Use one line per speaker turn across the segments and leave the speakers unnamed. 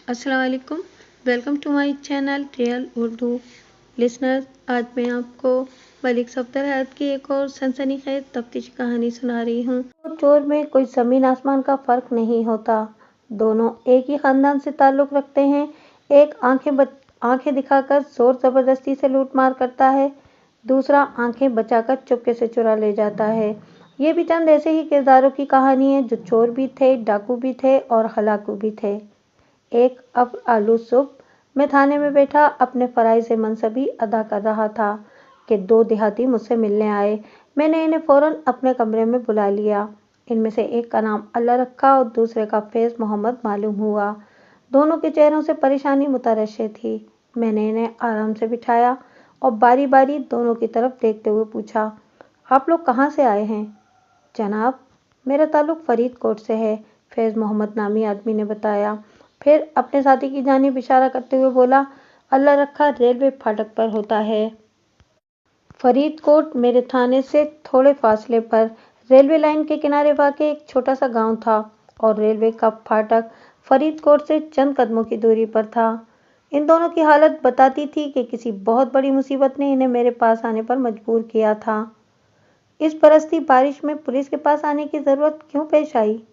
अस्सलाम वालेकुम। Welcome to my channel real Urdu listeners. आज मैं आपको मलिक सफदर हैत की एक और सनसनीखेज तफ्तीशी कहानी सुना रही हूँ। चोर में कोई ज़मीन आसमान का फ़र्क नहीं होता। दोनों एक ही ख़ानदान से ताल्लुक़ रखते हैं। एक आंखें दिखाकर ज़ोर ज़बरदस्ती से लूट मार करता है, दूसरा आंखें बचाकर चुपके से चुरा ले जाता है। ये भी चंद ऐसे ही किरदारों की कहानी है जो चोर भी थे, डाकू भी थे और हलाकू भी थे। एक अब आलू सुबह मैं थाने में बैठा अपने फ़राइज़ मनसबी अदा कर रहा था कि दो देहाती मुझसे मिलने आए। मैंने इन्हें फ़ौरन अपने कमरे में बुला लिया। इनमें से एक का नाम अल्लाह रखा और दूसरे का फैज़ मोहम्मद मालूम हुआ। दोनों के चेहरों से परेशानी मुतरश्शे थी। मैंने इन्हें आराम से बिठाया और बारी बारी दोनों की तरफ देखते हुए पूछा, आप लोग कहाँ से आए हैं? जनाब, मेरा ताल्लुक़ फरीदकोट से है, फैज़ मोहम्मद नामी आदमी ने बताया। फिर अपने साथी की जानिब इशारा करते हुए बोला, अल्लाह रखा रेलवे फाटक पर होता है। फरीदकोट मेरे थाने से थोड़े फासले पर रेलवे लाइन के किनारे वाक़े एक छोटा सा गांव था और रेलवे का फाटक फरीदकोट से चंद कदमों की दूरी पर था। इन दोनों की हालत बताती थी कि किसी बहुत बड़ी मुसीबत ने इन्हें मेरे पास आने पर मजबूर किया था। इस बरसती बारिश में पुलिस के पास आने की ज़रूरत क्यों पेश आई?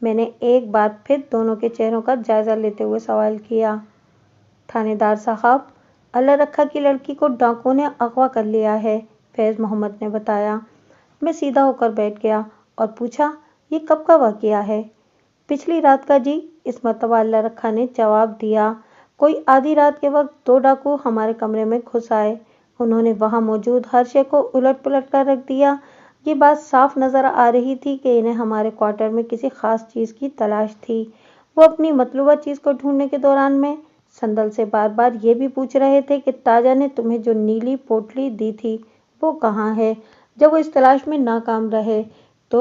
मैंने एक बार फिर दोनों के चेहरों का जायज़ा लेते हुए सवाल किया। थानेदार साहब, अल्लाह रखा की लड़की को डाकुओं ने अगवा कर लिया है, फैज़ मोहम्मद ने बताया। मैं सीधा होकर बैठ गया और पूछा, ये कब का वाक़या है? पिछली रात का जी, इस मरतबा अल्लाह रखा ने जवाब दिया। कोई आधी रात के वक्त दो डाकू हमारे कमरे में घुस आए। उन्होंने वहाँ मौजूद हर शे को उलट पुलट कर रख दिया। ये बात साफ नज़र आ रही थी कि इन्हें हमारे क्वार्टर में किसी ख़ास चीज़ की तलाश थी। वो अपनी मतलूबा चीज़ को ढूंढने के दौरान में संदल से बार बार ये भी पूछ रहे थे कि ताजा ने तुम्हें जो नीली पोटली दी थी वो कहाँ है। जब वो इस तलाश में नाकाम रहे तो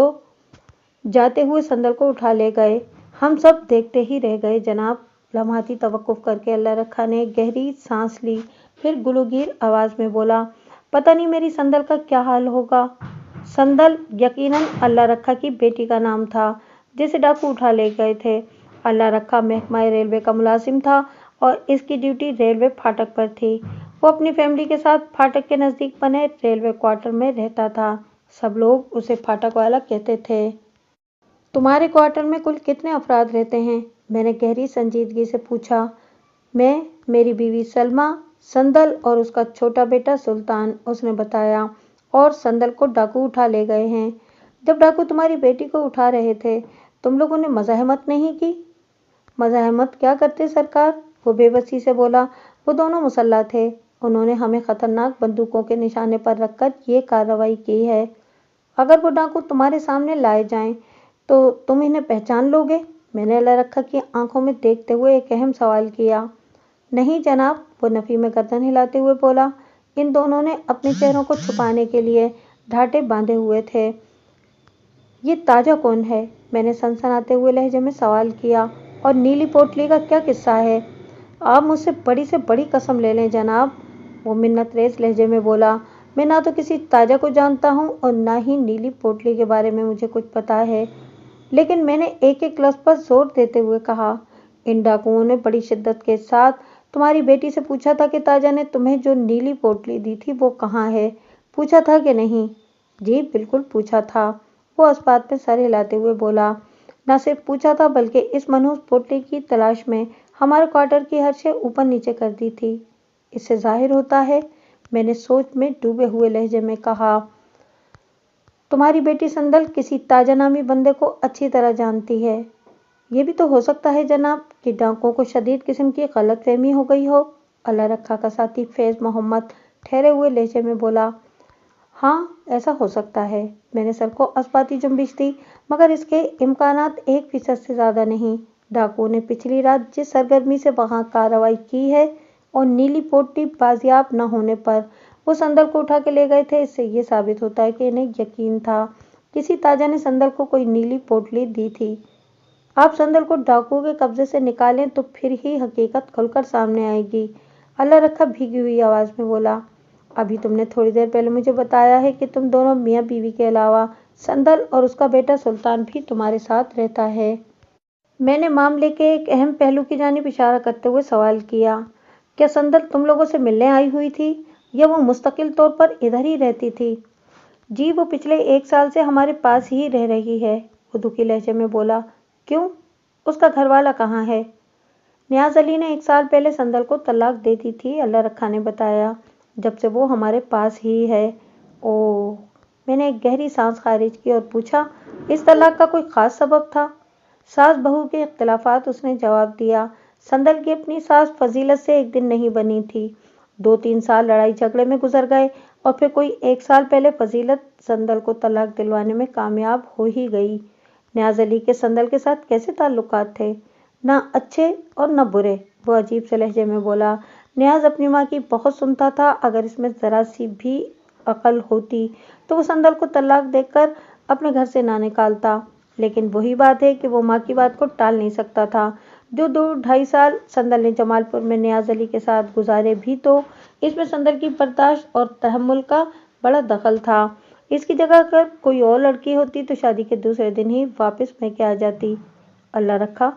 जाते हुए संदल को उठा ले गए। हम सब देखते ही रह गए जनाब। लम्हाती तवक्कुफ करके अल्लाह रखा ने गहरी सांस ली, फिर गुलूगीर आवाज़ में बोला, पता नहीं मेरी संदल का क्या हाल होगा। संदल यकीनन अल्लाह रखा की बेटी का नाम था जिसे डाकू उठा ले गए थे। अल्लाह रखा महकमा रेलवे का मुलाजिम था और इसकी ड्यूटी रेलवे फाटक पर थी। वो अपनी फैमिली के साथ फाटक के नज़दीक बने रेलवे क्वार्टर में रहता था। सब लोग उसे फाटक वाला कहते थे। तुम्हारे क्वार्टर में कुल कितने अफराद रहते हैं? मैंने गहरी संजीदगी से पूछा। मैं, मेरी बीवी सलमा, संदल और उसका छोटा बेटा सुल्तान, उसने बताया। और संदल को डाकू उठा ले गए हैं। जब डाकू तुम्हारी बेटी को उठा रहे थे तुम लोगों ने मज़ाहमत नहीं की? मज़ाहमत क्या करते सरकार, वो बेबसी से बोला। वो दोनों मुसल्लह थे। उन्होंने हमें ख़तरनाक बंदूकों के निशाने पर रखकर ये कार्रवाई की है। अगर वो डाकू तुम्हारे सामने लाए जाएं तो तुम इन्हें पहचान लोगे? मैंने अल्लाह रखा की आंखों में देखते हुए एक अहम सवाल किया। नहीं जनाब, वो नफ़ी में गर्दन हिलाते हुए बोला। इन दोनों ने अपने चेहरों को छुपाने के लिए ढाटे बांधे हुए थे। ये ताजा कौन है? मैंने सनसनाते हुए लहजे में सवाल किया। और नीली पोटली का क्या किस्सा है? आप मुझसे बड़ी से बड़ी कसम ले लें जनाब, वो मिन्नतरेज़ लहजे में बोला। मैं ना तो किसी ताजा को जानता हूँ और ना ही नीली पोटली के बारे में मुझे कुछ पता है। लेकिन मैंने एक एक लफ्ज़ पर जोर देते हुए कहा, इन डाकुओं ने बड़ी शिद्दत के साथ तुम्हारी बेटी से पूछा था कि ताजा ने तुम्हें जो नीली पोटली दी थी वो कहाँ है। पूछा था कि नहीं? जी बिल्कुल पूछा था, वो इस बात में सर हिलाते हुए बोला। न सिर्फ पूछा था बल्कि इस मनहूस पोटली की तलाश में हमारे क्वार्टर की हर शे ऊपर नीचे कर दी थी। इससे जाहिर होता है, मैंने सोच में डूबे हुए लहजे में कहा, तुम्हारी बेटी संदल किसी ताजा नामी बंदे को अच्छी तरह जानती है। ये भी तो हो सकता है जनाब कि डाकुओं को शदीद किस्म की गलतफहमी हो गई हो। अल्लाह रखा का साथी फैज़ मोहम्मद ठहरे हुए लहजे में बोला। हाँ, ऐसा हो सकता है। मैंने सर को अस्बाती जुम्बिश दी, मगर इसके इम्कानात 1% से ज़्यादा नहीं। डाकुओं ने पिछली रात जिस सरगर्मी से वहाँ कार्रवाई की है और नीली पोटली बाजियाब न होने पर वो संदल को उठा के ले गए थे, इससे ये साबित होता है कि इन्हें यकीन था किसी ताजा ने संदल को कोई नीली पोटली दी थी। आप संदल को डाकुओं के कब्जे से निकालें तो फिर ही हकीकत खुलकर सामने आएगी। अल्लाह रखा भीगी हुई आवाज़ में बोला। अभी तुमने थोड़ी देर पहले मुझे बताया है कि तुम दोनों मियाँ बीवी के अलावा संदल और उसका बेटा सुल्तान भी तुम्हारे साथ रहता है। میں نے معاملے کے ایک اہم پہلو کی جانب اشارہ کرتے ہوئے سوال کیا، کیا سندل تم لوگوں سے ملنے آئی ہوئی تھی یا وہ مستقل طور پر ادھر ہی رہتی تھی؟ جی وہ پچھلے 1 سال سے ہمارے پاس ہی رہ رہی ہے، وہ دکھی لہجے میں بولا۔ کیوں؟ اس کا گھر والا کہاں ہے؟ نیاز علی نے 1 سال پہلے سندل کو طلاق دے دی تھی، اللہ رکھا نے بتایا، جب سے وہ ہمارے پاس ہی ہے۔ اوہ، میں نے ایک گہری سانس خارج کی اور پوچھا، اس طلاق کا کوئی خاص سبب تھا؟ ساس بہو کے اختلافات، اس نے جواب دیا۔ سندل کی اپنی ساس فضیلت سے ایک دن نہیں بنی تھی، 2-3 سال لڑائی جھگڑے میں گزر گئے اور پھر کوئی 1 سال پہلے فضیلت سندل کو طلاق دلوانے میں کامیاب ہو ہی گئی۔ نیاز علی کے سندل کے ساتھ کیسے تعلقات تھے؟ نہ اچھے اور نہ برے، وہ عجیب سے لہجے میں بولا۔ نیاز اپنی ماں کی بہت سنتا تھا، اگر اس میں ذرا سی بھی عقل ہوتی تو وہ سندل کو طلاق دے کر اپنے گھر سے نہ نکالتا، لیکن وہی بات ہے کہ وہ ماں کی بات کو ٹال نہیں سکتا تھا۔ جو 2-2.5 سال سندل نے جمال پور میں نیاز علی کے ساتھ گزارے بھی تو اس میں سندل کی برداشت اور تحمل کا بڑا دخل تھا۔ اس کی جگہ اگر کوئی اور لڑکی ہوتی تو شادی کے دوسرے دن ہی واپس میکے آ جاتی۔ اللہ رکھا،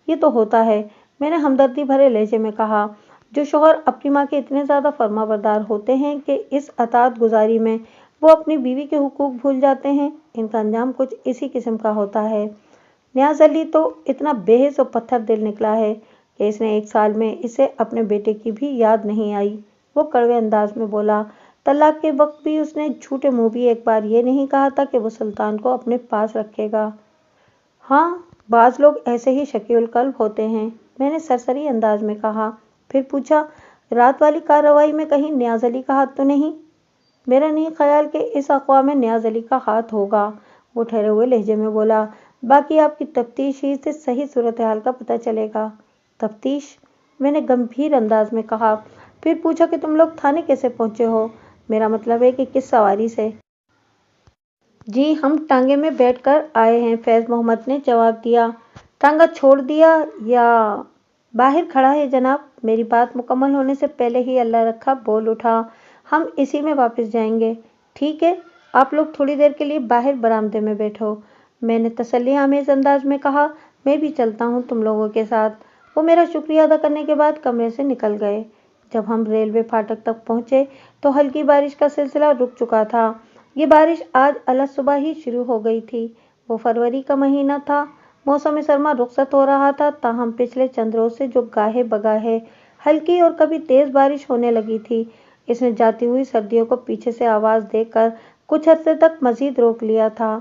یہ تو ہوتا ہے، میں نے ہمدردی بھرے لہجے میں کہا۔ جو شوہر اپنی ماں کے اتنے زیادہ فرما بردار ہوتے ہیں کہ اس اطاعت گزاری میں وہ اپنی بیوی کے حقوق بھول جاتے ہیں، ان کا انجام کچھ اسی قسم کا ہوتا ہے۔ نیاز علی تو اتنا بے حس و پتھر دل نکلا ہے کہ اس نے 1 سال میں اسے اپنے بیٹے کی بھی یاد نہیں آئی، وہ کڑوے انداز میں بولا۔ طلاق کے وقت بھی اس نے جھوٹے منہ بھی ایک بار یہ نہیں کہا تھا کہ وہ سلطان کو اپنے پاس رکھے گا۔ ہاں، بعض لوگ ایسے ہی شقی القلب ہوتے ہیں، میں نے سرسری انداز میں کہا۔ پھر پوچھا، رات والی کارروائی میں کہیں نیاز علی کا ہاتھ تو نہیں؟ میرا نہیں خیال کہ اس اغوا میں نیاز علی کا ہاتھ ہوگا، وہ ٹھہرے ہوئے لہجے میں بولا۔ باقی آپ کی تفتیش ہی سے صحیح صورتحال کا پتہ چلے گا۔ تفتیش؟ میں نے گمبھیر انداز میں کہا۔ پھر پوچھا کہ تم لوگ تھانے کیسے پہنچے ہو؟ میرا مطلب ہے کہ کس سواری سے؟ جی ہم ٹانگے میں بیٹھ کر آئے ہیں، فیض محمد نے جواب دیا۔ ٹانگا چھوڑ دیا یا باہر کھڑا ہے جناب؟ میری بات مکمل ہونے سے پہلے ہی اللہ رکھا بول اٹھا، ہم اسی میں واپس جائیں گے۔ ٹھیک ہے، آپ لوگ تھوڑی دیر کے لیے باہر برآمدے میں بیٹھو، میں نے تسلی آمیز انداز میں کہا۔ میں بھی چلتا ہوں تم لوگوں کے ساتھ۔ وہ میرا شکریہ ادا کرنے کے بعد کمرے سے نکل گئے۔ جب ہم ریلوے پھاٹک تک پہنچے تو ہلکی بارش کا سلسلہ رک چکا تھا۔ یہ بارش آج الگ صبح ہی شروع ہو گئی تھی۔ وہ فروری کا مہینہ تھا، موسم سرما رخصت ہو رہا تھا، تاہم پچھلے چند روز سے جو گاہے بگاہے ہلکی اور کبھی تیز بارش ہونے لگی تھی، اس نے جاتی ہوئی سردیوں کو پیچھے سے آواز دے کر کچھ عرصے تک مزید روک لیا تھا۔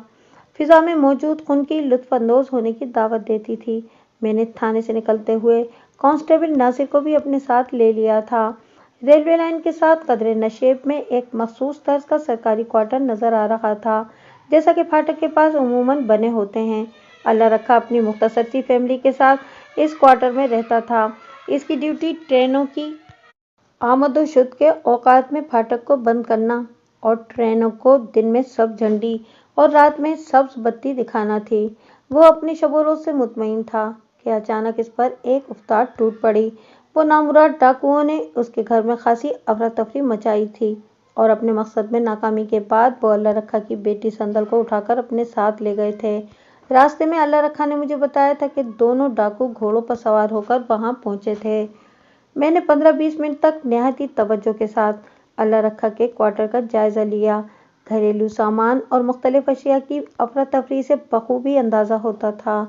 فضا میں موجود خنکی لطف اندوز ہونے کی دعوت دیتی تھی۔ میں نے تھانے سے نکلتے ہوئے کانسٹیبل ناصر کو بھی اپنے ساتھ لے لیا تھا۔ ریلوے لائن کے ساتھ قدرے نشیب میں ایک مخصوص طرز کا سرکاری کوارٹر نظر آ رہا تھا، جیسا کہ پھاٹک کے پاس عموماً بنے ہوتے ہیں۔ اللہ رکھا اپنی مختصر سی فیملی کے ساتھ اس کوارٹر میں رہتا تھا۔ اس کی ڈیوٹی ٹرینوں کی آمد و شد کے اوقات میں پھاٹک کو بند کرنا اور ٹرینوں کو دن میں سبز جھنڈی اور رات میں سبز بتی دکھانا تھی۔ وہ اپنی شب و روز سے مطمئن تھا کہ اچانک اس پر ایک افتاد ٹوٹ پڑی۔ وہ نامراد ڈاکوؤں نے اس کے گھر میں خاصی افراتفری مچائی تھی اور اپنے مقصد میں ناکامی کے بعد وہ اللہ رکھا کی بیٹی سندل کو اٹھا کر اپنے ساتھ لے گئے تھے۔ راستے میں اللہ رکھا نے مجھے بتایا تھا کہ دونوں ڈاکو گھوڑوں پر سوار ہو کر وہاں پہنچے تھے۔ میں نے 15-20 منٹ تک نہایت ہی توجہ کے ساتھ اللہ رکھا کے کوارٹر کا جائزہ لیا۔ گھریلو سامان اور مختلف اشیاء کی افراتفری سے بخوبی اندازہ ہوتا تھا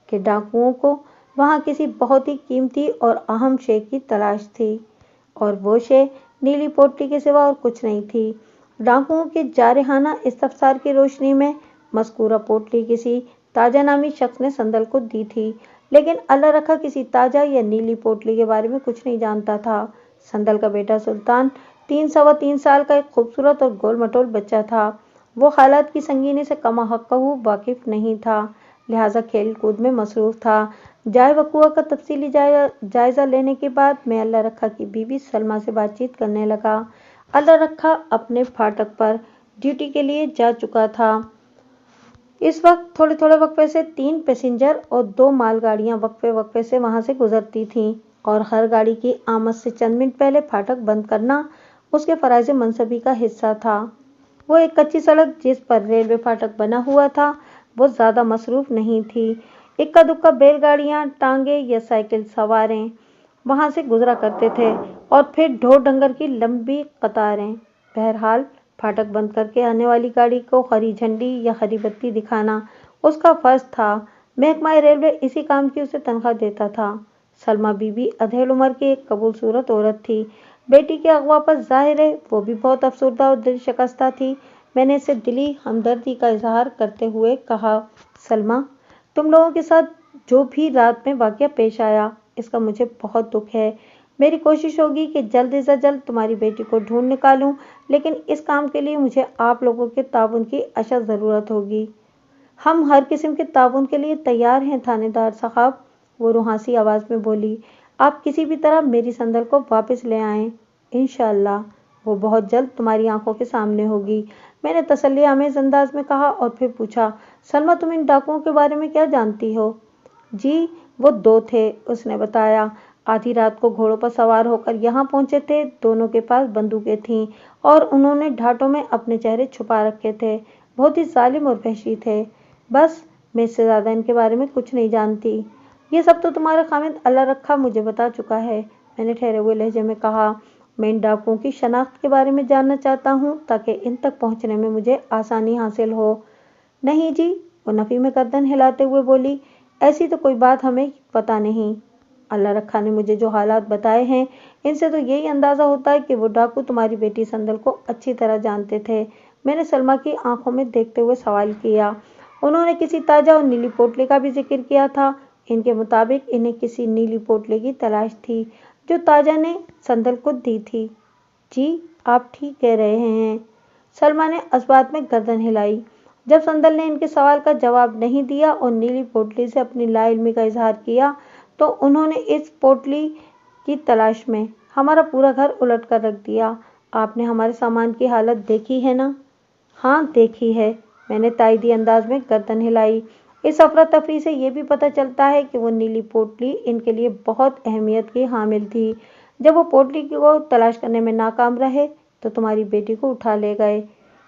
کہ ڈاکوؤں کو وہاں کسی بہت ہی قیمتی اور اہم شے کی تلاش تھی، اور وہ شے نیلی پوٹلی کے سوا اور کچھ نہیں تھی۔ ڈاکوؤں کے جارحانہ استفسار کی روشنی میں مذکورہ پوٹلی کسی تاجہ نامی شخص نے سندل کو دی تھی، لیکن اللہ رکھا کسی تاجہ یا نیلی پوٹلی کے بارے میں کچھ نہیں جانتا تھا۔ سندل کا بیٹا سلطان 3 سال کا ایک خوبصورت اور گول مٹول بچہ تھا۔ وہ حالات کی سنگینی سے کما حقہ واقف نہیں تھا، لہٰذا کھیل کود میں مصروف تھا۔ جائے وقوع کا تفصیلی جائزہ لینے کے بعد میں اللہ رکھا کی بیوی سلمیٰ سے بات چیت کرنے لگا۔ اللہ رکھا اپنے پھاٹک پر ڈیوٹی کے لیے جا چکا تھا۔ اس وقت تھوڑے تھوڑے وقفے سے 3 پیسنجر اور 2 مال گاڑیاں وقفے وقفے سے وہاں سے گزرتی تھیں، اور ہر گاڑی کی آمد سے چند منٹ پہلے پھاٹک بند کرنا اس کے فرائض منصبی کا حصہ تھا۔ وہ ایک کچی سڑک جس پر ریلوے پھاٹک بنا ہوا تھا وہ زیادہ مصروف نہیں تھی۔ इक्का दुक्का बैलगाड़ियां, टांगे या साइकिल सवारें वहां से गुजरा करते थे और फिर ढोर डंगर की लंबी कतारें। बहरहाल फाटक बंद करके आने वाली गाड़ी को हरी झंडी या हरी बत्ती दिखाना उसका फर्ज था। महकमा रेलवे इसी काम की उसे तनख्वाह देता था। सलमा बीबी अधेड़ उम्र की एक कबूलसूरत औरत थी। बेटी के अगवा पर जाहिर है वो भी बहुत अफसरदा और दिल शिकस्ता थी। मैंने इसे दिली हमदर्दी का इजहार करते हुए कहा, सलमा, तुम लोगों के साथ जो भी रात में वाकया पेश आया इसका मुझे बहुत दुख है। मेरी कोशिश होगी कि जल्द से जल्द तुम्हारी बेटी को ढूंढ निकालूं, लेकिन इस काम के लिए मुझे आप लोगों के ताउन की अशद ज़रूरत होगी। हम हर किस्म के ताउन के लिए तैयार हैं थानेदार साहब, वो रुहासी आवाज़ में बोली। आप किसी भी तरह मेरी संदल को वापस ले आएं। इंशाअल्लाह वो बहुत जल्द तुम्हारी आंखों के सामने होगी, मैंने तसल्ली आमेज अंदाज में कहा और फिर पूछा, सलमा, तुम इन डाकुओं के बारे में क्या जानती हो? जी, वो दो थे, उसने बताया। आधी रात को घोड़ों पर सवार होकर यहाँ पहुंचे थे। दोनों के पास बंदूकें थीं और उन्होंने ढाटों में अपने चेहरे छुपा रखे थे। बहुत ही जालिम और वहशी थे। बस, मैं इससे ज़्यादा इनके बारे में कुछ नहीं जानती। ये सब तो तुम्हारा खामिद अल्लाह रखा मुझे बता चुका है, मैंने ठहरे हुए लहजे में कहा। मैं इन डाकुओं की शनाख्त के बारे में जानना चाहता हूँ ताकि इन तक पहुँचने में मुझे आसानी हासिल हो। नहीं जी, वो नफ़ी में गर्दन हिलाते हुए बोली, ऐसी तो कोई बात हमें पता नहीं। अल्लाह रखा ने मुझे जो हालात बताए हैं इनसे तो यही अंदाज़ा होता है कि वो डाकू तुम्हारी बेटी संदल को अच्छी तरह जानते थे। मैंने सलमा की आंखों में देखते हुए सवाल किया। उन्होंने किसी ताज़ा और नीली पोटली का भी जिक्र किया था। इनके मुताबिक इन्हें किसी नीली पोटली की तलाश थी जो ताज़ा ने संदल को दी थी। जी, आप ठीक कह रहे हैं, सलमा ने इस्बात में गर्दन हिलाई। जब संदल ने इनके सवाल का जवाब नहीं दिया और नीली पोटली से अपनी लाइल्मी का इजहार किया तो उन्होंने इस पोटली की तलाश में हमारा पूरा घर उलट कर रख दिया। आपने हमारे सामान की हालत देखी है ना? हाँ, देखी है, मैंने ताइदी अंदाज में गर्दन हिलाई। इस अफरा तफरी से ये भी पता चलता है कि वो नीली पोटली इनके लिए बहुत अहमियत की हामिल थी। जब वो पोटली को तलाश करने में नाकाम रहे तो तुम्हारी बेटी को उठा ले गए।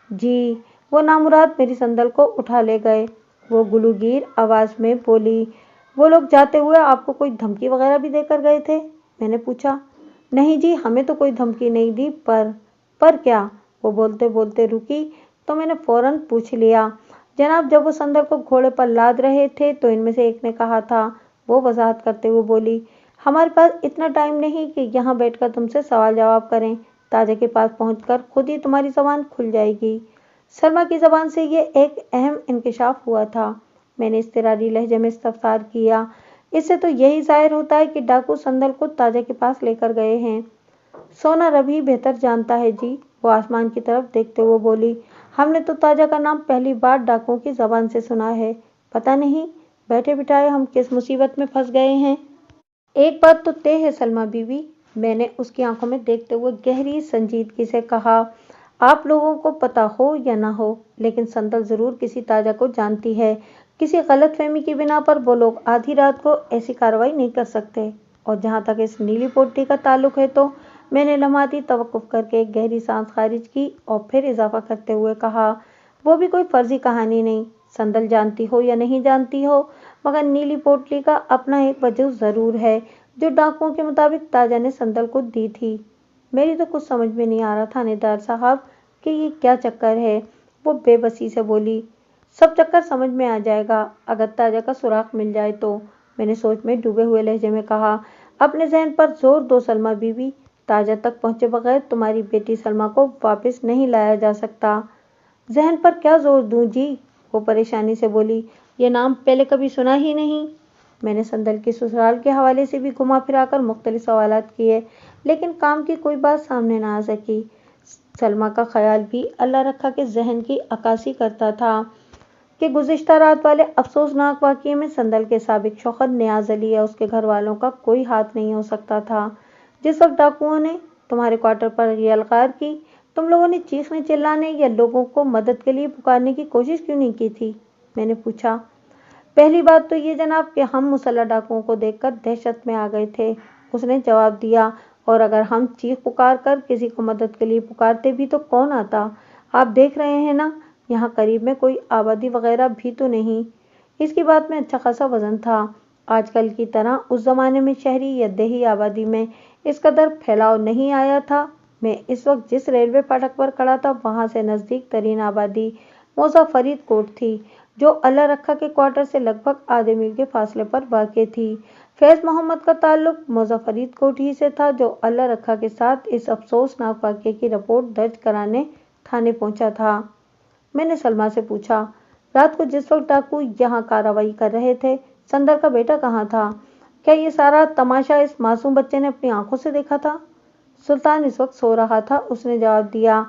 जी, वो नामुराद मेरी संदल को उठा ले गए, वो गुलूगीर आवाज़ में बोली। वो लोग जाते हुए आपको कोई धमकी वगैरह भी देकर गए थे? मैंने पूछा। नहीं जी, हमें तो कोई धमकी नहीं दी, पर क्या? वो बोलते बोलते रुकी तो मैंने फौरन पूछ लिया। जनाब, जब वो संदल को घोड़े पर लाद रहे थे तो इनमें से एक ने कहा था, वो वजाहत करते हुए बोली, हमारे पास इतना टाइम नहीं कि यहाँ बैठकर तुमसे सवाल जवाब करें। ताजा के पास पहुंचकर खुद ही तुम्हारी जबान खुल जाएगी। सलमा की जबान से ये एक अहम इंकिशाफ हुआ था। मैंने इस्तिरारी लहजे में इस्तफसार किया। इससे तो यही जाहिर होता है कि डाकू संदल को ताजा के पास लेकर गए हैं। सोना रवि बेहतर जानता है जी, वो आसमान की तरफ देखते हुए बोली। हमने तो ताजा का नाम पहली बार डाकुओं की जबान से सुना है। पता नहीं बैठे बिठाए हम किस मुसीबत में फंस गए हैं। एक बात तो तय है सलमा बीवी, मैंने उसकी आंखों में देखते हुए गहरी संजीदगी से कहा, आप लोगों को पता हो या ना हो, लेकिन संदल जरूर किसी ताजा को जानती है। किसी गलतफहमी की बिना पर वो लोग आधी रात को ऐसी कार्रवाई नहीं कर सकते। और जहां तक इस नीली पोटली का ताल्लुक है तो मैंने लम्हाती तवक्कुफ करके एक गहरी सांस खारिज की और फिर इजाफा करते हुए कहा, वो भी कोई फर्जी कहानी नहीं। संदल जानती हो या नहीं जानती हो, मगर नीली पोटली का अपना एक वजूद ज़रूर है जो डाकुओं के मुताबिक ताजा ने संदल को दी थी। मेरी तो कुछ समझ में नहीं आ रहा थानेदार साहब कि ये क्या चक्कर है, वो बेबसी से बोली। सब चक्कर समझ में आ जाएगा अगर ताजा का सुराग मिल जाए तो, मैंने सोच में डूबे हुए लहजे में कहा। अपने जहन पर जोर दो सलमा बीवी, ताजा तक पहुंचे बगैर तुम्हारी बेटी सलमा को वापस नहीं लाया जा सकता। जहन पर क्या जोर दूं जी, वो परेशानी से बोली। ये नाम पहले कभी सुना ही नहीं। मैंने संदल के ससुराल के हवाले से भी घुमा फिरा कर मुख्तलिफ सवालात किए, लेकिन काम की कोई बात सामने ना आ सकी। सलमा का ख्याल भी अल्लाह रखा के जहन की अक्कासी करता था कि गुज़िश्ता रात वाले अफसोसनाक वाक़ये में संदल के साबिक शौहर नियाज़ अली या उसके घर वालों का कोई हाथ नहीं हो सकता था। जिस वक्त डाकुओं ने तुम्हारे क्वार्टर पर यलगार की, तुम लोगों ने चीखने चिल्लाने या लोगों को मदद के लिए पुकारने की कोशिश क्यों नहीं की थी? मैंने पूछा। पहली बात तो ये जनाब कि हम मुसल्लह डाकुओं को देखकर दहशत में आ गए थे, उसने जवाब दिया। और अगर हम चीख पुकार कर किसी को मदद के लिए पुकारते भी तो कौन आता? आप देख रहे हैं ना, यहाँ करीब में कोई आबादी वगैरह भी तो नहीं। इसकी बात में अच्छा खासा वजन था। आजकल की तरह उस जमाने में शहरी या देही आबादी में इस कदर फैलाव नहीं आया था। मैं इस वक्त जिस रेलवे फाटक पर खड़ा था वहां से नजदीक तरीन आबादी मौजा फरीदकोट थी, जो अल्लाह रखा के क्वार्टर से लगभग आधे मील के फासले पर वाक़ थी। फैज मोहम्मद का ताल्लुक मौजा फरीदकोट ही से था, जो अल्लाह रखा के साथ इस अफसोसनाक वाक़े की रिपोर्ट दर्ज कराने थाने पहुंचा था। मैंने सलमा से पूछा, रात को जिस वक्त डाकू यहाँ कार्रवाई कर रहे थे, संदर का बेटा कहाँ था? क्या ये सारा तमाशा इस मासूम बच्चे ने अपनी आंखों से देखा था? सुल्तान इस वक्त सो रहा था, उसने जवाब दिया।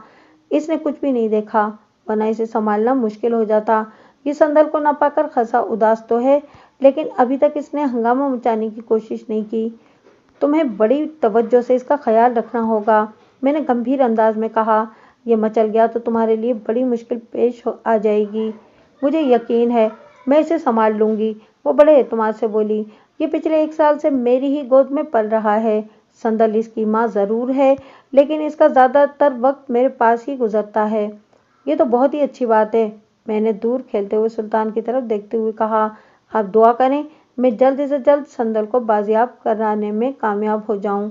इसने कुछ भी नहीं देखा, वरना इसे संभालना मुश्किल हो जाता। ये संदल को न पाकर खासा उदास तो है, लेकिन अभी तक इसने हंगामा मचाने की कोशिश नहीं की। तुम्हें बड़ी तवज्जो से इसका ख्याल रखना होगा, मैंने गंभीर अंदाज में कहा। ये मचल गया तो तुम्हारे लिए बड़ी मुश्किल पेश आ जाएगी। मुझे यकीन है मैं इसे संभाल लूंगी, वो बड़े एतमाद से बोली। ये पिछले 1 साल से मेरी ही गोद में पल रहा है। संदल इसकी माँ जरूर है, लेकिन इसका ज्यादातर वक्त मेरे पास ही गुजरता है। ये तो बहुत ही अच्छी बात है, मैंने दूर खेलते हुए सुल्तान की तरफ देखते हुए कहा। आप दुआ करें मैं जल्द से जल्द संदल को बाजियाब कराने में कामयाब हो जाऊं।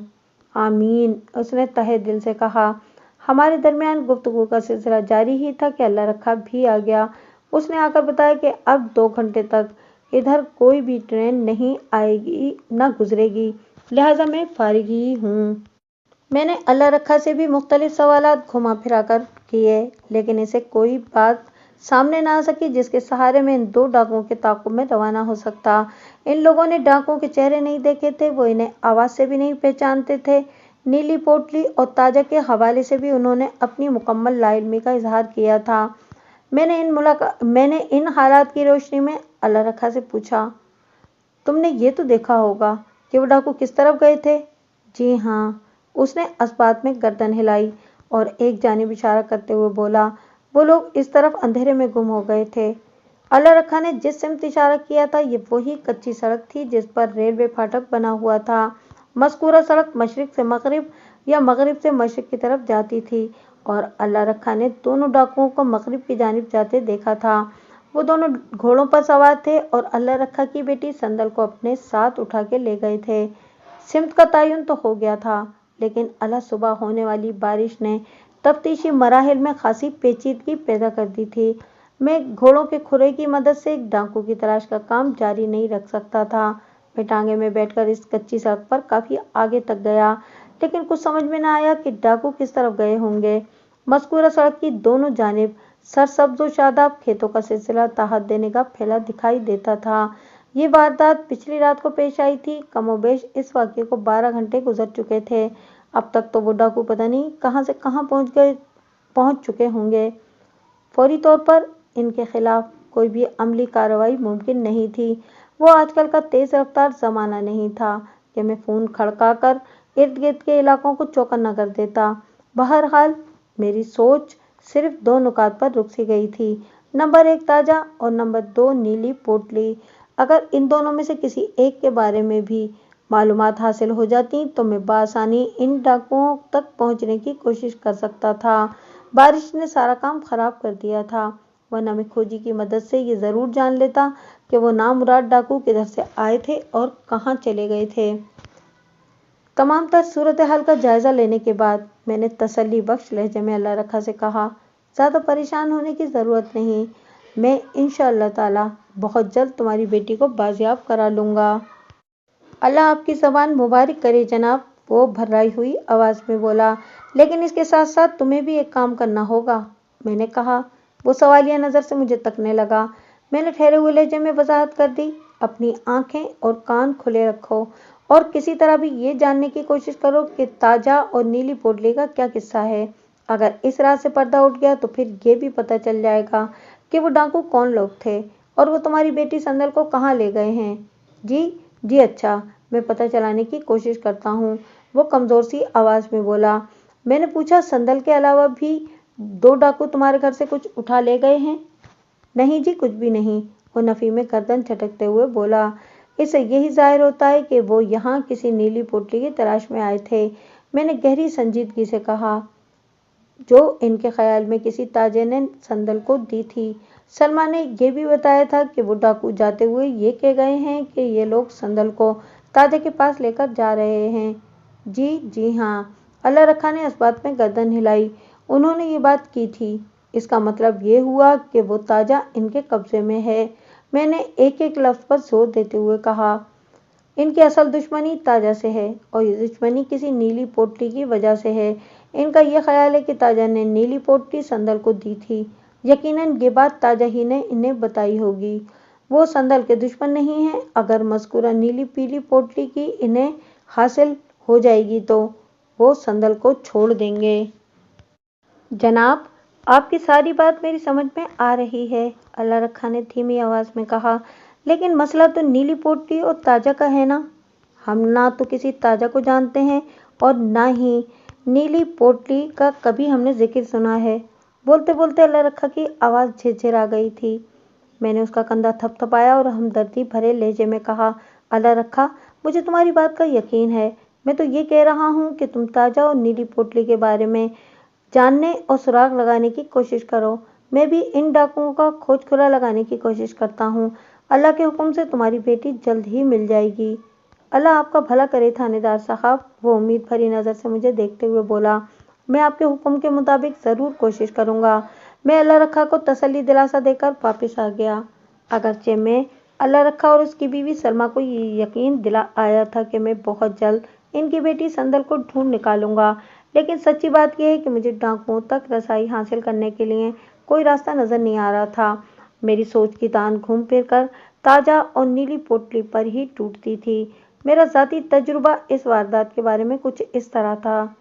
आमीन, उसने तहे दिल से कहा। हमारे दरमियान गुफ्तगू का सिलसिला जारी ही था कि अल्लाह रखा भी आ गया। उसने आकर बताया कि अब 2 घंटे तक इधर कोई भी ट्रेन नहीं आएगी न गुजरेगी, लिहाजा मैं फारिग ही हूँ। मैंने अल्लाह रखा से भी मुख्तलिफ सवालात घुमा फिरा कर किए, लेकिन इसे कोई बात सामने ना आ सकी जिसके सहारे में इन 2 डाकुओं के ताक़ुब में रवाना हो सकता। इन लोगों ने डाकुओं के चेहरे नहीं देखे थे, वो इन्हें आवाज़ से भी नहीं पहचानते थे। नीली पोटली और ताजा के हवाले से भी उन्होंने अपनी मुकम्मल लाइल्मी का इजहार किया था। मैंने इन हालात की रोशनी में अल्लाह रखा से पूछा, तुमने ये तो देखा होगा कि वो डाकू किस तरफ गए थे? जी हाँ, उसने अस्बात में गर्दन हिलाई और एक जानिब इशारा करते हुए बोला, वो लोग इस तरफ अंधेरे में गुम हो गए थे। अल्लाह रखा ने जिस सिमत इशारा किया था ये वही कच्ची सड़क थी जिस पर रेलवे फाटक बना हुआ था। मज़कूरा सड़क मशरिक से मगरिब या मगरिब से मशरिक की तरफ जाती थी और अल्लाह रखा ने दोनों डाकुओं को मगरिब की जानिब जाते देखा था। वो दोनों घोड़ों पर सवार थे और अल्लाह रखा की बेटी संदल को अपने साथ उठा के ले गए थे। सिमत का तयन तो हो गया था, लेकिन अल्लाह सुबह होने वाली बारिश ने तफ्तीशी मराहिल में खासी पेचीदगी पैदा कर दी थी। मैं घोड़ों के खुरे की मदद से एक डाकू की तलाश का काम जारी नहीं रख सकता था। मैं टांगे में बैठकर इस कच्ची सड़क पर काफी आगे तक गया, लेकिन कुछ समझ में न आया कि डाकू किस तरफ गए होंगे। मज़कूरा सड़क की दोनों जानिब सरसब्ज व शादाब खेतों का सिलसिला ताहत देने का फैला दिखाई देता था। ये वारदात पिछली रात को पेश आई थी। कमोबेश इस वाक़े को 12 घंटे गुजर चुके थे। अब तक तो वो डाकू पता नहीं कहाँ से कहाँ पहुँच चुके होंगे। फौरी तौर पर इनके खिलाफ कोई भी अमली कार्रवाई मुमकिन नहीं थी। वो आजकल का तेज रफ्तार जमाना नहीं था कि मैं फ़ोन खड़काकर इर्द गिर्द के इलाकों को चौकन्ना कर देता। बहरहाल मेरी सोच सिर्फ 2 नुकात पर रुक सी गई थी, नंबर 1 ताजा और नंबर 2 नीली पोटली। अगर इन दोनों में से किसी एक के बारे में भी मालूमात हासिल हो जाती तो मैं बासानी इन डाकुओं तक पहुंचने की कोशिश कर सकता था। बारिश ने सारा काम खराब कर दिया था, वरना मैं खोजी की मदद से ये ज़रूर जान लेता कि वो नामुराद डाकू किधर से आए थे और कहाँ चले गए थे। तमाम तर सूरत हाल का जायज़ा लेने के बाद मैंने तसल्ली बख्श लहजे में अल्लाह रखा से कहा, ज़्यादा परेशान होने की ज़रूरत नहीं, मैं इंशाअल्लाह ताला बहुत जल्द तुम्हारी बेटी को बाजियाब करा लूँगा। अल्लाह आपकी ज़बान मुबारक करे जनाब, वो भर्राई हुई आवाज़ में बोला। लेकिन इसके साथ साथ तुम्हें भी एक काम करना होगा, मैंने कहा। वो सवालिया नज़र से मुझे तकने लगा। मैंने ठहरे हुए लहजे में वजाहत कर दी, अपनी आंखें और कान खुले रखो और किसी तरह भी ये जानने की कोशिश करो कि ताजा और नीली पोटली का क्या किस्सा है। अगर इस रात से पर्दा उठ गया तो फिर ये भी पता चल जाएगा कि वो डाकू कौन लोग थे और वो तुम्हारी बेटी संदल को कहाँ ले गए हैं। जी अच्छा, मैं पता चलाने की कोशिश करता हूँ, वो कमज़ोर सी आवाज़ में बोला। मैंने पूछा, संदल के अलावा भी 2 डाकू तुम्हारे घर से कुछ उठा ले गए हैं? नहीं जी, कुछ भी नहीं, वो नफ़ी में गर्दन झटकते हुए बोला। इससे यही जाहिर होता है कि वो यहाँ किसी नीली पोटली की तलाश में आए थे, मैंने गहरी संजीदगी से कहा, जो इनके ख्याल में किसी ताजे ने संदल को दी थी। सलमा ने ये भी बताया था कि वो डाकू जाते हुए ये कह गए हैं कि ये लोग संदल को ताजा के पास लेकर जा रहे हैं। जी हाँ, अल्लाह रखा ने इस बात में गर्दन हिलाई। उन्होंने ये बात की थी। इसका मतलब ये हुआ कि वो ताजा इनके कब्जे में है। मैंने एक एक लफ्ज पर जोर देते हुए कहा, इनकी असल दुश्मनी ताजा से है और ये दुश्मनी किसी नीली पोटली की वजह से है। इनका यह ख्याल है कि ताजा ने नीली पोटली संदल को दी थी। यकीनन ये बात ताजा ही ने इन्हें बताई होगी। वो संदल के दुश्मन नहीं है। अगर मज़कूरा नीली पीली पोटली की इन्हें हासिल हो जाएगी तो वो संदल को छोड़ देंगे। जनाब, आपकी सारी बात मेरी समझ में आ रही है, अल्लाह रखा ने धीमी आवाज में कहा, लेकिन मसला तो नीली पोटली और ताजा का है ना। हम ना तो किसी ताजा को जानते हैं और ना ही नीली पोटली का कभी हमने जिक्र सुना है। बोलते बोलते अल्लाह रखा की आवाज़ झिरझिरा गई थी। मैंने उसका कंधा थपथपाया और हमदर्दी भरे लहजे में कहा, अल्लाह रखा, मुझे तुम्हारी बात का यकीन है। मैं तो ये कह रहा हूँ कि तुम ताजा और नीली पोटली के बारे में जानने और सुराग लगाने की कोशिश करो। मैं भी इन डाकुओं का खोज खुला लगाने की कोशिश करता हूँ। अल्लाह के हुक्म से तुम्हारी बेटी जल्द ही मिल जाएगी। अल्लाह आपका भला करे थानेदार साहब, वो उम्मीद भरी नज़र से मुझे देखते हुए बोला। मैं आपके हुक्म के मुताबिक ज़रूर कोशिश करूँगा। मैं अल्लाह रखा को तसल्ली दिलासा देकर वापस आ गया। अगरचे मैं अल्लाह रखा और उसकी बीवी सलमा को ये यकीन दिला आया था कि मैं बहुत जल्द इनकी बेटी संदल को ढूंढ निकालूंगा, लेकिन सच्ची बात यह है कि मुझे डाकुओं तक रसाई हासिल करने के लिए कोई रास्ता नज़र नहीं आ रहा था। मेरी सोच की तान घूम फिर कर ताजा और नीली पोटली पर ही टूटती थी। मेरा ज़ाती तजुर्बा इस वारदात के बारे में कुछ इस तरह था।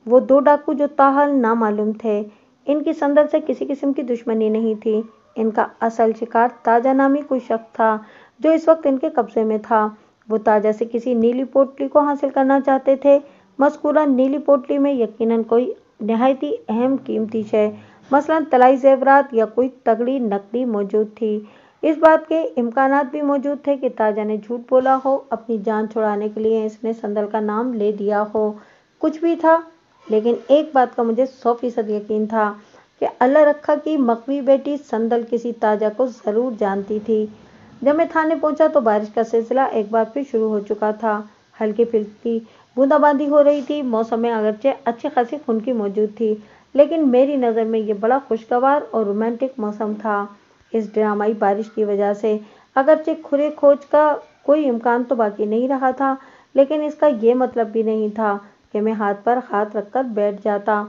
वो दो डाकू जो ताहाल नामालूम थे, इनकी संदल से किसी किस्म की दुश्मनी नहीं थी। इनका असल शिकार ताजा नामी कोई शख्स था जो इस वक्त इनके कब्जे में था। वो ताजा से किसी नीली पोटली को हासिल करना चाहते थे। मज़कूरा नीली पोटली में यकीनन कोई नहायती अहम कीमती शय, मसलन तलाई ज़ेवरात या कोई तगड़ी नकदी मौजूद थी। इस बात के इम्कानात भी मौजूद थे कि ताजा ने झूठ बोला हो, अपनी जान छुड़ाने के लिए इसने संदल का नाम ले दिया हो। कुछ भी था, लेकिन एक बात का मुझे 100% यकीन था कि अल्लाह रखा की मकवी बेटी संदल किसी ताजा को ज़रूर जानती थी। जब मैं थाने पहुंचा तो बारिश का सिलसिला एक बार फिर शुरू हो चुका था। हल्की फुल्की बूंदाबांदी हो रही थी। मौसम में अगरचे अच्छी खासी खुनकी मौजूद थी, लेकिन मेरी नज़र में ये बड़ा खुशगवार और रोमांटिक मौसम था। इस ड्रामाई बारिश की वजह से अगरचे खुरे खोज का कोई इम्कान तो बाकी नहीं रहा था, लेकिन इसका ये मतलब भी नहीं था कि मैं हाथ पर हाथ रखकर बैठ जाता।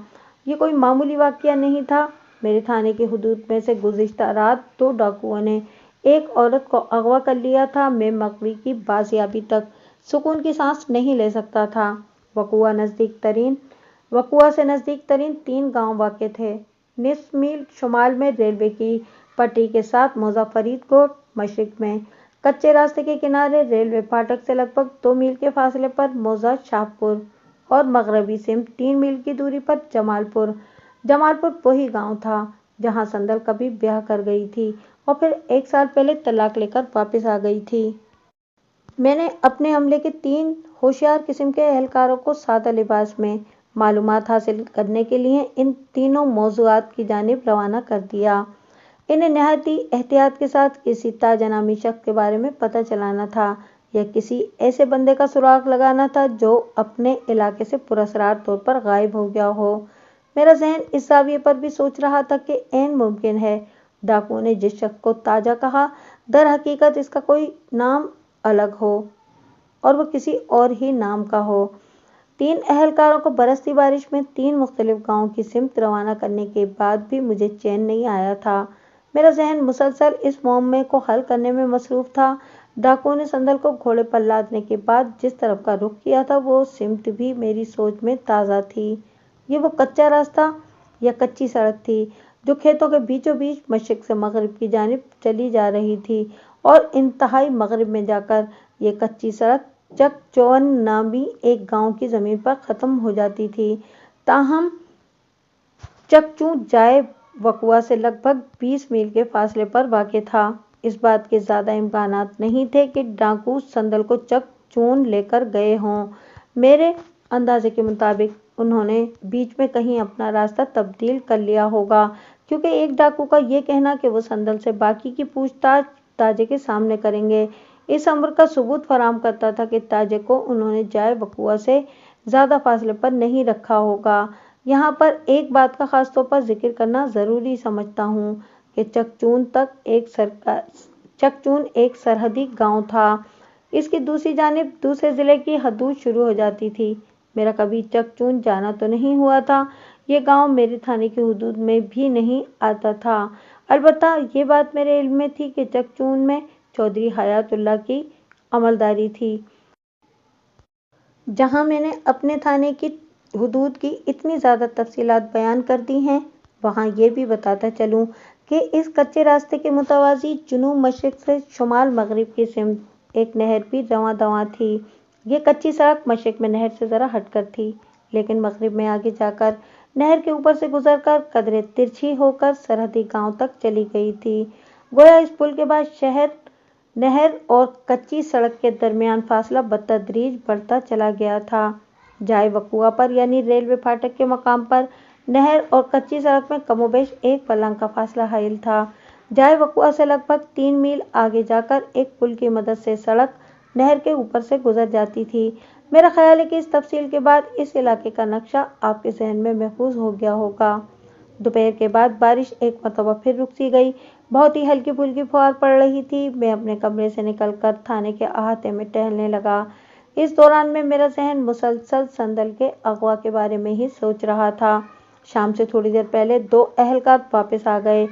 ये कोई मामूली वाकया नहीं था। मेरे थाने की हुदूद में से गुज़िश्ता रात दो डाकुओं ने एक औरत को अगवा कर लिया था। मैं मकवी की बाजियाबी तक सुकून की सांस नहीं ले सकता था। वकुआ से नज़दीक तरीन 3 गांव वाक़ थे। निस्फ मील शुमाल में रेलवे की पटरी के साथ मौजा फरीदकोट, मशरिक में कच्चे रास्ते के किनारे रेलवे फाटक से लगभग 2 मील के फासले पर मौजा शाहपुर और मगरबी सिमत 3 मील की दूरी पर जमालपुर वही गांव था जहां संदल कभी ब्याह कर गई थी और फिर 1 साल पहले तलाक लेकर वापस आ गई थी। मैंने अपने अमले के 3 होशियार किस्म के एहलकारों को सादा लिबास में मालूमात हासिल करने के लिए इन तीनों मौज़ूआत की जानिब रवाना कर दिया। इन्हें नहायती एहतियात के साथ किसी ताजा नामी शख्स के बारे में पता चलाना था या किसी ऐसे बंदे का सुराग लगाना था जो अपने इलाके से पुरअसरार तौर पर गायब हो गया हो। मेरा जहन इस ज़ाविये पर भी सोच रहा था कि ऐन मुमकिन है डाकुओं ने जिस शख्स को ताजा कहा, दर हकीकत इसका कोई नाम अलग हो और वह किसी और ही नाम का हो। 3 एहलकारों को बरसती बारिश में 3 मुख्तलिफ गांवों की सिमत रवाना करने के बाद भी मुझे चैन नहीं आया था। मेरा जहन मुसलसल इस मुअम्मे को हल करने में मसरूफ़ था। डाकुओं ने संदल को घोड़े पर लादने के बाद जिस तरफ का रुख किया था वो सिमत भी मेरी सोच में ताज़ा थी। ये वो कच्चा रास्ता या कच्ची सड़क थी जो खेतों के बीचों बीच मशरिक से मगरिब की जानिब चली जा रही थी और इंतहाई मगरिब में जाकर ये कच्ची सड़क चकचौवन नामी एक गांव की ज़मीन पर ख़त्म हो जाती थी। ताहम चकचू जाए वकुआ से लगभग 20 मील के फासले पर वाक़ था। इस बात के ज़्यादा इम्कानात नहीं थे कि डाकू संदल को चकचून लेकर गए हों। मेरे अंदाजे के मुताबिक उन्होंने बीच में कहीं अपना रास्ता तब्दील कर लिया होगा क्योंकि एक डाकू का ये कहना कि वो संदल से बाकी की पूछताछ ताजे के सामने करेंगे, इस अमर का सबूत फराहम करता था कि ताजे को उन्होंने जाय वकुआ से ज्यादा फासले पर नहीं रखा होगा। यहाँ पर एक बात का खास तौर पर जिक्र करना जरूरी समझता हूँ कि चकचून एक सरहदी गांव था। इसकी दूसरी जानिब दूसरे जिले की हदूद शुरू हो जाती थी। मेरा कभी चकचून जाना तो नहीं हुआ था। ये गांव मेरे थाने की हदूद में भी नहीं आता था। अलबत्ता ये बात मेरे इल्म में थी कि चकचून में चौधरी हयातुल्लाह की अमलदारी थी। जहां मैंने अपने थाने की हदूद की इतनी ज़्यादा तफसीलात बयान कर दी हैं, वहां ये भी बताता चलूं कि इस कच्चे रास्ते के मुतवाज़ी जुनूब मशरिक से शुमाल मगरिब की सिमत एक नहर भी रवां दवां थी। ये कच्ची सड़क मशरिक में नहर से ज़रा हटकर थी, लेकिन मगरिब में आगे जाकर नहर के ऊपर से गुजरकर कदरे तिरछी होकर सरहदी गांव तक चली गई थी। गोया इस पुल के बाद शहर नहर और कच्ची सड़क के दरमियान फासला बतदरीज बढ़ता चला गया था। जाय वकुआ पर यानी रेलवे फाटक के मकाम पर नहर और कच्ची सड़क में कमोबेश एक फर्लांग का फासला हायल था। जाय वकुआ से लगभग 3 मील आगे जाकर एक पुल की मदद से सड़क नहर के ऊपर से गुजर जाती थी। मेरा ख्याल है कि इस तफसील के बाद इस इलाके का नक्शा आपके जहन में महफूज हो गया होगा। दोपहर के बाद बारिश एक मरतबा फिर रुक सी गई। बहुत ही हल्की फुल्की फुहार पड़ रही थी। मैं अपने कमरे से निकलकर थाने के अहाते में टहलने लगा। इस दौरान में मेरा जहन मुसलसल संदल के अगवा के बारे में ही सोच रहा था। शाम से थोड़ी देर पहले 2 अहलकार वापस आ गए,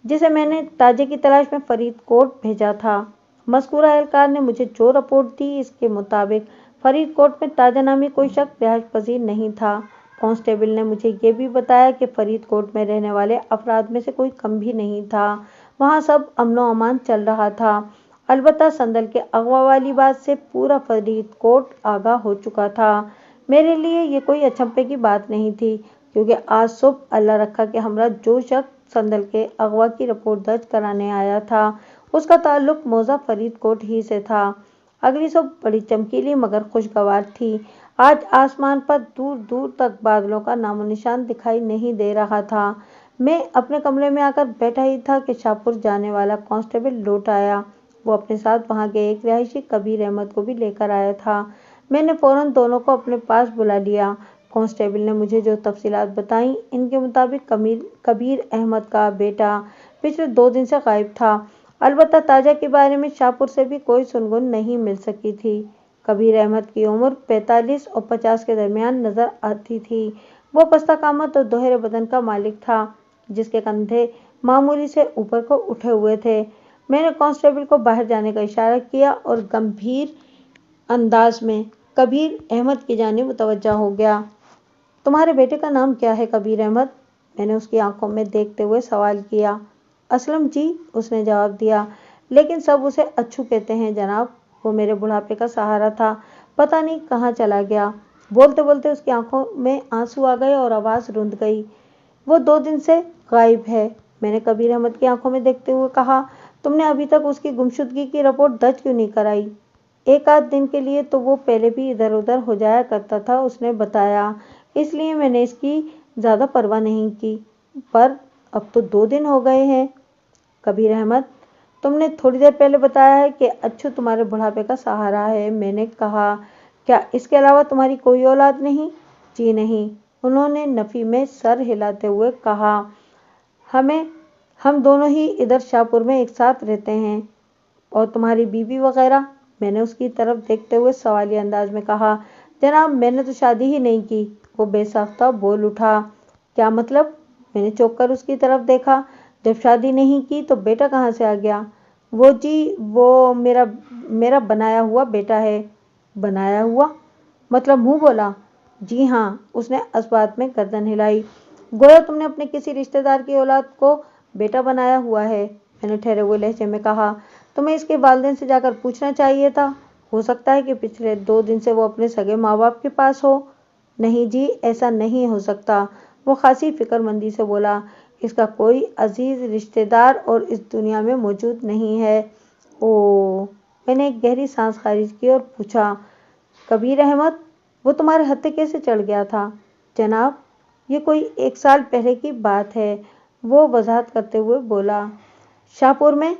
जिसे मैंने ताजे की तलाश में फरीदकोट भेजा था। मज़कूरा अहलकार ने मुझे जो रिपोर्ट दी, इसके मुताबिक फरीदकोट में ताजा नामी कोई शख्स रिहाइश पजीर नहीं था। कांस्टेबल ने मुझे ये भी बताया कि फरीदकोट में रहने वाले अफराद में से कोई कम भी नहीं था। वहाँ सब अमनो अमान चल रहा था। अलबत्ता संदल के अगवा वाली बात से पूरा फरीदकोट आगाह हो चुका था। मेरे लिए ये कोई अचंभे की बात नहीं थी, क्योंकि आज सुबह अल्लाह रखा कि हमरा जो शख्स संदल के अगवा की रिपोर्ट दर्ज कराने आया था, उसका ताल्लुक मौजा फरीदकोट ही से था। अगली सुबह बड़ी चमकीली मगर खुशगवार थी। आज आसमान पर दूर दूर तक बादलों का नामो निशान दिखाई नहीं दे रहा था। मैं अपने कमरे में आकर बैठा ही था कि शाहपुर जाने वाला कांस्टेबल लौट आया। वो अपने साथ वहां के एक रिहायशी कबीर अहमद को भी लेकर आया था। मैंने फौरन दोनों को अपने पास बुला लिया। कांस्टेबल ने मुझे जो तफसीलात बताई, इनके मुताबिक कबीर अहमद का बेटा पिछले 2 दिन से गायब था। अलबत्ता ताजा के बारे में शाहपुर से भी कोई सुनगुन नहीं मिल सकी थी। कबीर अहमद की उम्र 45 और 50 के दरमियान नजर आती थी। वो पस्ता कामत और दोहरे बदन का मालिक था, जिसके कंधे मामूली से ऊपर को उठे हुए थे। मैंने कांस्टेबल को बाहर जाने का इशारा किया और गंभीर अंदाज में कबीर अहमद की जानिब मुतवज्जा हो गया। तुम्हारे बेटे का नाम क्या है कबीर अहमद? मैंने उसकी आंखों में देखते हुए सवाल किया। असलम जी, उसने जवाब दिया, लेकिन सब उसे अच्छू कहते हैं जनाब। वो मेरे बुढ़ापे का सहारा था, पता नहीं कहाँ चला गया। बोलते बोलते उसकी आंखों में आंसू आ गए और आवाज़ रुंध गई। वो 2 दिन से गायब है। मैंने कबीर अहमद की आंखों में देखते हुए कहा। तुमने अभी तक उसकी गुमशुदगी की रिपोर्ट दर्ज क्यों नहीं कराई? 1 आध दिन के लिए तो वो पहले भी इधर उधर हो जाया करता था, उसने बताया, इसलिए मैंने इसकी ज़्यादा परवाह नहीं की। पर अब तो 2 दिन हो गए हैं। कबीर अहमद, तुमने थोड़ी देर पहले बताया है कि अच्छू तुम्हारे बुढ़ापे का सहारा है। मैंने कहा, क्या इसके अलावा तुम्हारी कोई औलाद नहीं? जी नहीं, उन्होंने नफ़ी में सर हिलाते हुए कहा। हम दोनों ही इधर शाहपुर में एक साथ रहते हैं। और तुम्हारी बीवी वगैरह? मैंने उसकी तरफ देखते हुए सवालिया अंदाज में कहा। जनाब, मैंने तो शादी ही नहीं की। वो बेसाख्ता बोल उठा। क्या मतलब? मैंने चौंक कर उसकी तरफ देखा। जब शादी नहीं की तो बेटा कहाँ से आ गया? वो जी, वो मेरा बनाया हुआ बेटा है। बनाया हुआ? मतलब मुंह बोला? जी हाँ, उसने अस्बात में गर्दन हिलाई। गोया तुमने अपने किसी रिश्तेदार की औलाद को बेटा बनाया हुआ है। मैंने ठहरे हुए लहजे में कहा। तुम्हें इसके वालिदैन से जाकर पूछना चाहिए था। हो सकता है कि पिछले 2 दिन से वो अपने सगे माँ बाप के पास हो। नहीं जी, ऐसा नहीं हो सकता, वो खासी फिक्रमंदी से बोला। इसका कोई अजीज रिश्तेदार और इस दुनिया में मौजूद नहीं है। ओ, मैंने एक गहरी सांस खारिज की और पूछा, कबीर अहमद, वो तुम्हारे हत्थे कैसे चढ़ गया था? जनाब, ये कोई 1 साल पहले की बात है। वो वजाहत करते हुए बोला, शाहपुर में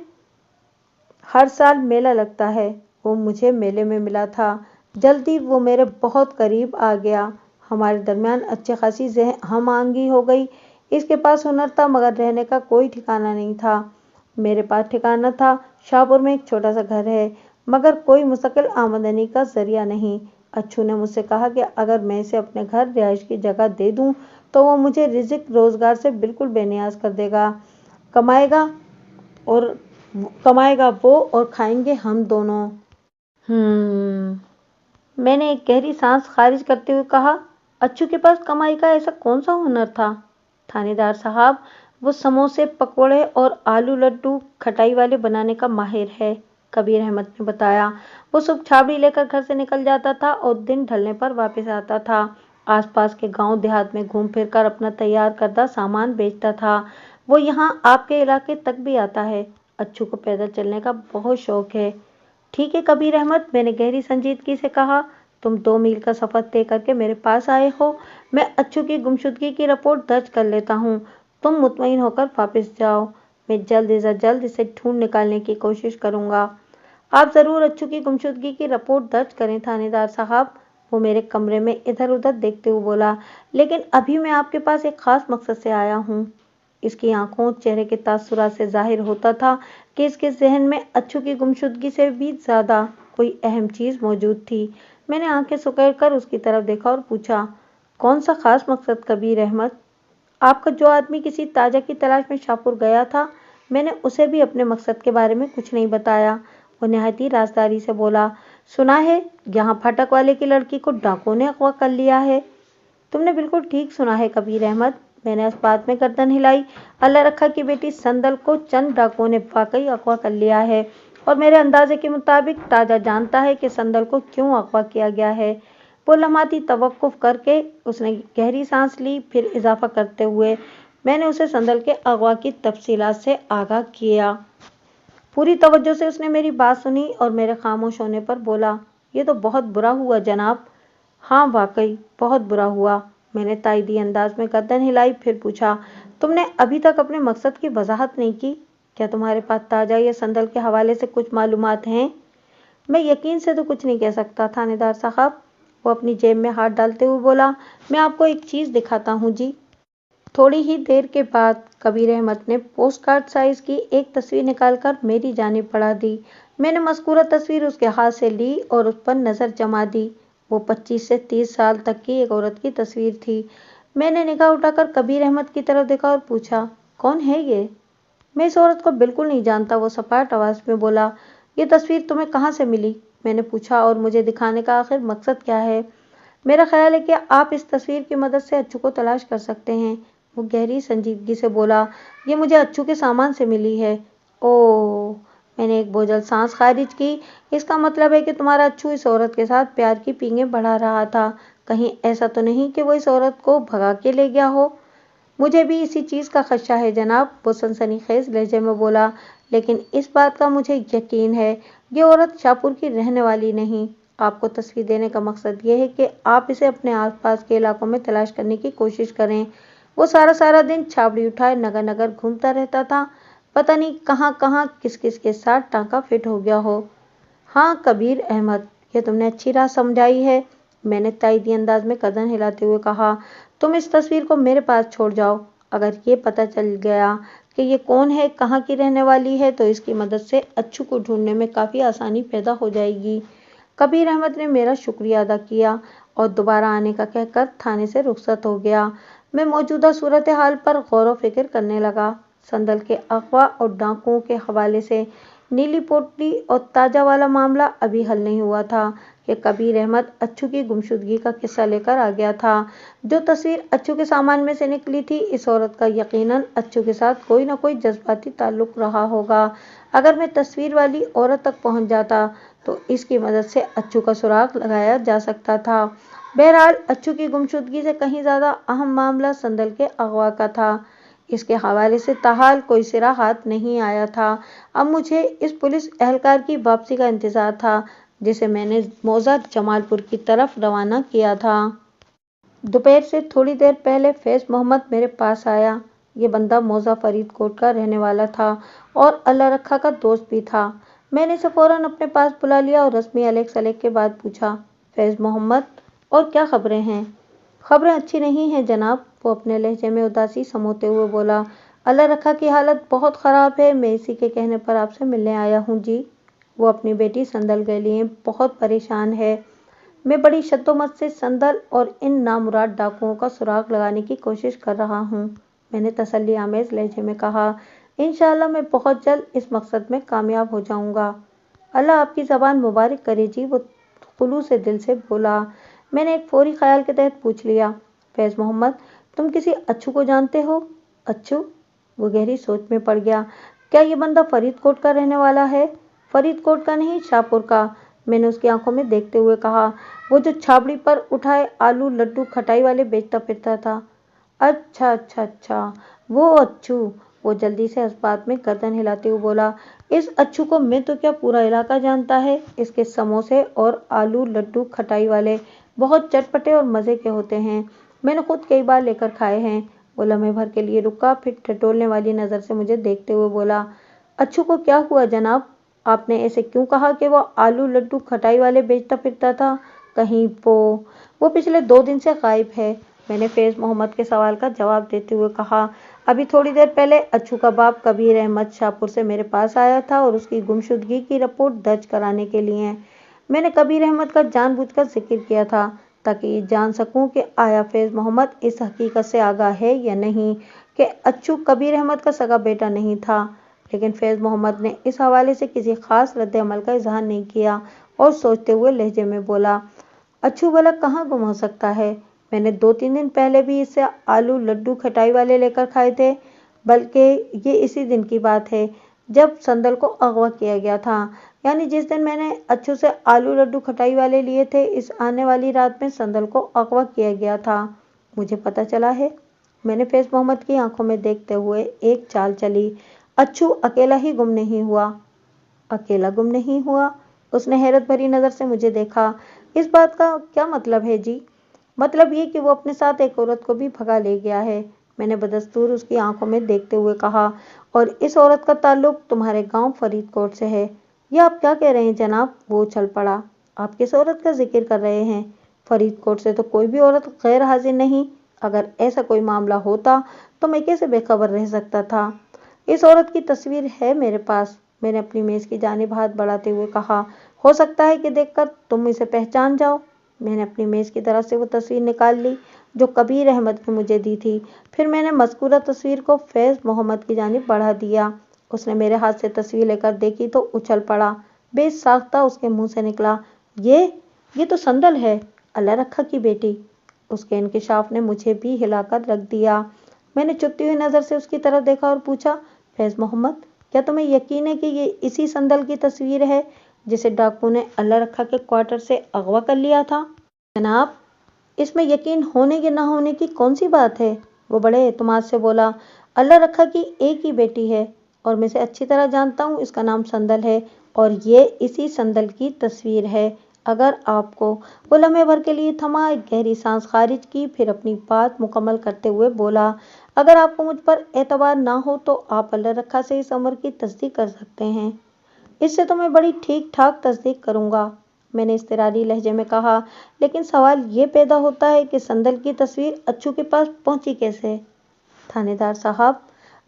हर साल मेला लगता है। वो मुझे मेले में मिला था। जल्दी वो मेरे बहुत करीब आ गया। हमारे दरमियान अच्छी खासी हम आंगी हो गई। इसके पास हुनर था मगर रहने का कोई ठिकाना नहीं था। मेरे पास ठिकाना था। शाहपुर में एक छोटा सा घर है मगर कोई मुस्तकिल आमदनी का जरिया नहीं। अच्छू ने मुझसे कहा कि अगर मैं इसे अपने घर रिहाइश की जगह दे दूं तो वो मुझे रिजिक रोजगार से बिल्कुल बेनियाज कर देगा। कमाएगा और कमाएगा वो और खाएंगे हम दोनों। मैंने एक गहरी सांस खारिज करते हुए कहा, अच्छू के पास कमाई का ऐसा कौन सा हुनर था? थानेदार साहब, वो समोसे, पकौड़े और आलू लड्डू खटाई वाले बनाने का माहिर है, कबीर अहमद ने बताया। वो सुबह छाबड़ी लेकर घर से निकल जाता था और दिन ढलने पर वापस आता था। आसपास के गांव देहात में घूम फिर कर अपना तैयार करदा सामान बेचता था। वो यहाँ आपके इलाके तक भी आता है। अच्छू को पैदल चलने का बहुत शौक है। ठीक है कबीर अहमद, मैंने गहरी संजीदगी से कहा, तुम 2 मील का सफर तय करके मेरे पास आए हो। मैं अच्छू की गुमशुदगी की रिपोर्ट दर्ज कर लेता हूँ। तुम मुतमईन होकर वापस जाओ। मैं जल्द से जल्द इसे ढूंढ निकालने की कोशिश करूंगा। आप जरूर अच्छू की गुमशुदगी की रिपोर्ट दर्ज करें थानेदार साहब। वो मेरे कमरे में इधर उधर देखते हुए बोला, लेकिन अभी मैं आपके पास एक खास मकसद से आया हूँ। इसकी आंखों, चेहरे के तासुरात से जाहिर होता था कि इसके जहन में अच्छू की गुमशुदगी से भी ज्यादा कोई अहम चीज मौजूद थी। मैंने आंखें सुकेड़ कर उसकी तरफ देखा और पूछा, कौन सा खास मकसद कबीर अहमद? आपका जो आदमी किसी ताजा की तलाश में शाहपुर गया था, मैंने उसे भी अपने मकसद के बारे में कुछ नहीं बताया। वो निहायत ही राजदारी से बोला, सुना है यहाँ फाटक वाले की लड़की को डाकुओं ने अगवा कर लिया है। तुमने बिल्कुल ठीक सुना है कबीर अहमद, मैंने इस बात में गर्दन हिलाई। अल्लाह रखा की बेटी संदल को चंद डाकुओं ने वाकई अगवा कर लिया है और मेरे अंदाजे के मुताबिक ताजा जानता है कि संदल को क्यों अगवा किया गया है। वो लम्हाती तवक्कुफ करके उसने गहरी सांस ली, फिर इजाफा करते हुए, मैंने उसे संदल के अगवा की तफसीलात से आगाह किया। पूरी तवज्जो से उसने मेरी बात सुनी और मेरे खामोश होने पर बोला, ये तो बहुत बुरा हुआ जनाब। हाँ वाकई बहुत बुरा हुआ। मैंने ताइदी अंदाज में गर्दन हिलाई, फिर पूछा, तुमने अभी तक अपने मकसद की वजाहत नहीं की। क्या तुम्हारे पास ताजा या संदल के हवाले से कुछ मालूमात हैं? मैं यकीन से तो कुछ नहीं कह सकता थानेदार साहब। वो अपनी जेब में हाथ डालते हुए बोला, मैं आपको एक चीज दिखाता हूँ जी। थोड़ी ही देर के बाद कबीर अहमद ने पोस्ट कार्ड साइज की एक तस्वीर निकालकर मेरी जानिब बढ़ा दी। मैंने मज़कूरा तस्वीर उसके हाथ से ली और उस पर नजर जमा दी। वो 25 से 30 साल तक की एक औरत की तस्वीर थी। मैंने निगाह उठाकर कबीर अहमद की तरफ देखा और पूछा, कौन है ये? मैं इस औरत को बिल्कुल नहीं जानता, वो सपाट आवाज में बोला। ये तस्वीर तुम्हें कहाँ से मिली? मैंने पूछा, और मुझे दिखाने का आखिर मकसद क्या है? मेरा ख्याल है कि आप इस तस्वीर की मदद से अच्छू को तलाश कर सकते हैं। वो गहरी संजीदगी से बोला, ये मुझे अच्छू के सामान से मिली है। ओह, मैंने एक बोझल सांस खारिज की। इसका मतलब है कि तुम्हारा अच्छू इस औरत के साथ प्यार की पींगें बढ़ा रहा था। कहीं ऐसा तो नहीं कि वो इस औरत को भगा के ले गया हो? मुझे भी इसी चीज का खदशा है जनाब, वो सनसनीखेज लहजे में बोला, लेकिन इस बात का मुझे यकीन है, ये औरत शाहपुर की रहने वाली नहीं। आपको तस्वीर देने का मकसद ये है कि आप इसे अपने आसपास के इलाकों में तलाश करने की कोशिश करें। वो सारा सारा दिन छाबड़ी उठाए नगर नगर घूमता रहता था। पता नहीं कहाँ कहाँ किस किस के साथ टांका फिट हो गया हो। हाँ कबीर अहमद, ये तुमने अच्छी राह समझाई है, मैंने ताइदी अंदाज में कदम हिलाते हुए कहा। तुम इस तस्वीर को मेरे पास छोड़ जाओ। अगर ये पता चल गया कि ये कौन है, कहाँ की रहने वाली है, तो इसकी मदद से अच्छू को ढूंढने में काफ़ी आसानी पैदा हो जाएगी। कबीर अहमद ने मेरा शुक्रिया अदा किया और दोबारा आने का कहकर थाने से रुखसत हो गया। मैं मौजूदा सूरत हाल पर गौर व फिक्र करने लगा। संदल के अगवा और डाकुओं के हवाले से नीली पोटली और ताजा वाला मामला अभी हल नहीं हुआ था कि कबीर अहमद अच्छू की गुमशुदगी का किस्सा लेकर आ गया था। जो तस्वीर अच्छू के सामान में से निकली थी, इस औरत का यकीनन अच्छू के साथ कोई ना कोई जज्बाती ताल्लुक रहा होगा। अगर मैं तस्वीर वाली औरत तक पहुंच जाता तो इसकी मदद से अच्छू का सुराग लगाया जा सकता था। बहरहाल अच्छू की गुमशुदगी से कहीं ज्यादा अहम मामला संदल के अगवा का था। इसके हवाले से ताहाल कोई सिरा हाथ नहीं आया था। अब मुझे इस पुलिस एहलकार की वापसी का इंतजार था जिसे मैंने मौजा जमालपुर की तरफ रवाना किया था। दोपहर से थोड़ी देर पहले फैज मोहम्मद मेरे पास आया। یہ بندہ موزہ فرید کوٹ کا رہنے والا تھا اور اللہ رکھا کا دوست بھی تھا۔ میں نے اسے فوراً اپنے پاس بلا لیا اور رسمی علیک سلیک کے بعد پوچھا، فیض محمد، اور کیا خبریں ہیں؟ خبریں اچھی نہیں ہیں جناب، وہ اپنے لہجے میں اداسی سموتے ہوئے بولا۔ اللہ رکھا کی حالت بہت خراب ہے، میں اسی کے کہنے پر آپ سے ملنے آیا ہوں جی۔ وہ اپنی بیٹی سندل کے لیے بہت پریشان ہے۔ میں بڑی شدومت سے سندل اور ان نامراد ڈاکوؤں کا سراغ لگانے کی کوشش کر رہا ہوں، میں نے تسلی آمیز لہجے میں کہا۔ انشاءاللہ میں بہت جلد اس مقصد میں کامیاب ہو جاؤں گا۔ اللہ آپ کی زبان مبارک کرے جی، وہ خلوص دل سے بولا۔ میں نے ایک فوری خیال کے تحت پوچھ لیا، فیض محمد، تم کسی اچھو کو جانتے ہو؟ اچھو؟ وہ گہری سوچ میں پڑ گیا۔ کیا یہ بندہ فرید کوٹ کا رہنے والا ہے؟ فرید کوٹ کا نہیں، شاہپور کا، میں نے اس کی آنکھوں میں دیکھتے ہوئے کہا۔ وہ جو چھابڑی پر اٹھائے آلو لڈو کھٹائی والے بیچتا پھرتا تھا۔ اچھا اچھا اچھا، وہ اچھو، وہ جلدی سے اس بات میں گردن ہلاتے ہوئے بولا۔ اس اچھو کو میں تو کیا پورا علاقہ جانتا ہے، اس کے سموسے اور آلو لڈو کھٹائی والے بہت چٹپٹے اور مزے کے ہوتے ہیں، میں نے خود کئی بار لے کر کھائے ہیں۔ وہ لمحے بھر کے لیے رکا، پھر ٹھٹولنے والی نظر سے مجھے دیکھتے ہوئے بولا، اچھو کو کیا ہوا جناب؟ آپ نے ایسے کیوں کہا کہ وہ آلو لڈو کھٹائی والے بیچتا پھرتا تھا؟ کہیں وہ پچھلے 2 دن سے غائب ہے، میں نے فیض محمد کے سوال کا جواب دیتے ہوئے کہا۔ ابھی تھوڑی دیر پہلے اچھو کا باپ کبیر احمد شاہپور سے میرے پاس آیا تھا اور اس کی گمشدگی کی رپورٹ درج کرانے کے لیے میں نے کبیر احمد کا جان بوجھ کر ذکر کیا تھا، تاکہ یہ جان سکوں کہ آیا فیض محمد اس حقیقت سے آگاہ ہے یا نہیں کہ اچھو کبیر احمد کا سگا بیٹا نہیں تھا، لیکن فیض محمد نے اس حوالے سے کسی خاص رد عمل کا اظہار نہیں کیا اور سوچتے ہوئے لہجے میں بولا، اچھو بھلا کہاں گم ہو سکتا ہے؟ میں نے 2-3 دن پہلے بھی اس سے آلو لڈو کھٹائی والے لے کر کھائے تھے، بلکہ یہ اسی دن کی بات ہے جب سندل کو اغوا کیا گیا تھا، یعنی جس دن میں نے اچھو سے آلو لڈو کھٹائی والے لیے تھے، اس آنے والی رات میں سندل کو اغوا کیا گیا تھا۔ مجھے پتہ چلا ہے، میں نے فیض محمد کی آنکھوں میں دیکھتے ہوئے ایک چال چلی۔ اچھو اکیلا ہی گم نہیں ہوا؟ اکیلا گم نہیں ہوا؟ اس نے حیرت بھری نظر سے مجھے دیکھا۔ اس بات کا کیا مطلب ہے جی؟ مطلب یہ کہ وہ اپنے ساتھ ایک عورت کو بھی بھگا لے گیا ہے، میں نے بدستور اس کی آنکھوں میں دیکھتے ہوئے کہا، اور اس عورت کا تعلق تمہارے گاؤں فرید کوٹ سے ہے۔ یہ آپ کیا کہہ رہے ہیں جناب؟ وہ اچھل پڑا۔ آپ کس عورت کا ذکر کر رہے ہیں؟ فرید کوٹ سے تو کوئی بھی عورت غیر حاضر نہیں، اگر ایسا کوئی معاملہ ہوتا تو میں کیسے بے خبر رہ سکتا تھا؟ اس عورت کی تصویر ہے میرے پاس، میں نے اپنی میز کی جانب ہاتھ بڑھاتے ہوئے کہا، ہو سکتا ہے کہ دیکھ کر تم اسے پہچان جاؤ۔ میں نے اپنی میز کی طرف سے وہ تصویر نکال لی جو کبیر احمد نے مجھے دی تھی، پھر میں نے مذکورہ تصویر کو فیض محمد کی جانب بڑھا دیا۔ اس نے میرے ہاتھ سے تصویر لے کر دیکھی تو اچھل پڑا۔ بے ساختہ اس کے منہ سے نکلا، یہ تو سندل ہے، اللہ رکھا کی بیٹی۔ اس کے انکشاف نے مجھے بھی ہلا کر رکھ دیا۔ میں نے چپتی ہوئی نظر سے اس کی طرف دیکھا اور پوچھا، فیض محمد، کیا تمہیں یقین ہے کہ یہ اسی سندل کی تصویر ہے جسے ڈاکو نے اللہ رکھا کے کوارٹر سے اغوا کر لیا تھا؟ جناب، اس میں یقین ہونے یا نہ ہونے کی کون سی بات ہے؟ وہ بڑے اعتماد سے بولا، اللہ رکھا کی ایک ہی بیٹی ہے اور میں اسے اچھی طرح جانتا ہوں، اس کا نام سندل ہے اور یہ اسی سندل کی تصویر ہے۔ اگر آپ کو، وہ لمحے بھر کے لیے تھما، ایک گہری سانس خارج کی، پھر اپنی بات مکمل کرتے ہوئے بولا، اگر آپ کو مجھ پر اعتبار نہ ہو تو آپ اللہ رکھا سے اس امر کی تصدیق کر سکتے ہیں۔ اس سے تو میں بڑی ٹھیک ٹھاک تصدیق کروں گا، میں نے اضطراری لہجے میں کہا، لیکن سوال یہ پیدا ہوتا ہے کہ سندل کی تصویر اچھو کے پاس پہنچی کیسے؟ تھانے دار صاحب،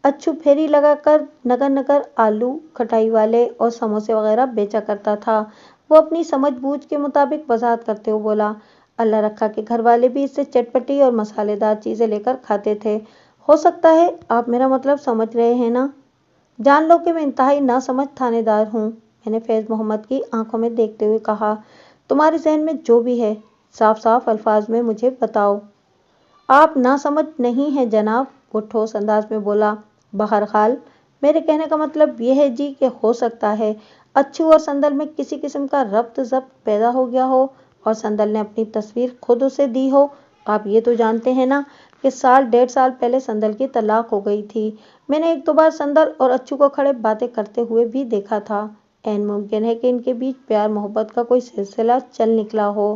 اچھو پھیری لگا کر نگر نگر آلو کھٹائی والے اور سموسے وغیرہ بیچا کرتا تھا، وہ اپنی سمجھ بوجھ کے مطابق وضاحت کرتے ہوئے بولا۔ اللہ رکھا کے گھر والے بھی اس سے چٹپٹی اور مسالے دار چیزیں لے کر کھاتے تھے۔ ہو سکتا ہے آپ میرا مطلب سمجھ رہے ہیں نا؟ جان لو کہ میں انتہائی ناسمجھ تھانے دار ہوں، میں نے فیض محمد کی آنکھوں میں دیکھتے ہوئے کہا۔ تمہارے ذہن میں جو بھی ہے صاف صاف الفاظ میں مجھے بتاؤ۔ آپ ناسمجھ نہیں ہیں جناب، وہ ٹھوس انداز میں بولا۔ بہرحال میرے کہنے کا مطلب یہ ہے جی کہ ہو سکتا ہے اچھو اور سندل میں کسی قسم کا ربط ضبط پیدا ہو گیا ہو اور سندل نے اپنی تصویر خود اسے دی ہو۔ آپ یہ تو جانتے ہیں نا کہ 1.5 سال پہلے سندل کی طلاق ہو گئی تھی۔ میں نے 1-2 بار سندل اور اچھو کو کھڑے باتیں کرتے ہوئے بھی دیکھا تھا، عین ممکن ہے کہ ان کے بیچ پیار محبت کا کوئی سلسلہ چل نکلا ہو۔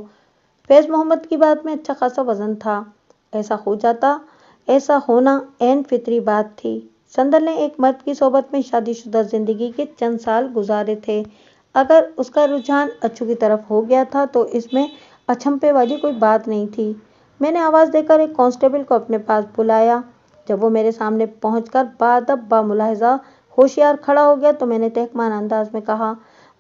فیض محمد کی بات میں اچھا خاصا وزن تھا۔ ایسا ہو جاتا ऐसा होना ऐन फितरी बात थी। संदल ने एक मर्द की सोबत में शादीशुदा जिंदगी के चंद साल गुजारे थे। अगर उसका रुझान अच्छू की तरफ हो गया था तो इसमें अचंभे वाली कोई बात नहीं थी। मैंने आवाज देकर एक कांस्टेबल को अपने पास बुलाया। जब वो मेरे सामने पहुंचकर बाअदब बामुलाहिजा होशियार खड़ा हो गया तो मैंने तहकमान अंदाज में कहा,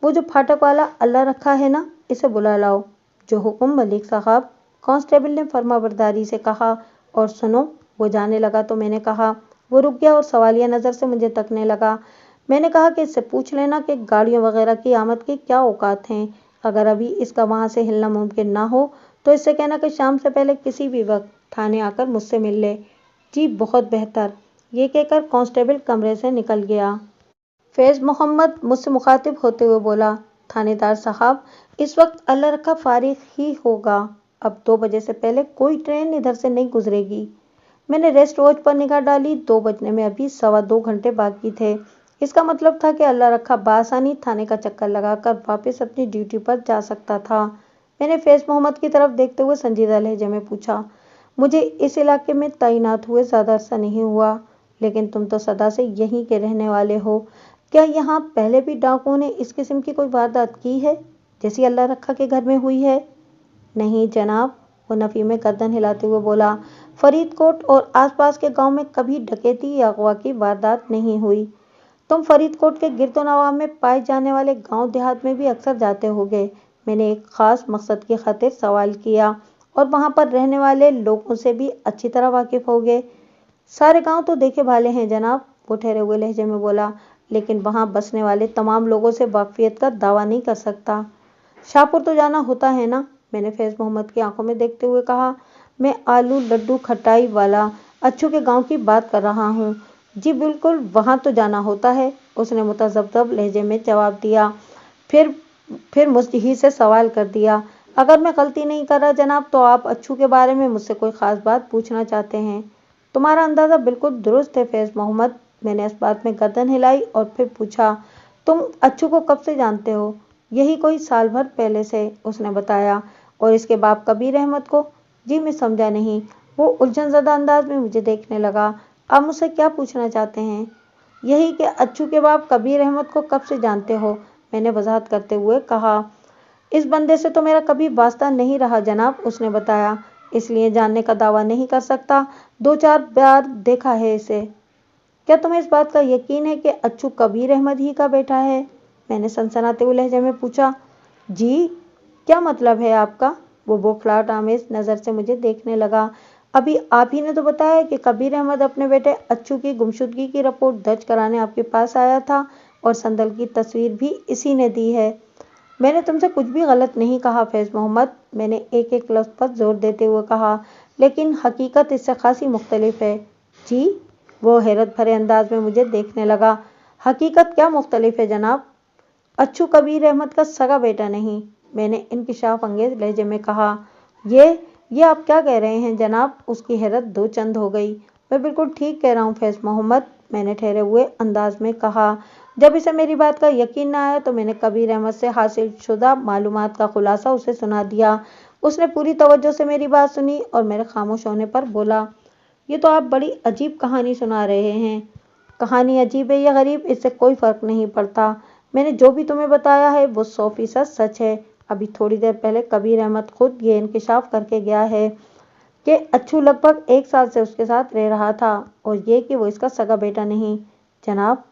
वो जो फाटक वाला अल्लाह रखा है ना, इसे बुला लाओ। जो हुक्म मलिक साहब, कांस्टेबल ने फर्माबरदारी से कहा। और सुनो, वो जाने लगा तो मैंने कहा। वो रुक गया और सवालिया नजर से मुझे तकने लगा। मैंने कहा कि इससे पूछ लेना कि गाड़ियों वगैरह की आमद की क्या औकात हैं। अगर अभी इसका वहां से हिलना मुमकिन ना हो तो इससे कहना कि शाम से पहले किसी भी वक्त थाने आकर मुझसे मिल ले। जी बहुत बेहतर। ये कहकर कांस्टेबल कमरे से निकल गया। फैज मोहम्मद मुझसे मुखातिब होते हुए बोला, थानेदार साहब, इस वक्त अल्लाह रखा फारिग ही होगा। अब 2 बजे से पहले कोई ट्रेन इधर से नहीं गुजरेगी। मैंने रेस्ट वॉच पर निगाह डाली। 2 बजने में अभी 2.25 घंटे बाकी थे। इसका मतलब था कि अल्लाह रखा बासानी थाने का चक्कर लगाकर वापस अपनी ड्यूटी पर जा सकता था। मैंने फैज मोहम्मद की तरफ देखते हुए संजीदा लहजे में पूछा, मुझे इस इलाके में तैनात हुए ज्यादा अरसा नहीं हुआ, लेकिन तुम तो सदा से यहीं के रहने वाले हो। क्या यहाँ पहले भी डाकुओं ने इस किस्म की कोई वारदात की है जैसी अल्लाह रखा के घर में हुई है? नहीं जनाब, वो नफी में गर्दन हिलाते हुए बोला। फरीदकोट और आसपास के गांव में कभी डकैती या अगवा की वारदात नहीं हुई। तुम फरीदकोट के गिरदोनवा में पाए जाने वाले गांव देहात में भी अक्सर जाते होगे। मैंने एक खास मकसद की खातिर सवाल किया और वहां पर रहने वाले लोगों से भी अच्छी तरह वाकिफ होगे। सारे गांव तो देखे भाले हैं जनाब, वो ठहरे हुए लहजे में बोला, लेकिन वहां बसने वाले तमाम लोगों से वाकफियत का दावा नहीं कर सकता। शाहपुर तो जाना होता है ना? मैंने फैज मोहम्मद की आंखों में देखते हुए कहा। मैं आलू लड्डू खटाई वाला अच्छू के गांव की बात कर रहा हूँ। जी बिल्कुल, वहां तो जाना होता है, उसने मुतज़ब्ज़ब लहजे में जवाब दिया। फिर मुझ से सवाल कर दिया, अगर मैं गलती नहीं कर रहा जनाब तो आप अच्छू के बारे में मुझसे कोई खास बात पूछना चाहते हैं। तुम्हारा अंदाजा बिल्कुल दुरुस्त है फैज मोहम्मद। मैंने इस बात में गर्दन हिलाई और फिर पूछा, तुम अच्छू को कब से जानते हो? यही कोई साल भर पहले से, उसने बताया। और इसके बाप कबीर अहमद को? जी मैं समझा नहीं। वो उलझनज़दा अंदाज में मुझे देखने लगा। आप मुझसे क्या पूछना चाहते हैं? यही कि अच्छू के बाप कबीर अहमद को कब से जानते हो? मैंने वजाहत करते हुए कहा। इस बंदे से तो मेरा कभी वास्ता नहीं रहा जनाब, उसने बताया, इसलिए जानने का दावा नहीं कर सकता। 2-4 बार देखा है इसे। क्या तुम्हें इस बात का यकीन है कि अच्छू कबीर अहमद ही का बेटा है? मैंने सनसनाते हुए लहजे में पूछा। जी, क्या मतलब है आपका? वो बौखलाहट आमेज नजर से मुझे देखने लगा। अभी आप ही ने तो बताया कि कबीर अहमद अपने बेटे अच्छू की गुमशुदगी की रिपोर्ट दर्ज कराने आपके पास आया था और संदल की तस्वीर भी इसी ने दी है। मैंने तुमसे कुछ भी गलत नहीं कहा फैज मोहम्मद, मैंने एक एक लफ्ज पर जोर देते हुए कहा, लेकिन हकीकत इससे खासी मुख्तलिफ है। जी? वो हैरत भरे अंदाज में मुझे देखने लगा। हकीकत क्या मुख्तलिफ है जनाब? अच्छू कबीर अहमद का सगा बेटा नहीं, मैंने इंकिशाफ अंगेज लहजे में कहा। ये आप क्या कह रहे हैं जनाब? उसकी हैरत दो चंद हो गई। मैं बिल्कुल ठीक कह रहा हूँ फैज मोहम्मद, मैंने ठहरे हुए अंदाज में कहा। जब इसे मेरी बात का यकीन न आया तो मैंने कबीर अहमद से हासिल शुदा मालूमात का खुलासा उसे सुना दिया। उसने पूरी तवज्जो से मेरी बात सुनी और मेरे खामोश होने पर बोला, ये तो आप बड़ी अजीब कहानी सुना रहे हैं। कहानी अजीब है या गरीब, इससे कोई फर्क नहीं पड़ता। मैंने जो भी तुम्हें बताया है वो 100% सच है। अभी थोड़ी देर पहले कबीर अहमद खुद ये इंकिशाफ करके गया है कि अच्छू लगभग 1 साल से उसके साथ रह रहा था और ये कि वो इसका सगा बेटा नहीं। जनाब,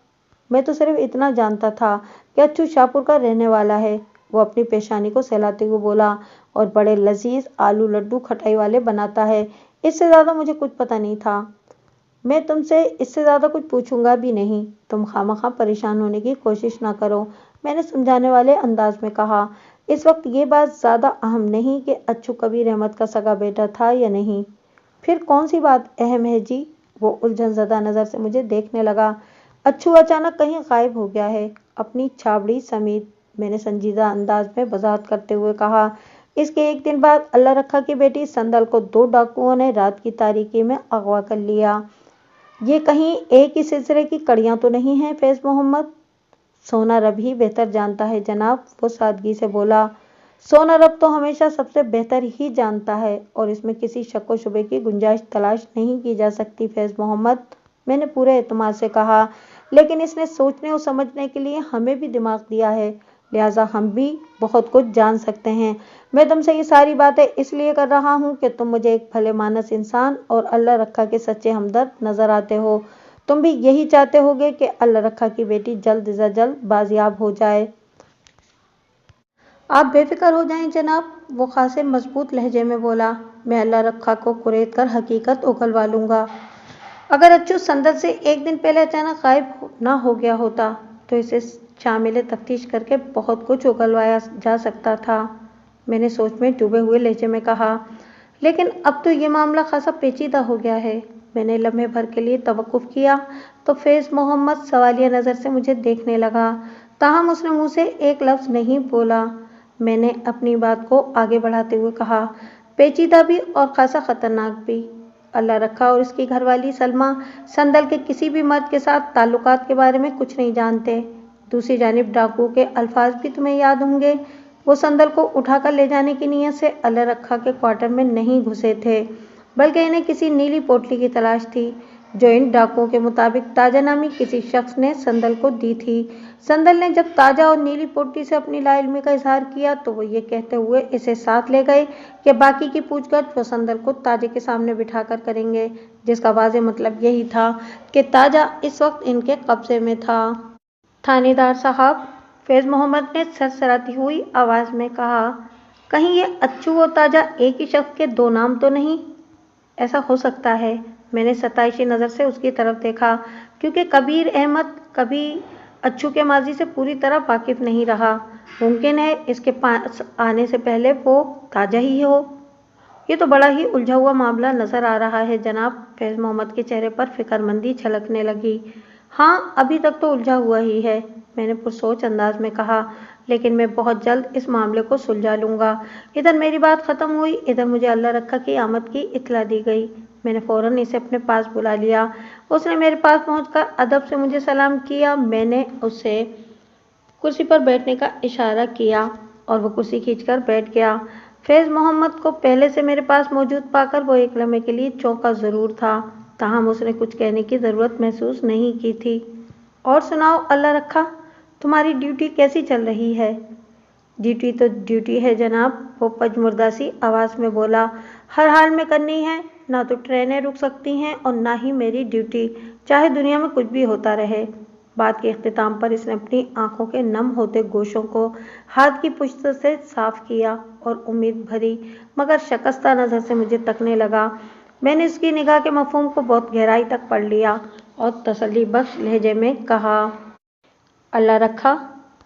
मैं तो सिर्फ इतना जानता था कि अच्छू शाहपुर का रहने वाला है, वो अपनी पेशानी को सहलाते हुए बोला, और बड़े लजीज आलू लड्डू खटाई वाले बनाता है। इससे ज्यादा मुझे कुछ पता नहीं था। मैं तुमसे इससे ज्यादा कुछ पूछूंगा भी नहीं। तुम खामखा परेशान होने की कोशिश ना करो, मैंने समझाने वाले अंदाज में कहा। इस वक्त ये बात ज्यादा अहम नहीं कि अच्छू कबीर अहमद का सगा बेटा था या नहीं। फिर कौन सी बात अहम है जी? वो उलझनज़दा नजर से मुझे देखने लगा। अच्छू अचानक कहीं गायब हो गया है, अपनी छाबड़ी समेत, मैंने संजीदा अंदाज में वजाहत करते हुए कहा। इसके एक दिन बाद अल्लाह रखा की बेटी संदल को 2 डाकुओं ने रात की तारीकी में अगवा कर लिया। ये कहीं एक ही सिलसिले की कड़ियां तो नहीं हैं फैज मोहम्मद? सोना रब ही बेहतर जानता है जनाब, वो सादगी से बोला। सोनर अब तो हमेशा सबसे बेहतर ही जानता है और इसमें किसी शक व शुबे की गुंजाइश तलाश नहीं की जा सकती फैज़ मोहम्मद, मैंने पूरे एतमाद से कहा। लेकिन इसने सोचने और समझने के लिए हमें भी दिमाग दिया है, लिहाजा हम भी बहुत कुछ जान सकते हैं। मैं तुमसे ये सारी बातें इसलिए कर रहा हूँ कि तुम मुझे एक भले मानस इंसान और अल्लाह रखा के सच्चे हमदर्द नजर आते हो। तुम भी यही चाहते होगे कि अल्लाह रखा की बेटी जल्द से जल्द बाजियाब हो जाए। आप बेफिक्र हो जाएं जनाब, वो खासे मजबूत लहजे में बोला। मैं अल्लाह रखा को कुरेद कर हकीकत उगलवा लूंगा। अगर अच्छू संदल से एक दिन पहले अचानक गायब ना हो गया होता तो इसे शामिल तफ्तीश करके बहुत कुछ उगलवाया जा सकता था, मैंने सोच में डूबे हुए लहजे में कहा। लेकिन अब तो ये मामला खासा पेचीदा हो गया है। मैंने लम्हे भर के लिए तवक्कुफ किया तो फैज़ मोहम्मद सवालिया नज़र से मुझे देखने लगा, ताहम उसने मुंह से एक लफ्ज़ नहीं बोला। मैंने अपनी बात को आगे बढ़ाते हुए कहा, पेचीदा भी और खासा खतरनाक भी। अल्लाह रखा और इसकी घरवाली सलमा संदल के किसी भी मर्द के साथ ताल्लुकात के बारे में कुछ नहीं जानते। दूसरी जानिब डाकू के अल्फाज भी तुम्हें याद होंगे। वो संदल को उठाकर ले जाने की नीयत से अल्लाह रखा के क्वार्टर में नहीं घुसे थे, बल्कि इन्हें किसी नीली पोटली की तलाश थी जो इन डाकुओं के मुताबिक ताजा नामी किसी शख्स ने संदल को दी थी। संदल ने जब ताजा और नीली पोटली से अपनी लाइल्मी का इजहार किया तो वो ये कहते हुए इसे साथ ले गए कि बाकी की पूछगछ वो संदल को ताजे के सामने बिठाकर करेंगे, जिसका वाज़ेह मतलब यही था कि ताजा इस वक्त इनके कब्जे में था। थानेदार साहब, फैज़ मोहम्मद ने सरसराती हुई आवाज़ में कहा, कहीं ये अच्छू और ताजा एक ही शख्स के दो नाम तो नहीं? ऐसा हो सकता है। मैंने सताइशी नज़र से उसकी तरफ देखा, क्योंकि कबीर अहमद कभी अच्छू के माजी से पूरी तरह वाकिफ नहीं रहा। मुमकिन है इसके पास आने से पहले वो ताजा ही हो। ये तो बड़ा ही उलझा हुआ मामला नजर आ रहा है जनाब। फैज़ मोहम्मद के चेहरे पर फिक्रमंदी छलकने लगी। हाँ, अभी तक तो उलझा हुआ ही है, मैंने पुरसोच अंदाज में कहा, लेकिन मैं बहुत जल्द इस मामले को सुलझा लूंगा। इधर मेरी बात खत्म हुई, इधर मुझे अल्लाह रखा की आमद की इत्तला दी गई। मैंने फौरन इसे अपने पास बुला लिया। उसने मेरे पास पहुंचकर अदब से मुझे सलाम किया। मैंने उसे कुर्सी पर बैठने का इशारा किया और वो कुर्सी खींचकर बैठ गया। फैज़ मोहम्मद को पहले से मेरे पास मौजूद पाकर वो एक लम्हे के लिए चौंका ज़रूर था, ताहम उसने कुछ कहने की ज़रूरत महसूस नहीं की थी। और सुनाओ अल्लाह रखा, तुम्हारी ड्यूटी कैसी चल रही है? ड्यूटी तो ड्यूटी है जनाब, वो पजमुर्दा सी आवाज़ में बोला। हर हाल में करनी है, ना तो ट्रेनें रुक सकती हैं और ना ही मेरी ड्यूटी, चाहे दुनिया में कुछ भी होता रहे। बात के इख्तिताम पर इसने अपनी आंखों के नम होते गोशों को हाथ की पुश्त से साफ किया और उम्मीद भरी मगर शकस्ता नज़र से मुझे तकने लगा। मैंने इसकी निगाह के मफहूम को बहुत गहराई तक पढ़ लिया और तसल्ली बख्श लहजे में कहा, अल्लाह रखा,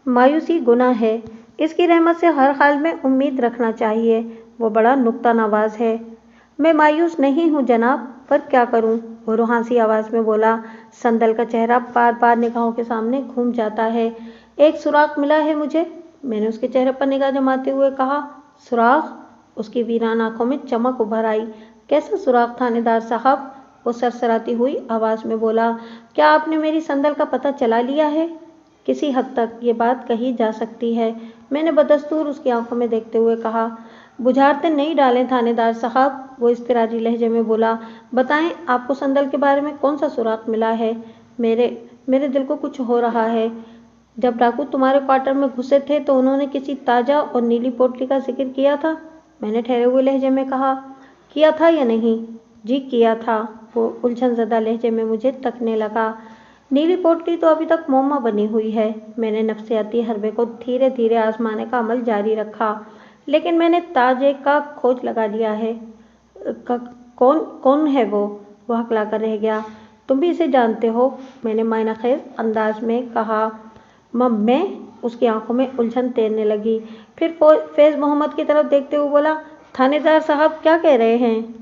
मायूसी गुनाह है, इसकी रहमत से हर हाल में उम्मीद रखना चाहिए। वो बड़ा नुक्ता नवाज है। मैं मायूस नहीं हूँ जनाब, पर क्या करूँ, वो रूहानी आवाज़ में बोला। संदल का चेहरा बार बार निगाहों के सामने घूम जाता है। एक सुराग मिला है मुझे, मैंने उसके चेहरे पर निगाह जमाते हुए कहा। सुराग? उसकी वीरान आंखों में चमक उभर आई। कैसा सुराग थानेदार साहब? वो सरसराती हुई आवाज़ में बोला। क्या आपने मेरी संदल का पता चला लिया है? किसी हद तक ये बात कही जा सकती है, मैंने बदस्तूर उसकी आंखों में देखते हुए कहा। बुझारते नहीं डालें थानेदार साहब, वो इस्तिरारी लहजे में बोला। बताएं, आपको संदल के बारे में कौन सा सुराग मिला है? मेरे दिल को कुछ हो रहा है। जब डाकू तुम्हारे क्वार्टर में घुसे थे तो उन्होंने किसी ताजा और नीली पोटली का जिक्र किया था, मैंने ठहरे हुए लहजे में कहा। किया था या नहीं? जी किया था, वो उलझन ज़दा लहजे में मुझे तकने लगा। नीली पोटली तो अभी तक मोमा बनी हुई है। मैंने नफ्सियाती हरबे को धीरे धीरे आजमाने का अमल जारी रखा, लेकिन मैंने ताजे का खोज लगा लिया है। कौन कौन है वो हकला कर रह गया। तुम भी इसे जानते हो, मैंने मायना खेज अंदाज में कहा। मैं? उसकी आंखों में उलझन तैरने लगी। फिर फैज़ मोहम्मद की तरफ देखते हुए बोला, थानेदार साहब क्या कह रहे हैं?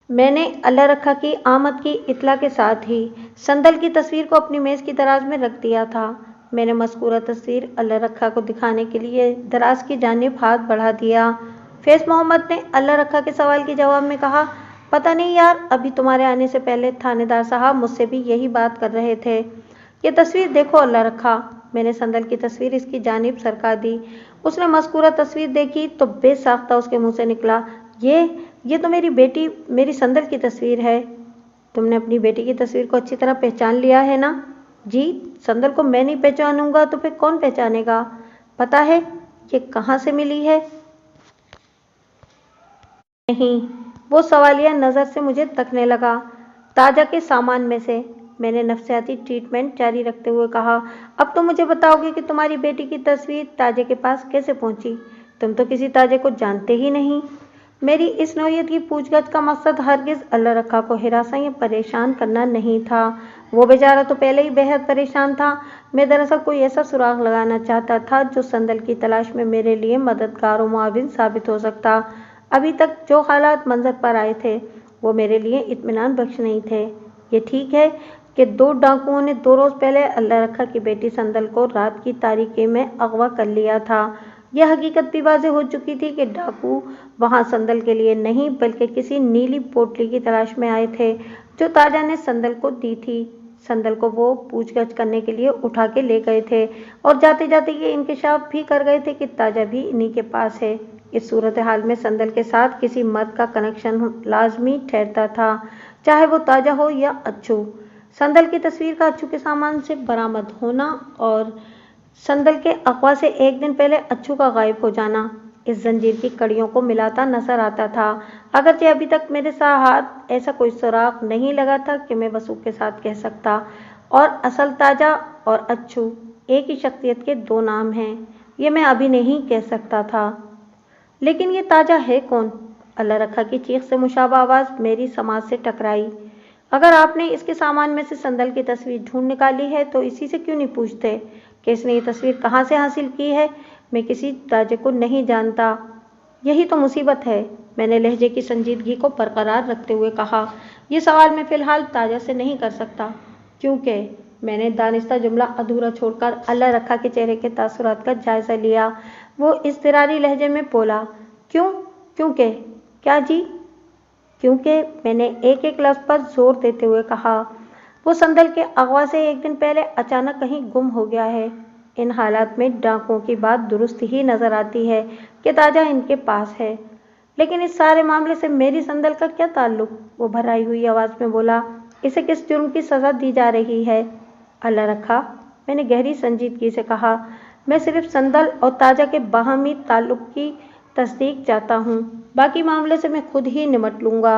मैंने अल्लाह रखा की आमद की इत्तला के साथ ही संदल की तस्वीर को अपनी मेज़ की दराज में रख दिया था। मैंने मज़कूरा तस्वीर अल्लाह रखा को दिखाने के लिए दराज की जानिब हाथ बढ़ा दिया। फैज़ मोहम्मद ने अल्लाह रखा के सवाल के जवाब में कहा, पता नहीं यार, अभी तुम्हारे आने से पहले थानेदार साहब मुझसे भी यही बात कर रहे थे। ये तस्वीर देखो अल्लाह रखा। मैंने संदल की तस्वीर इसकी जानिब सरका दी। उसने मज़कूरा तस्वीर देखी तो बेसाख्ता उसके मुंह से निकला, ये तो मेरी बेटी, मेरी संदल की तस्वीर है। तुमने अपनी बेटी की तस्वीर को अच्छी तरह पहचान लिया है ना? जी, संदल को मैं नहीं पहचानूंगा तो फिर कौन पहचानेगा? पता है ये कहाँ से मिली है? नहीं, वो सवालिया नज़र से मुझे तकने लगा। ताजा के सामान में से, मैंने नफ्सियाती ट्रीटमेंट जारी रखते हुए कहा। अब तो मुझे बताओगे कि तुम्हारी बेटी की तस्वीर ताजे के पास कैसे पहुंची? तुम तो किसी ताजे को जानते ही नहीं। मेरी इस नौयत की पूछगछ का मकसद हरगिज अल्लाह रखा को हिरासा या परेशान करना नहीं था। वो बेचारा तो पहले ही बेहद परेशान था। मैं दरअसल कोई ऐसा सुराग लगाना चाहता था जो संदल की तलाश में मेरे लिए मददगार और मुआविन साबित हो सकता। अभी तक जो हालात मंजर पर आए थे वो मेरे लिए इत्मीनान बख्श नहीं थे। ये ठीक है कि 2 डाकुओं ने 2 रोज़ पहले अल्लाह रखा की बेटी संदल को रात की तारीकी में अगवा कर लिया था। यह हकीकत भी वाज़ेह हो चुकी थी कि डाकू वहां संदल के लिए नहीं बल्कि किसी नीली पोटली की तलाश में आए थे जो ताजा ने संदल को दी थी। संदल को वो पूछगछ करने के लिए उठा के ले गए थे और जाते जाते ये इंकशाफ भी कर गए थे कि ताजा भी इन्हीं के पास है। इस सूरत हाल में संदल के साथ किसी मर्द का कनेक्शन लाजमी ठहरता था, चाहे वो ताजा हो या अच्छू। संदल की तस्वीर का अच्छू के सामान से बरामद होना और संदल के अगवा से एक दिन पहले अच्छू का गायब हो जाना इस जंजीर की कड़ियों को मिलाता नजर आता था। अगरचे अभी तक मेरे साथ ऐसा कोई सुराग नहीं लगा था कि मैं वसूख के साथ कह सकता और असल ताजा और अच्छू एक ही शख्सियत के 2 नाम हैं, ये मैं अभी नहीं कह सकता था। लेकिन ये ताजा है कौन? अल्लाह रखा की चीख से मुशाबा आवाज मेरी समाज से टकराई। अगर आपने इसके सामान में से संदल की तस्वीर ढूंढ निकाली है तो इसी से क्यों नहीं पूछते कि इसने ये तस्वीर कहाँ से हासिल की है? मैं किसी ताजे को नहीं जानता। यही तो मुसीबत है, मैंने लहजे की संजीदगी को बरकरार रखते हुए कहा। यह सवाल मैं फिलहाल ताजा से नहीं कर सकता क्योंकि मैंने दानिस्ता जुमला अधूरा छोड़कर अल्लाह रखा के चेहरे के तासुरात का जायजा लिया। वो इज़्तिरारी लहजे में बोला, क्योंकि क्या जी? क्योंकि मैंने एक एक लफ्ज़ पर जोर देते हुए कहा। वो संदल के अगवा से एक दिन पहले अचानक कहीं गुम हो गया है। इन हालात में डाकुओं की बात दुरुस्त ही नजर आती है कि ताजा इनके पास है, लेकिन इस सारे मामले से मेरी संदल का क्या ताल्लुक? वो भराई हुई आवाज में बोला। इसे किस जुर्म की सजा दी जा रही है? अल्लाह रखा, मैंने गहरी संजीदगी से कहा, मैं सिर्फ संदल और ताजा के बाहमी ताल्लुक की तस्दीक चाहता हूँ, बाकी मामले से मैं खुद ही निमट लूँगा।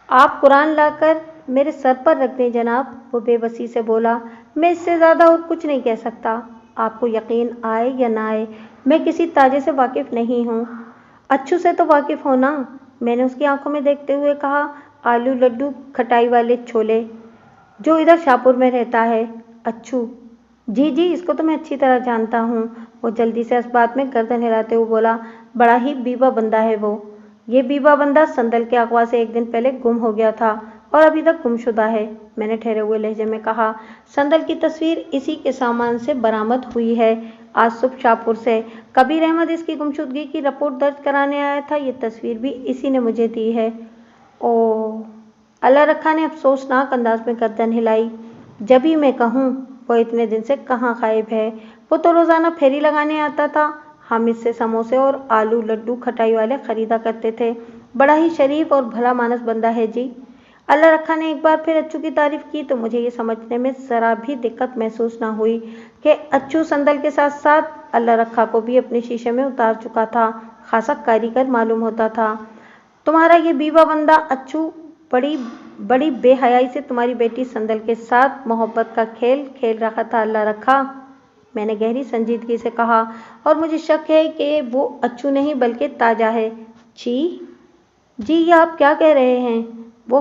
आप कुरान लाकर मेरे सर पर रख दें जनाब, वो बेबसी से बोला। मैं इससे ज़्यादा और कुछ नहीं कह सकता। आपको यकीन आए या ना आए, मैं किसी ताजे से वाकिफ़ नहीं हूँ। अच्छू से तो वाकिफ़ हो ना? मैंने उसकी आंखों में देखते हुए कहा। आलू लड्डू खटाई वाले छोले जो इधर शाहपुर में रहता है। अच्छू? जी, इसको तो मैं अच्छी तरह जानता हूँ। वो जल्दी से इस बात में गर्दन हिलाते हुए बोला। बड़ा ही बीबा बंदा है वो। ये बीबा बंदा संदल के अगवा से एक दिन पहले गुम हो गया था और अभी तक गुमशुदा है, मैंने ठहरे हुए लहजे में कहा। संदल की तस्वीर इसी के सामान से बरामद हुई है आज सुबह शाहपुर से। कबीर अहमद इसकी गुमशुदगी की रिपोर्ट दर्ज कराने आया था। ये तस्वीर भी इसी ने मुझे दी है। ओह, अल्लाह रखा ने अफसोसनाक अंदाज में गर्दन हिलाई। जब ही मैं कहूँ वो इतने दिन से कहाँ गायब है? वो तो रोज़ाना फेरी लगाने आता था, हामिद से समोसे और आलू लड्डू खटाई वाले खरीदा करते थे। बड़ा ही शरीफ और भला मानस बंदा है जी। अल्लाह रखा ने एक बार फिर अच्छू की तारीफ की तो मुझे ये समझने में ज़रा भी दिक्कत महसूस न हुई कि अच्छू संदल के साथ साथ अल्लाह रखा को भी अपने शीशे में उतार चुका था। खासा कारीगर मालूम होता था। तुम्हारा ये बीवा बंदा अच्छू बड़ी बेहयाई से तुम्हारी बेटी संदल के साथ मोहब्बत का खेल खेल रहा था अल्लाह रखा, मैंने गहरी संजीदगी से कहा। और मुझे शक है कि वो अच्छू नहीं बल्कि ताजा है। जी, ये आप क्या कह रहे हैं? वो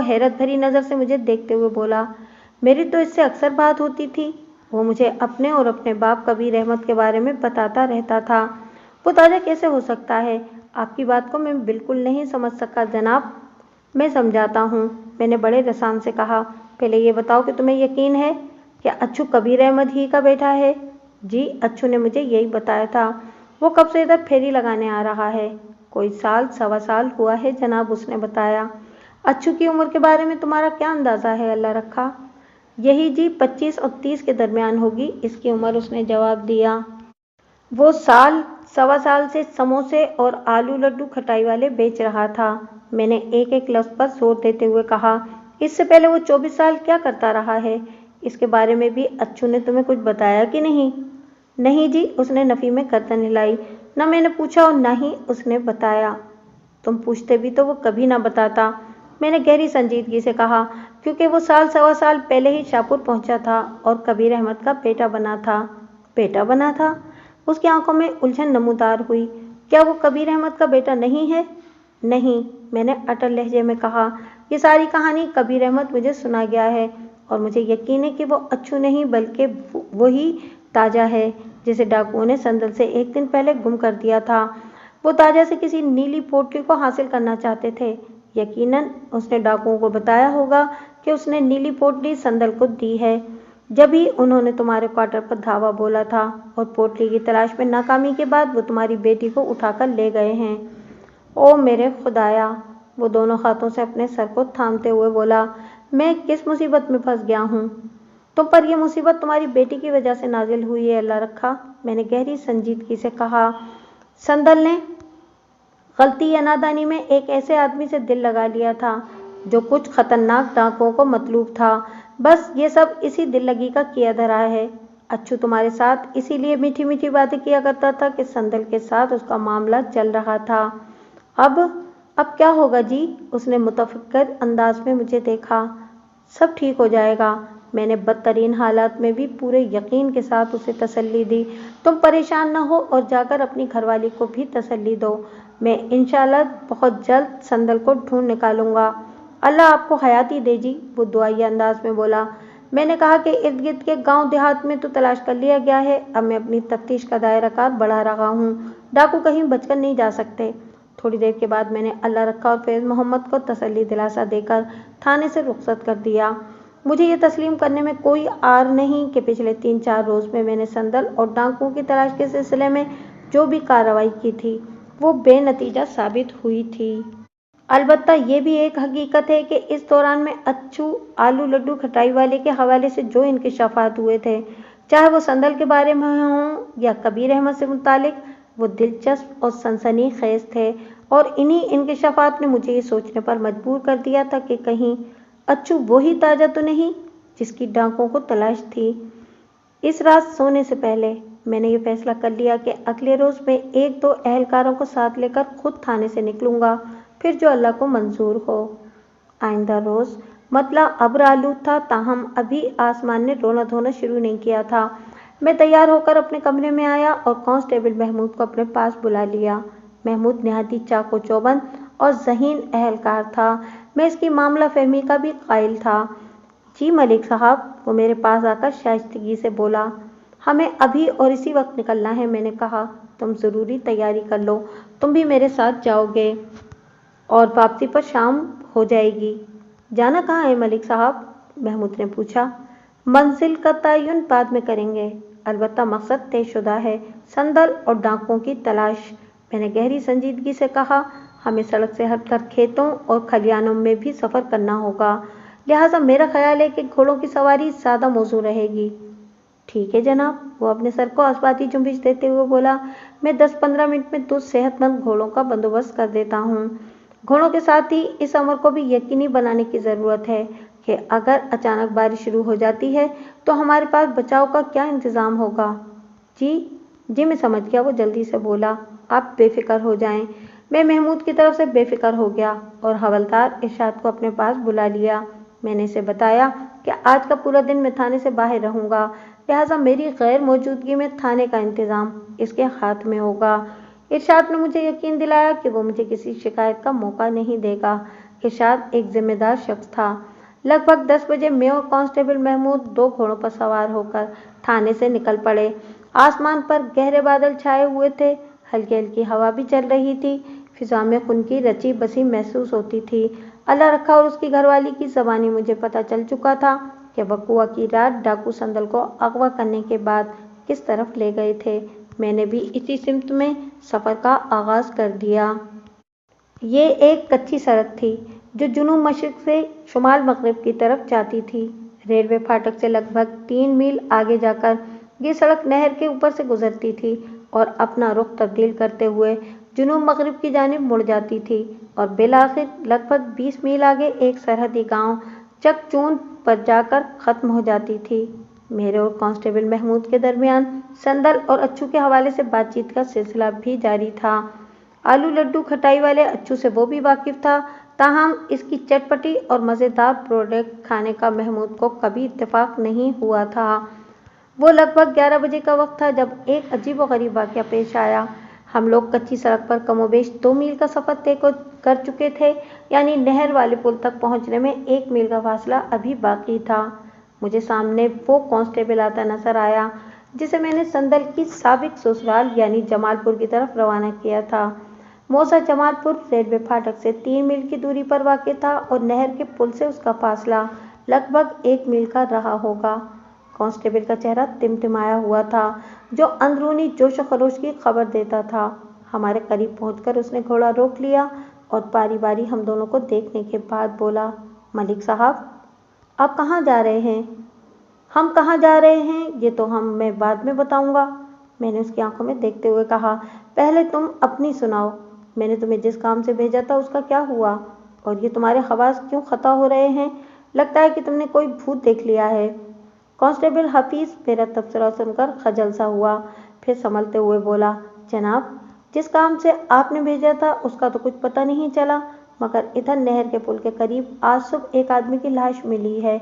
हैरत भरी नज़र से मुझे देखते हुए बोला। मेरी तो इससे अक्सर बात होती थी। वो मुझे अपने और अपने बाप कबीर अहमद के बारे में बताता रहता था। वो ताजा कैसे हो सकता है? आपकी बात को मैं बिल्कुल नहीं समझ सका जनाब। मैं समझाता हूँ, मैंने बड़े रसान से कहा। पहले ये बताओ कि तुम्हें यकीन है कि अच्छू कबीर अहमद ही का बेटा है? जी, अच्छू ने मुझे यही बताया था। वो कब से इधर फेरी लगाने आ रहा है? कोई साल सवा साल हुआ है जनाब, उसने बताया। अच्छू की उम्र के बारे में तुम्हारा क्या अंदाज़ा है अल्लाह रखा? यही जी 25 और 30 के दरमियान होगी इसकी उम्र, उसने जवाब दिया। वो साल सवा साल से समोसे और आलू लड्डू खटाई वाले बेच रहा था। मैंने एक एक लफ्ज पर जोर देते हुए कहा, इससे पहले वो 24 साल क्या करता रहा है? इसके बारे में भी अच्छू ने तुम्हें कुछ बताया कि नहीं? नहीं जी, उसने नफी में गर्दन हिलाई। न मैंने पूछा और न ही उसने बताया। तुम पूछते भी तो वो कभी ना बताता, मैंने गहरी संजीदगी से कहा, क्योंकि वो साल सवा साल पहले ही शाहपुर पहुंचा था और कबीर अहमद का बेटा बना था। बेटा बना था? उसकी आंखों में उलझन नमूदार हुई। क्या वो कबीर अहमद का बेटा नहीं है? नहीं, मैंने अटल लहजे में कहा। ये सारी कहानी कबीर अहमद मुझे सुना गया है और मुझे यकीन है कि वो अच्छू नहीं बल्कि वही ताजा है जिसे डाकुओं ने संदल से एक दिन पहले गुम कर दिया था। वो ताजा से किसी नीली पोटली को हासिल करना चाहते थे। यकीनन उसने डाकुओं को बताया होगा कि उसने नीली पोटली संदल को दी है। जब ही उन्होंने तुम्हारे क्वार्टर पर धावा बोला था और पोटली की तलाश में नाकामी के बाद वो तुम्हारी बेटी को उठाकर ले गए हैं। ओ मेरे खुदाया! वो दोनों हाथों से अपने सर को थामते हुए बोला, मैं किस मुसीबत में फंस गया हूँ? तुम पर यह मुसीबत तुम्हारी बेटी की वजह से नाजिल हुई है, अल्लाह रखा, मैंने गहरी संजीदगी से कहा। संदल ने गलती या नादानी में एक ऐसे आदमी से दिल लगा लिया था जो कुछ खतरनाक डाकुओं को मतलूब था। बस ये सब इसी दिल लगी का किया धरा है। अच्छू तुम्हारे साथ इसीलिए मीठी मीठी बातें किया करता था कि संदल के साथ उसका मामला चल रहा था। अब क्या होगा जी? उसने मुतफक्किर अंदाज में मुझे देखा। सब ठीक हो जाएगा, मैंने बदतरीन हालात में भी पूरे यकीन के साथ उसे तसल्ली दी। तुम परेशान न हो और जाकर अपनी घरवाली को भी तसल्ली दो। मैं इंशाल्लाह बहुत जल्द संदल को ढूंढ निकालूंगा। अल्लाह आपको हयाती दे जी, वो दुआई अंदाज में बोला। मैंने कहा कि इर्द गिर्द के गांव देहात में तो तलाश कर लिया गया है, अब मैं अपनी तफ्तीश का दायरा कार बढ़ा रहा हूँ। डाकू कहीं बचकर नहीं जा सकते। थोड़ी देर के बाद मैंने अल्लाह रखा और फैज़ मोहम्मद को तसल्ली दिलासा देकर थाने से रुखसत कर दिया। मुझे ये तस्लीम करने में कोई आर नहीं कि पिछले 3-4 रोज़ में मैंने संदल और डाकुओं की तलाश के सिलसिले में जो भी कार्रवाई की थी वो बेनतीजा साबित हुई थी। अलबत्ता ये भी एक हकीकत है कि इस दौरान में अच्छू आलू लड्डू खटाई वाले के हवाले से जो इंकिशाफात हुए थे, चाहे वो संदल के बारे में हों या कबीर अहमद से मुतालिक, वो दिलचस्प और सनसनीखेज थे और इन्हीं इंकिशाफात ने मुझे ये सोचने पर मजबूर कर दिया था कि कहीं अच्छू वही ताजा तो नहीं जिसकी डाकुओं को तलाश थी। इस रात सोने से पहले मैंने ये फैसला कर लिया कि अगले रोज मैं 1-2 अहलकारों को साथ लेकर खुद थाने से निकलूंगा, फिर जो अल्लाह को मंजूर हो। आइंदा रोज मतलब अब्र आलूद था, ताहम अभी आसमान ने रोना धोना शुरू नहीं किया था। मैं तैयार होकर अपने कमरे में आया और कांस्टेबल महमूद को अपने पास बुला लिया। महमूद नहायती चाको चौबंद और ज़हीन अहलकार था। मैं इसकी मामला फहमी का भी कायल था। जी मलिक साहब, वो मेरे पास आकर शाइस्तगी से बोला। हमें अभी और इसी वक्त निकलना है, मैंने कहा। तुम ज़रूरी तैयारी कर लो, तुम भी मेरे साथ जाओगे और वापसी पर शाम हो जाएगी। जाना कहाँ है मलिक साहब? महमूद ने पूछा। मंजिल का तयन बाद में करेंगे, अलबत्ता मकसद तयशुदा है, संदल और डाकुओं की तलाश, मैंने गहरी संजीदगी से कहा। हमें सड़क से हटकर खेतों और खलियानों में भी सफ़र करना होगा, लिहाजा मेरा ख्याल है कि घोड़ों की सवारी ज़्यादा मौजू रहेगी। ठीक है जनाब, वो अपने सर को आसपाती जुम्बिश देते हुए बोला। मैं 10-15 मिनट में 2 सेहतमंद घोड़ों का बंदोबस्त कर देता हूँ। घोड़ों के साथ ही इस अमर को भी यकीनी बनाने की ज़रूरत है कि अगर अचानक बारिश शुरू हो जाती है तो हमारे पास बचाव का क्या इंतज़ाम होगा। जी मैं समझ गया, वो जल्दी से बोला। आप बेफिक्र हो जाएं। मैं महमूद की तरफ से बेफिक्र हो गया और हवलदार इरशाद को अपने पास बुला लिया। मैंने इसे बताया कि आज का पूरा दिन मैं थाने से बाहर रहूंगा, लिहाजा मेरी गैर मौजूदगी में थाने का इंतज़ाम इसके हाथ में होगा। इरशाद ने मुझे यकीन दिलाया कि वो मुझे किसी शिकायत का मौका नहीं देगा। इरशाद एक जिम्मेदार शख्स था। लगभग 10 बजे मैं और कांस्टेबल महमूद 2 घोड़ों पर सवार होकर थाने से निकल पड़े। आसमान पर गहरे बादल छाए हुए थे, हल्की हल्की हवा भी चल रही थी। फिजा में खून की रची बसी महसूस होती थी। अल्लाह रखा और उसकी घरवाली की ज़बानी मुझे पता चल चुका था कि बकुआ की रात डाकू संदल को अगवा करने के बाद किस तरफ ले गए थे। मैंने भी इसी सिमत में सफ़र का आगाज़ कर दिया। ये एक कच्ची सड़क थी जो जुनूब मशरिक से शुमाल मगरिब की तरफ जाती थी। रेलवे फाटक से लगभग 3 मील आगे जाकर ये सड़क नहर के ऊपर से गुजरती थी। اور اپنا رخ تبدیل کرتے ہوئے جنوب مغرب کی جانب مڑ جاتی تھی اور بالآخر لگ بھگ 20 میل آگے ایک سرحدی گاؤں چکچون پر جا کر ختم ہو جاتی تھی۔ میرے اور کانسٹیبل محمود کے درمیان سندل اور اچھو کے حوالے سے بات چیت کا سلسلہ بھی جاری تھا۔ آلو لڈو کھٹائی والے اچھو سے وہ بھی واقف تھا، تاہم اس کی چٹپٹی اور مزیدار پروڈکٹ کھانے کا محمود کو کبھی اتفاق نہیں ہوا تھا۔ وہ لگ بھگ 11 بجے کا وقت تھا جب ایک عجیب و غریب واقعہ پیش آیا۔ ہم لوگ کچی سڑک پر کم و بیش 2 میل کا سفر طے کر چکے تھے، یعنی نہر والے پل تک پہنچنے میں 1 میل کا فاصلہ ابھی باقی تھا۔ مجھے سامنے وہ کانسٹیبل آتا نظر آیا جسے میں نے سندل کی سابق سسرال یعنی جمال پور کی طرف روانہ کیا تھا۔ موسا جمال پور ریلوے پھاٹک سے 3 میل کی دوری پر واقع تھا اور نہر کے پل سے اس کا فاصلہ لگ بھگ 1 میل کا رہا ہوگا۔ کانسٹیبل کا چہرہ تمتمایا ہوا تھا، جو اندرونی جوش و خروش کی خبر دیتا تھا۔ ہمارے قریب پہنچ کر اس نے گھوڑا روک لیا اور باری باری ہم دونوں کو دیکھنے کے بعد بولا، ملک صاحب، آپ کہاں جا رہے ہیں؟ ہم کہاں جا رہے ہیں یہ تو میں بعد میں بتاؤں گا، میں نے اس کی آنکھوں میں دیکھتے ہوئے کہا۔ پہلے تم اپنی سناؤ، میں نے تمہیں جس کام سے بھیجا تھا اس کا کیا ہوا؟ اور یہ تمہارے حواس کیوں خطا ہو رہے ہیں؟ لگتا ہے کہ تم نے کوئی بھوت دیکھ لیا ہے۔ کانسٹیبل حفیظ میرا تبصرہ سن کر خجل سا ہوا، پھر سنبھلتے ہوئے بولا، جناب، جس کام سے آپ نے بھیجا تھا اس کا تو کچھ پتہ نہیں چلا، مگر ادھر نہر کے پل کے قریب آج صبح ایک آدمی کی لاش ملی ہے۔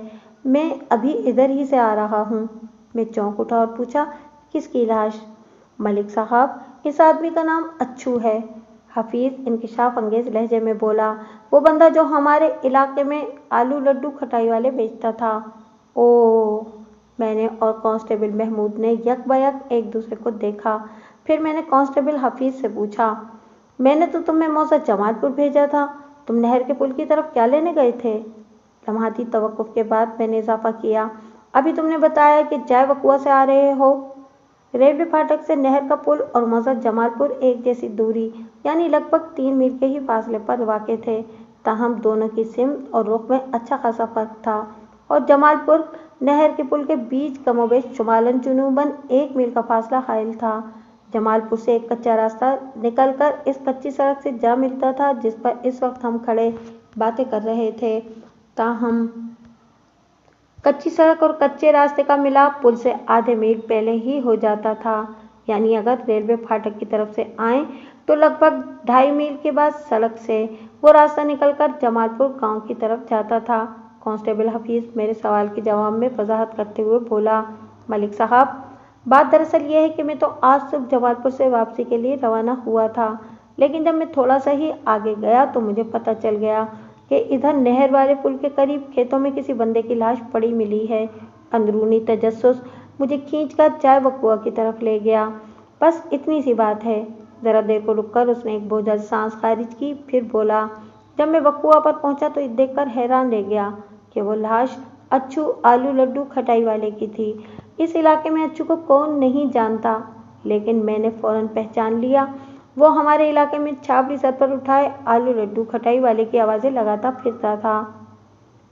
میں ابھی ادھر ہی سے آ رہا ہوں۔ میں چونک اٹھا اور پوچھا، کس کی لاش؟ ملک صاحب، اس آدمی کا نام اچھو ہے، حفیظ انکشاف انگیز لہجے میں بولا، وہ بندہ جو ہمارے علاقے میں آلو لڈو کھٹائی والے بیچتا تھا۔ اوہ! میں نے اور کانسٹیبل محمود نے یک بیک ایک دوسرے کو دیکھا، پھر میں نے کانسٹیبل حفیظ سے پوچھا، میں نے تو تمہیں موسا جمال پور بھیجا تھا، تم نہر کے پل کی طرف کیا لینے گئے تھے؟ لمحاتی توقف کے بعد میں نے اضافہ کیا، ابھی تم نے بتایا کہ جائے وقوعہ سے آ رہے ہو۔ ریلوے پھاٹک سے نہر کا پل اور موسا جمال پور ایک جیسی دوری یعنی لگ بھگ 3 میل کے ہی فاصلے پر واقع تھے، تاہم دونوں کی سمت اور رخ میں اچھا خاصا فرق تھا، اور جمال پور نہر کے پل کے بیچ کم و بیش شمالاً جنوباً 1 میل کا فاصلہ حائل تھا۔ جمال پور سے ایک کچا راستہ نکل کر اس کچی سڑک سے جا ملتا تھا جس پر اس وقت ہم کھڑے باتیں کر رہے تھے، تاہم کچی سڑک اور کچے راستے کا ملاپ پل سے آدھے میل پہلے ہی ہو جاتا تھا، یعنی اگر ریلوے پھاٹک کی طرف سے آئیں تو لگ بھگ 2.5 میل کے بعد سڑک سے وہ راستہ نکل کر جمال پور گاؤں کی طرف جاتا تھا۔ کانسٹیبل حفیظ میرے سوال کے جواب میں وضاحت کرتے ہوئے بولا، ملک صاحب، بات دراصل یہ ہے کہ میں تو آج صبح جمال پور سے واپسی کے لیے روانہ ہوا تھا، لیکن جب میں تھوڑا سا ہی آگے گیا تو مجھے پتہ چل گیا کہ ادھر نہر والے پل کے قریب کھیتوں میں کسی بندے کی لاش پڑی ملی ہے۔ اندرونی تجسس مجھے کھینچ کر جائے وقوعہ کی طرف لے گیا۔ بس اتنی سی بات ہے۔ ذرا دیر کو رک کر اس نے ایک بوجھل سانس خارج کی، پھر بولا، جب میں وقوعہ پر پہنچا تو یہ دیکھ کر حیران رہ گیا کہ وہ لاش اچھو آلو لڈو کھٹائی والے کی تھی۔ اس علاقے میں اچھو کو کون نہیں جانتا، لیکن میں نے فوراً پہچان لیا، وہ ہمارے علاقے میں چھابڑی سر پر اٹھائے آلو لڈو کھٹائی والے کی آوازیں لگاتا پھرتا تھا۔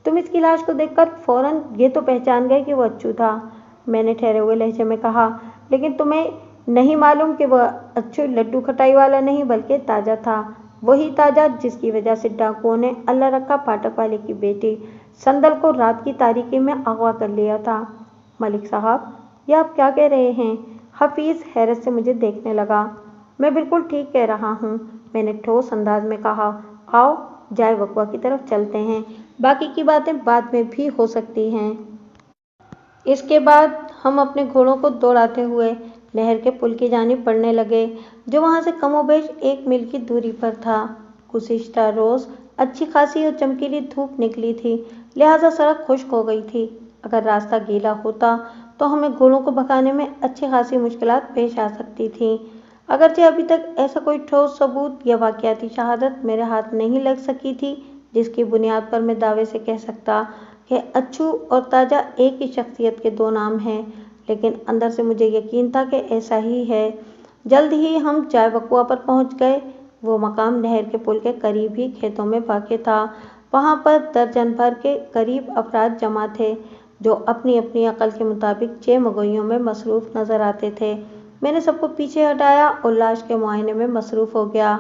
تم اس کی لاش کو دیکھ کر فوراً یہ تو پہچان گئے کہ وہ اچھو تھا، میں نے ٹھہرے ہوئے لہجے میں کہا، لیکن تمہیں نہیں معلوم کہ وہ اچھو لڈو کھٹائی والا نہیں بلکہ تاجا تھا، وہی تاجا جس کی وجہ سے ڈاکوؤں نے اللہ رکھا پھاٹک والے کی بیٹی سندل کو رات کی تاریکی میں اغوا کر لیا تھا۔ ملک صاحب، یہ آپ کیا کہہ رہے ہیں؟ حفیظ حیرت سے مجھے دیکھنے لگا۔ میں بالکل ٹھیک کہہ رہا ہوں، میں نے ٹھوس انداز میں کہا، آؤ جائے وقوعہ کی طرف چلتے ہیں، باقی کی باتیں بعد میں بھی ہو سکتی ہیں۔ اس کے بعد ہم اپنے گھوڑوں کو دوڑاتے ہوئے نہر کے پل کی جانب بڑھنے لگے، جو وہاں سے کم و بیش 1 میل کی دوری پر تھا۔ گزشتہ روز اچھی خاصی اور چمکیلی دھوپ نکلی تھی، لہٰذا سڑک خشک ہو گئی تھی۔ اگر راستہ گیلا ہوتا تو ہمیں گھوڑوں کو بھگانے میں اچھی خاصی مشکلات پیش آ سکتی تھیں۔ اگرچہ ابھی تک ایسا کوئی ٹھوس ثبوت یا واقعاتی شہادت میرے ہاتھ نہیں لگ سکی تھی جس کی بنیاد پر میں دعوے سے کہہ سکتا کہ اچھو اور تاجا ایک ہی شخصیت کے 2 نام ہیں، لیکن اندر سے مجھے یقین تھا کہ ایسا ہی ہے۔ جلد ہی ہم جائے وقوعہ پر پہنچ گئے۔ وہ مقام نہر کے پل کے قریب ہی کھیتوں میں واقع تھا۔ وہاں پر درجن بھر کے قریب افراد جمع تھے جو اپنی اپنی عقل کے مطابق چہ مگوئیوں میں مصروف نظر آتے تھے۔ میں نے سب کو پیچھے ہٹایا اور لاش کے معائنے میں مصروف ہو گیا۔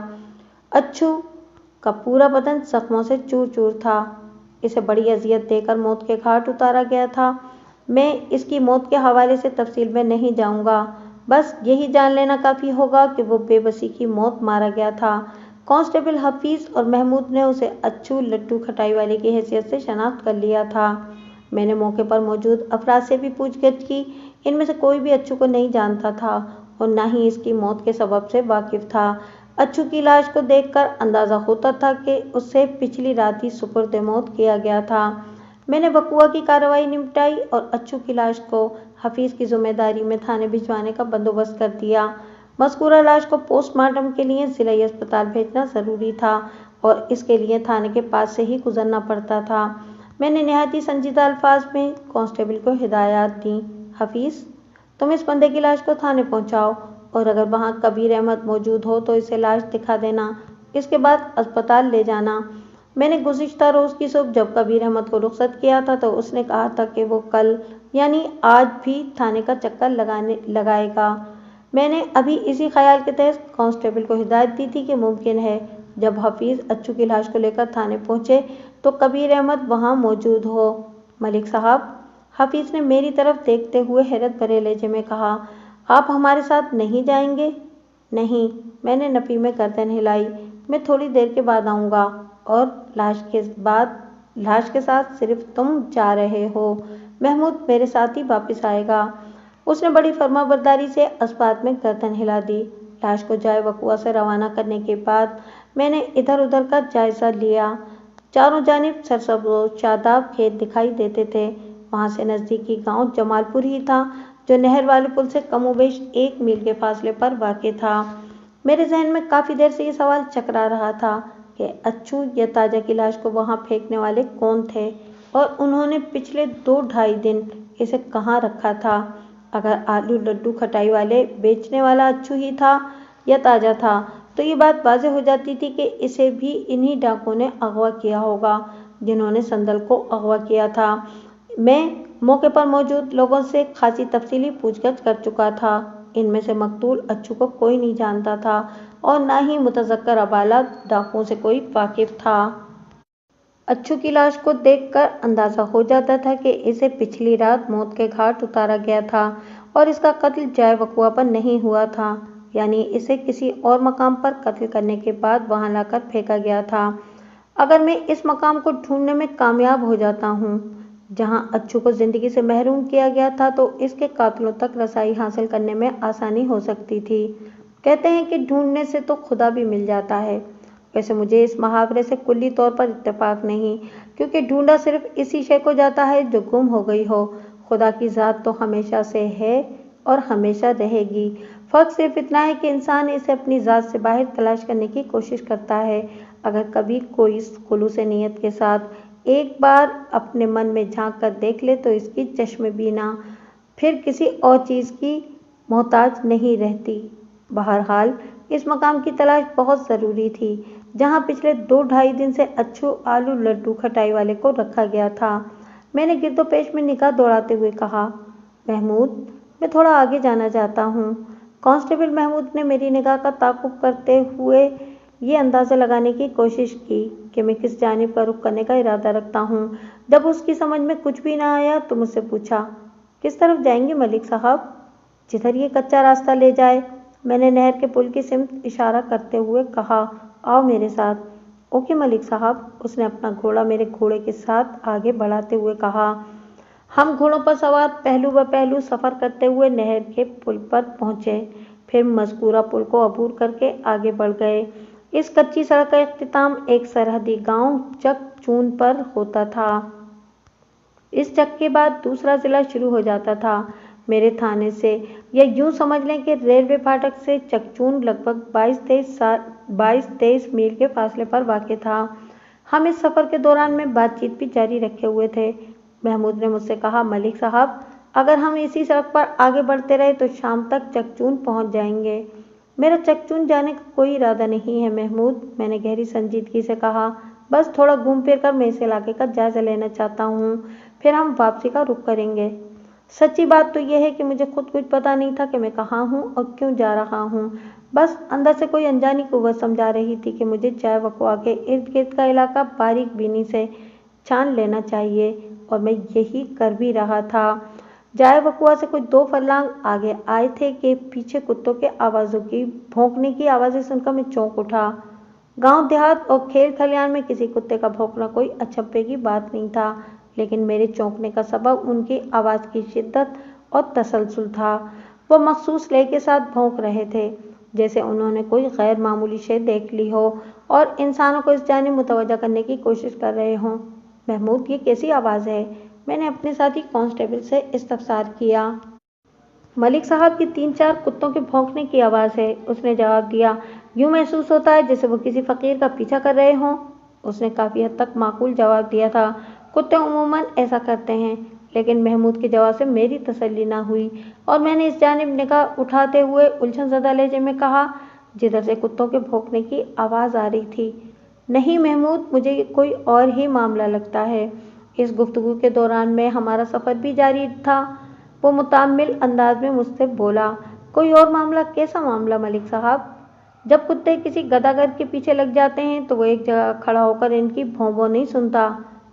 اچھو کا پورا بدن زخموں سے چور چور تھا۔ اسے بڑی اذیت دے کر موت کے گھاٹ اتارا گیا تھا۔ میں اس کی موت کے حوالے سے تفصیل میں نہیں جاؤں گا، بس یہی جان لینا کافی ہوگا کہ وہ بے بسی کی موت مارا گیا تھا۔ کانسٹیبل حفیظ اور محمود نے اسے اچھو لڈو کھٹائی والے کی حیثیت سے شناخت کر لیا تھا۔ میں نے موقع پر موجود افراد سے بھی پوچھ گچھ کی۔ ان میں سے کوئی بھی اچھو کو نہیں جانتا تھا اور نہ ہی اس کی موت کے سبب سے واقف تھا۔ اچھو کی لاش کو دیکھ کر اندازہ ہوتا تھا کہ اسے پچھلی رات ہی سپرد موت کیا گیا تھا۔ میں نے وقوع کی کارروائی نمٹائی اور اچھو کی لاش کو حفیظ کی ذمہ داری میں تھانے بھجوانے کا بندوبست کر دیا۔ مذکورہ لاش کو پوسٹ مارٹم کے لیے ضلعی اسپتال بھیجنا ضروری تھا اور اس کے لیے تھانے کے پاس سے ہی گزرنا پڑتا تھا۔ میں نے نہایت ہی سنجیدہ الفاظ میں کانسٹیبل کو ہدایات دیں۔ حفیظ، تم اس بندے کی لاش کو تھانے پہنچاؤ اور اگر وہاں کبیر احمد موجود ہو تو اسے لاش دکھا دینا، اس کے بعد اسپتال لے جانا۔ میں نے گزشتہ روز کی صبح جب کبیر احمد کو رخصت کیا تھا تو اس نے کہا تھا کہ وہ کل یعنی آج بھی تھانے کا چکر لگائے گا۔ میں نے ابھی اسی خیال کے تحت کانسٹیبل کو ہدایت دی تھی کہ ممکن ہے جب حفیظ اچھو کی لاش کو لے کر تھانے پہنچے تو کبیر احمد وہاں موجود ہو۔ ملک صاحب، حفیظ نے میری طرف دیکھتے ہوئے حیرت بھرے لہجے میں کہا، آپ ہمارے ساتھ نہیں جائیں گے؟ نہیں، میں نے نفی میں گردن ہلائی۔ میں تھوڑی دیر کے بعد آؤں گا اور لاش کے ساتھ صرف تم جا رہے ہو، محمود میرے ساتھ ہی واپس آئے گا۔ اس نے بڑی فرما برداری سے اس بات میں گردن ہلا دی۔ لاش کو جائے وقوع سے روانہ کرنے کے بعد میں نے ادھر ادھر کا جائزہ لیا۔ چاروں جانب سرسبز و شاداب کھیت دکھائی دیتے تھے۔ وہاں سے نزدیکی گاؤں جمال پور ہی تھا جو نہر والے پل سے کم و بیش 1 میل کے فاصلے پر واقع تھا۔ میرے ذہن میں کافی دیر سے یہ سوال چکرا رہا تھا کہ اچھو یا تاجہ کی لاش کو وہاں پھینکنے والے کون تھے اور انہوں نے پچھلے 2-2.5 دن اسے کہاں رکھا تھا۔ اگر آلو لڈو کھٹائی والے بیچنے والا اچھو ہی تھا یا تاجہ تھا تو یہ بات واضح ہو جاتی تھی کہ اسے بھی انہی ڈاکوؤں نے اغوا کیا ہوگا جنہوں نے سندل کو اغوا کیا تھا۔ میں موقع پر موجود لوگوں سے خاصی تفصیلی پوچھ گچھ کر چکا تھا۔ ان میں سے مقتول اچھو کو کوئی نہیں جانتا تھا اور نہ ہی متذکر حوالہ ڈاکوؤں سے کوئی واقف تھا۔ اچھو کی لاش کو دیکھ کر اندازہ ہو جاتا تھا کہ اسے پچھلی رات موت کے گھاٹ اتارا گیا تھا اور اس کا قتل جائے وقوع پر نہیں ہوا تھا، یعنی اسے کسی اور مقام پر قتل کرنے کے بعد وہاں لا کر پھینکا گیا تھا۔ اگر میں اس مقام کو ڈھونڈنے میں کامیاب ہو جاتا ہوں جہاں اچھو کو زندگی سے محروم کیا گیا تھا تو اس کے قاتلوں تک رسائی حاصل کرنے میں آسانی ہو سکتی تھی۔ کہتے ہیں کہ ڈھونڈنے سے تو خدا بھی مل جاتا ہے۔ ویسے مجھے اس محاورے سے کلی طور پر اتفاق نہیں، کیونکہ ڈھونڈا صرف اسی شے کو جاتا ہے جو گم ہو گئی ہو۔ خدا کی ذات تو ہمیشہ سے ہے اور ہمیشہ رہے گی، فرق صرف اتنا ہے کہ انسان اسے اپنی ذات سے باہر تلاش کرنے کی کوشش کرتا ہے۔ اگر کبھی کوئی خلوص نیت کے ساتھ ایک بار اپنے من میں جھانک کر دیکھ لے تو اس کی چشم بینا پھر کسی اور چیز کی محتاج نہیں رہتی۔ بہرحال اس مقام کی تلاش بہت ضروری تھی جہاں پچھلے 2-2.5 دن سے اچھو آلو لڈو کھٹائی والے کو رکھا گیا تھا۔ میں نے گرد و پیش میں نگاہ دوڑاتے ہوئے کہا، محمود، میں تھوڑا آگے جانا چاہتا ہوں۔ کانسٹیبل محمود نے میری نگاہ کا تعاقب کرتے ہوئے یہ اندازہ لگانے کی کوشش کی کہ میں کس جانب کا رخ کرنے کا ارادہ رکھتا ہوں۔ جب اس کی سمجھ میں کچھ بھی نہ آیا تو مجھ سے پوچھا، کس طرف جائیں گے ملک صاحب؟ جدھر یہ کچا راستہ لے جائے۔ میں نے نہر کے پل کی سمت اشارہ کرتے ہوئے کہا، آؤ میرے ساتھ۔ اوکے ملک صاحب، اس نے اپنا گھوڑا میرے گھوڑے کے ساتھ آگے بڑھاتے ہوئے کہا۔ ہم گھوڑوں پر سوار پہلو بہ پہلو سفر کرتے ہوئے نہر کے پل پر پہنچے، پھر مذکورہ پل کو عبور کر کے آگے بڑھ گئے۔ اس کچی سڑک کا اختتام ایک سرحدی گاؤں چک چون پر ہوتا تھا۔ اس چک کے بعد دوسرا ضلع شروع ہو جاتا تھا۔ میرے تھانے سے یا یوں سمجھ لیں کہ ریلوے پھاٹک سے چکچون لگ بھگ 22-23 میل کے فاصلے پر واقع تھا۔ ہم اس سفر کے دوران میں بات چیت بھی جاری رکھے ہوئے تھے۔ محمود نے مجھ سے کہا، ملک صاحب، اگر ہم اسی سڑک پر آگے بڑھتے رہے تو شام تک چکچون پہنچ جائیں گے۔ میرا چکچون جانے کا کوئی ارادہ نہیں ہے محمود، میں نے گہری سنجیدگی سے کہا، بس تھوڑا گھوم پھر کر میں اس علاقے کا جائزہ لینا چاہتا ہوں، پھر ہم واپسی کا رخ کریں گے۔ सच्ची बात तो यह है कि मुझे खुद कुछ पता नहीं था कि मैं कहाँ हूँ और क्यों जा रहा हूँ। बस अंदर से कोई अनजानी कुव्वत समझा रही थी कि मुझे चाय वकुआ के इर्द गिर्द का इलाका बारीक बीनी से छान लेना चाहिए, और मैं यही कर भी रहा था। जाए वकुआ से कुछ 2 फरलांग आगे आए थे कि पीछे कुत्तों के आवाज़ों की भौंकने की आवाज़ें सुनकर मैं चौंक उठा। गांव देहात और खेत खलियान में किसी कुत्ते का भौंकना कोई अचंभे की बात नहीं था, लेकिन मेरे चौंकने का सबब उनकी आवाज़ की शिद्दत और तसलसल था। वो मखसूस लय के साथ भौंक रहे थे, जैसे उन्होंने कोई गैर मामूली शय देख ली हो और इंसानों को इस जानिब मुतवज्जा करने की कोशिश कर रहे हों। महमूद, ये कैसी आवाज़ है? मैंने अपने साथी कांस्टेबल से इस्तफसार किया। मलिक साहब की 3-4 कुत्तों के भौंकने की आवाज़ है, उसने जवाब दिया। यूं महसूस होता है जैसे वो किसी फकीर का पीछा कर रहे हों। उसने काफ़ी हद तक माकूल जवाब दिया था। कुत्ते उमूमन ऐसा करते हैं। लेकिन महमूद के जवाब से मेरी तसल्ली ना हुई और मैंने इस जानिब निगाह उठाते हुए उलझन ज़दा लहजे में कहा, जिधर से कुत्तों के भौंकने की आवाज़ आ रही थी। नहीं महमूद, मुझे कोई और ही मामला लगता है। इस गुफ्तगू के दौरान में हमारा सफ़र भी जारी था। वो मुताम्मिल अंदाज में मुझसे बोला, कोई और मामला? कैसा मामला मलिक साहब? जब कुत्ते किसी गदागर के पीछे लग जाते हैं तो वो एक जगह खड़ा होकर इनकी भौं भौं नहीं सुनता,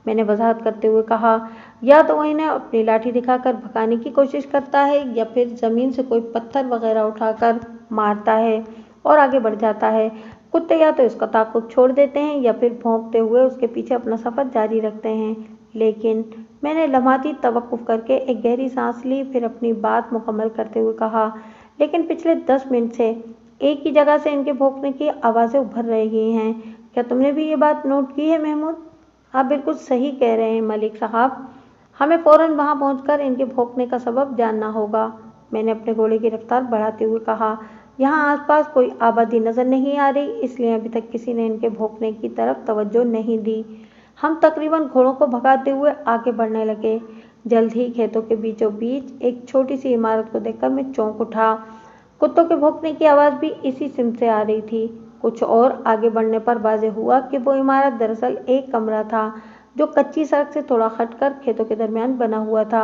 मैंने वजाहत करते हुए कहा। या तो वो इन्हें अपनी लाठी दिखाकर भगाने की कोशिश करता है या फिर ज़मीन से कोई पत्थर वगैरह उठाकर मारता है और आगे बढ़ जाता है। कुत्ते या तो इसका ताक़ुब छोड़ देते हैं या फिर भौंकते हुए उसके पीछे अपना सफ़र जारी रखते हैं। लेकिन मैंने लम्हाती तवक्कुफ़ करके एक गहरी सांस ली, फिर अपनी बात मुकम्मल करते हुए कहा, लेकिन पिछले 10 मिनट से एक ही जगह से इनके भौंकने की आवाज़ें उभर रही हैं। क्या तुमने भी ये बात नोट की है महमूद? आप बिल्कुल सही कह रहे हैं मलिक साहब। हमें फ़ौरन वहाँ पहुँचकर इनके भौंकने का सबब जानना होगा, मैंने अपने घोड़े की रफ्तार बढ़ाते हुए कहा। यहाँ आसपास कोई आबादी नज़र नहीं आ रही, इसलिए अभी तक किसी ने इनके भौंकने की तरफ तवज्जो नहीं दी। हम तकरीबन घोड़ों को भगाते हुए आगे बढ़ने लगे। जल्द ही खेतों के बीचों बीच एक छोटी सी इमारत को देखकर मैं चौंक उठा। कुत्तों के भौंकने की आवाज़ भी इसी सिमत से आ रही थी। कुछ और आगे बढ़ने पर वाज़ेह हुआ कि वो इमारत दरअसल एक कमरा था जो कच्ची सड़क से थोड़ा हटकर खेतों के दरमियान बना हुआ था।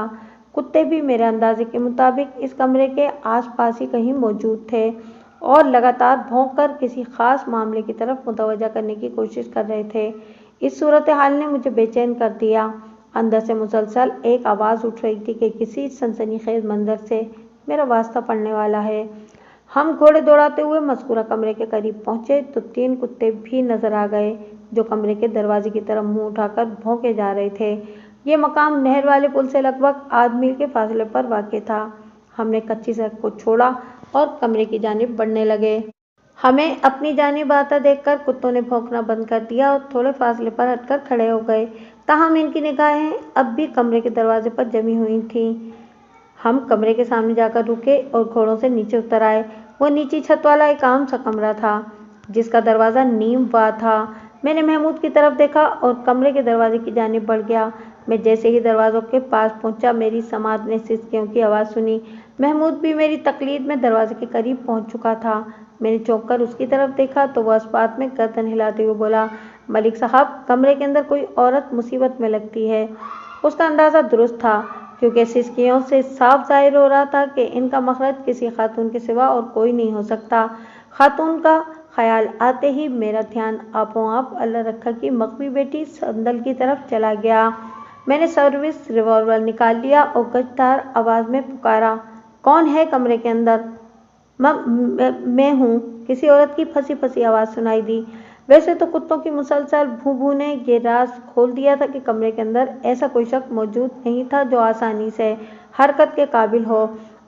कुत्ते भी मेरे अंदाजे के मुताबिक इस कमरे के आसपास ही कहीं मौजूद थे और लगातार भौंककर किसी खास मामले की तरफ मुतवज्जा करने की कोशिश कर रहे थे। इस सूरत हाल ने मुझे बेचैन कर दिया। अंदर से मुसलसल एक आवाज़ उठ रही थी कि किसी सनसनीखेज मंजर से मेरा वास्ता पड़ने वाला है। हम घोड़े दौड़ाते हुए मज़कूरा कमरे के करीब पहुँचे तो 3 कुत्ते भी नजर आ गए जो कमरे के दरवाजे की तरफ मुंह उठाकर भौंके जा रहे थे। ये मकाम नहर वाले पुल से लगभग आध मील के फासले पर वाक़ था। हमने कच्ची सड़क को छोड़ा और कमरे की जानिब बढ़ने लगे। हमें अपनी जानिब आता देखकर कुत्तों ने भौंकना बंद कर दिया और थोड़े फासले पर हटकर खड़े हो गए। ताहम इनकी निगाहें अब भी कमरे के दरवाजे पर जमी हुई थीं। हम कमरे के सामने जाकर रुके और घोड़ों से नीचे उतर आए। वो नीची छत वाला एक आम सा कमरा था जिसका दरवाज़ा नीम वा था। मैंने महमूद की तरफ देखा और कमरे के दरवाजे की जानिब बढ़ गया। मैं जैसे ही दरवाज़ों के पास पहुंचा, मेरी समात ने सिसकियों की आवाज़ सुनी। महमूद भी मेरी तकलीद में दरवाजे के करीब पहुंच चुका था। मैंने चौंक कर उसकी तरफ देखा तो वह इस बात में गर्दन हिलाते हुए बोला, मलिक साहब, कमरे के अंदर कोई औरत मुसीबत में लगती है। उसका अंदाज़ा दुरुस्त था क्योंकि सिसकियों से साफ जाहिर हो रहा था कि इनका मखरज किसी खातून के सिवा और कोई नहीं हो सकता। खातून का ख्याल आते ही मेरा ध्यान आपो आप अल्लाह रखा की मकबी बेटी संदल की तरफ चला गया। मैंने सर्विस रिवॉल्वर निकाल लिया और गजदार आवाज़ में पुकारा, कौन है कमरे के अंदर? मैं हूँ, किसी औरत की फंसी फंसी आवाज़ सुनाई दी। वैसे तो कुत्तों की मुसलसल भू भू ने ये राज खोल दिया था कि कमरे के अंदर ऐसा कोई शख्स मौजूद नहीं था जो आसानी से हरकत के काबिल हो,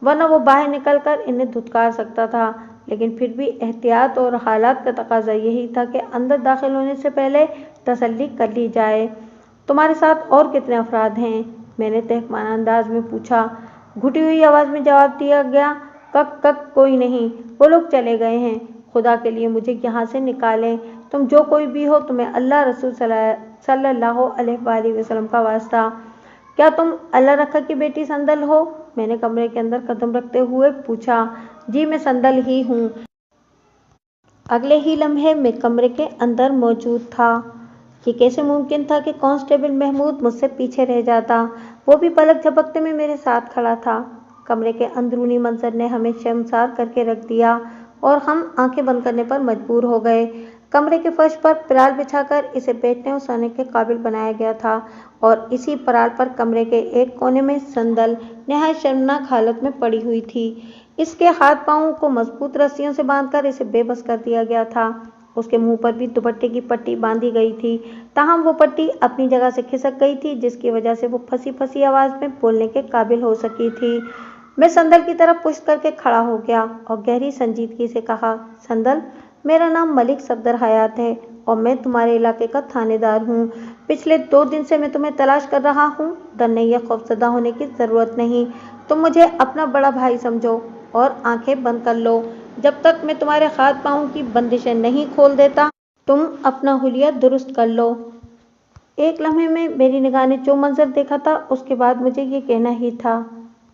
वरना वो बाहर निकलकर इन्हें धुतकार सकता था। लेकिन फिर भी एहतियात और हालात का तकाजा यही था कि अंदर दाखिल होने से पहले तसल्ली कर ली जाए। तुम्हारे साथ और कितने अफराद हैं? मैंने तहमाना अंदाज में पूछा। घुटी हुई आवाज़ में जवाब दिया गया, कक कक कोई नहीं, वो लोग चले गए हैं। खुदा के लिए मुझे यहाँ से निकालें। तुम जो कोई भी हो, तुम्हें अल्लाह रसूल सल्लल्लाहु अलैहि वसल्लम का वास्ता। क्या तुम अल्लाह रखा की बेटी संदल हो? मैंने कमरे के अंदर कदम रखते हुए पूछा। जी, मैं संदल ही हूँ। अगले ही लम्हे मैं कमरे के अंदर मौजूद था। ये कैसे मुमकिन था कि कांस्टेबल महमूद मुझसे पीछे रह जाता, वो भी पलक झपकते में मेरे साथ खड़ा था। कमरे के अंदरूनी मंजर ने हमें शर्मसार करके रख दिया और हम आंखें बंद करने पर मजबूर हो गए। कमरे के फर्श पर पराल बिछाकर इसे बैठने और सोने के काबिल बनाया गया था और इसी पराल पर कमरे के एक कोने में संदल निहायत शर्मनाक हालत में पड़ी हुई थी। इसके हाथ पांवों को मजबूत रस्सियों से बांधकर इसे बेबस कर दिया गया था। उसके मुंह पर भी दुपट्टे की पट्टी बांधी गई थी, ताहम वो पट्टी अपनी जगह से खिसक गई थी, जिसकी वजह से वो फंसी फंसी आवाज में बोलने के काबिल हो सकी थी। मैं संदल की तरफ पुश करके खड़ा हो गया और गहरी संजीदगी से कहा, संदल, मेरा नाम मलिक सफदर हयात है और मैं तुम्हारे इलाके का थानेदार हूँ। पिछले 2 दिन से मैं तुम्हें तलाश कर रहा हूँ। डरने या खौफजदा होने की जरूरत नहीं। तुम मुझे अपना बड़ा भाई समझो और आंखें बंद कर लो। जब तक मैं तुम्हारे हाथ पांव की बंदिशें नहीं खोल देता, तुम अपना हुलिया दुरुस्त कर लो। एक लम्हे में मेरी निगाह ने जो मंजर देखा था, उसके बाद मुझे ये कहना ही था,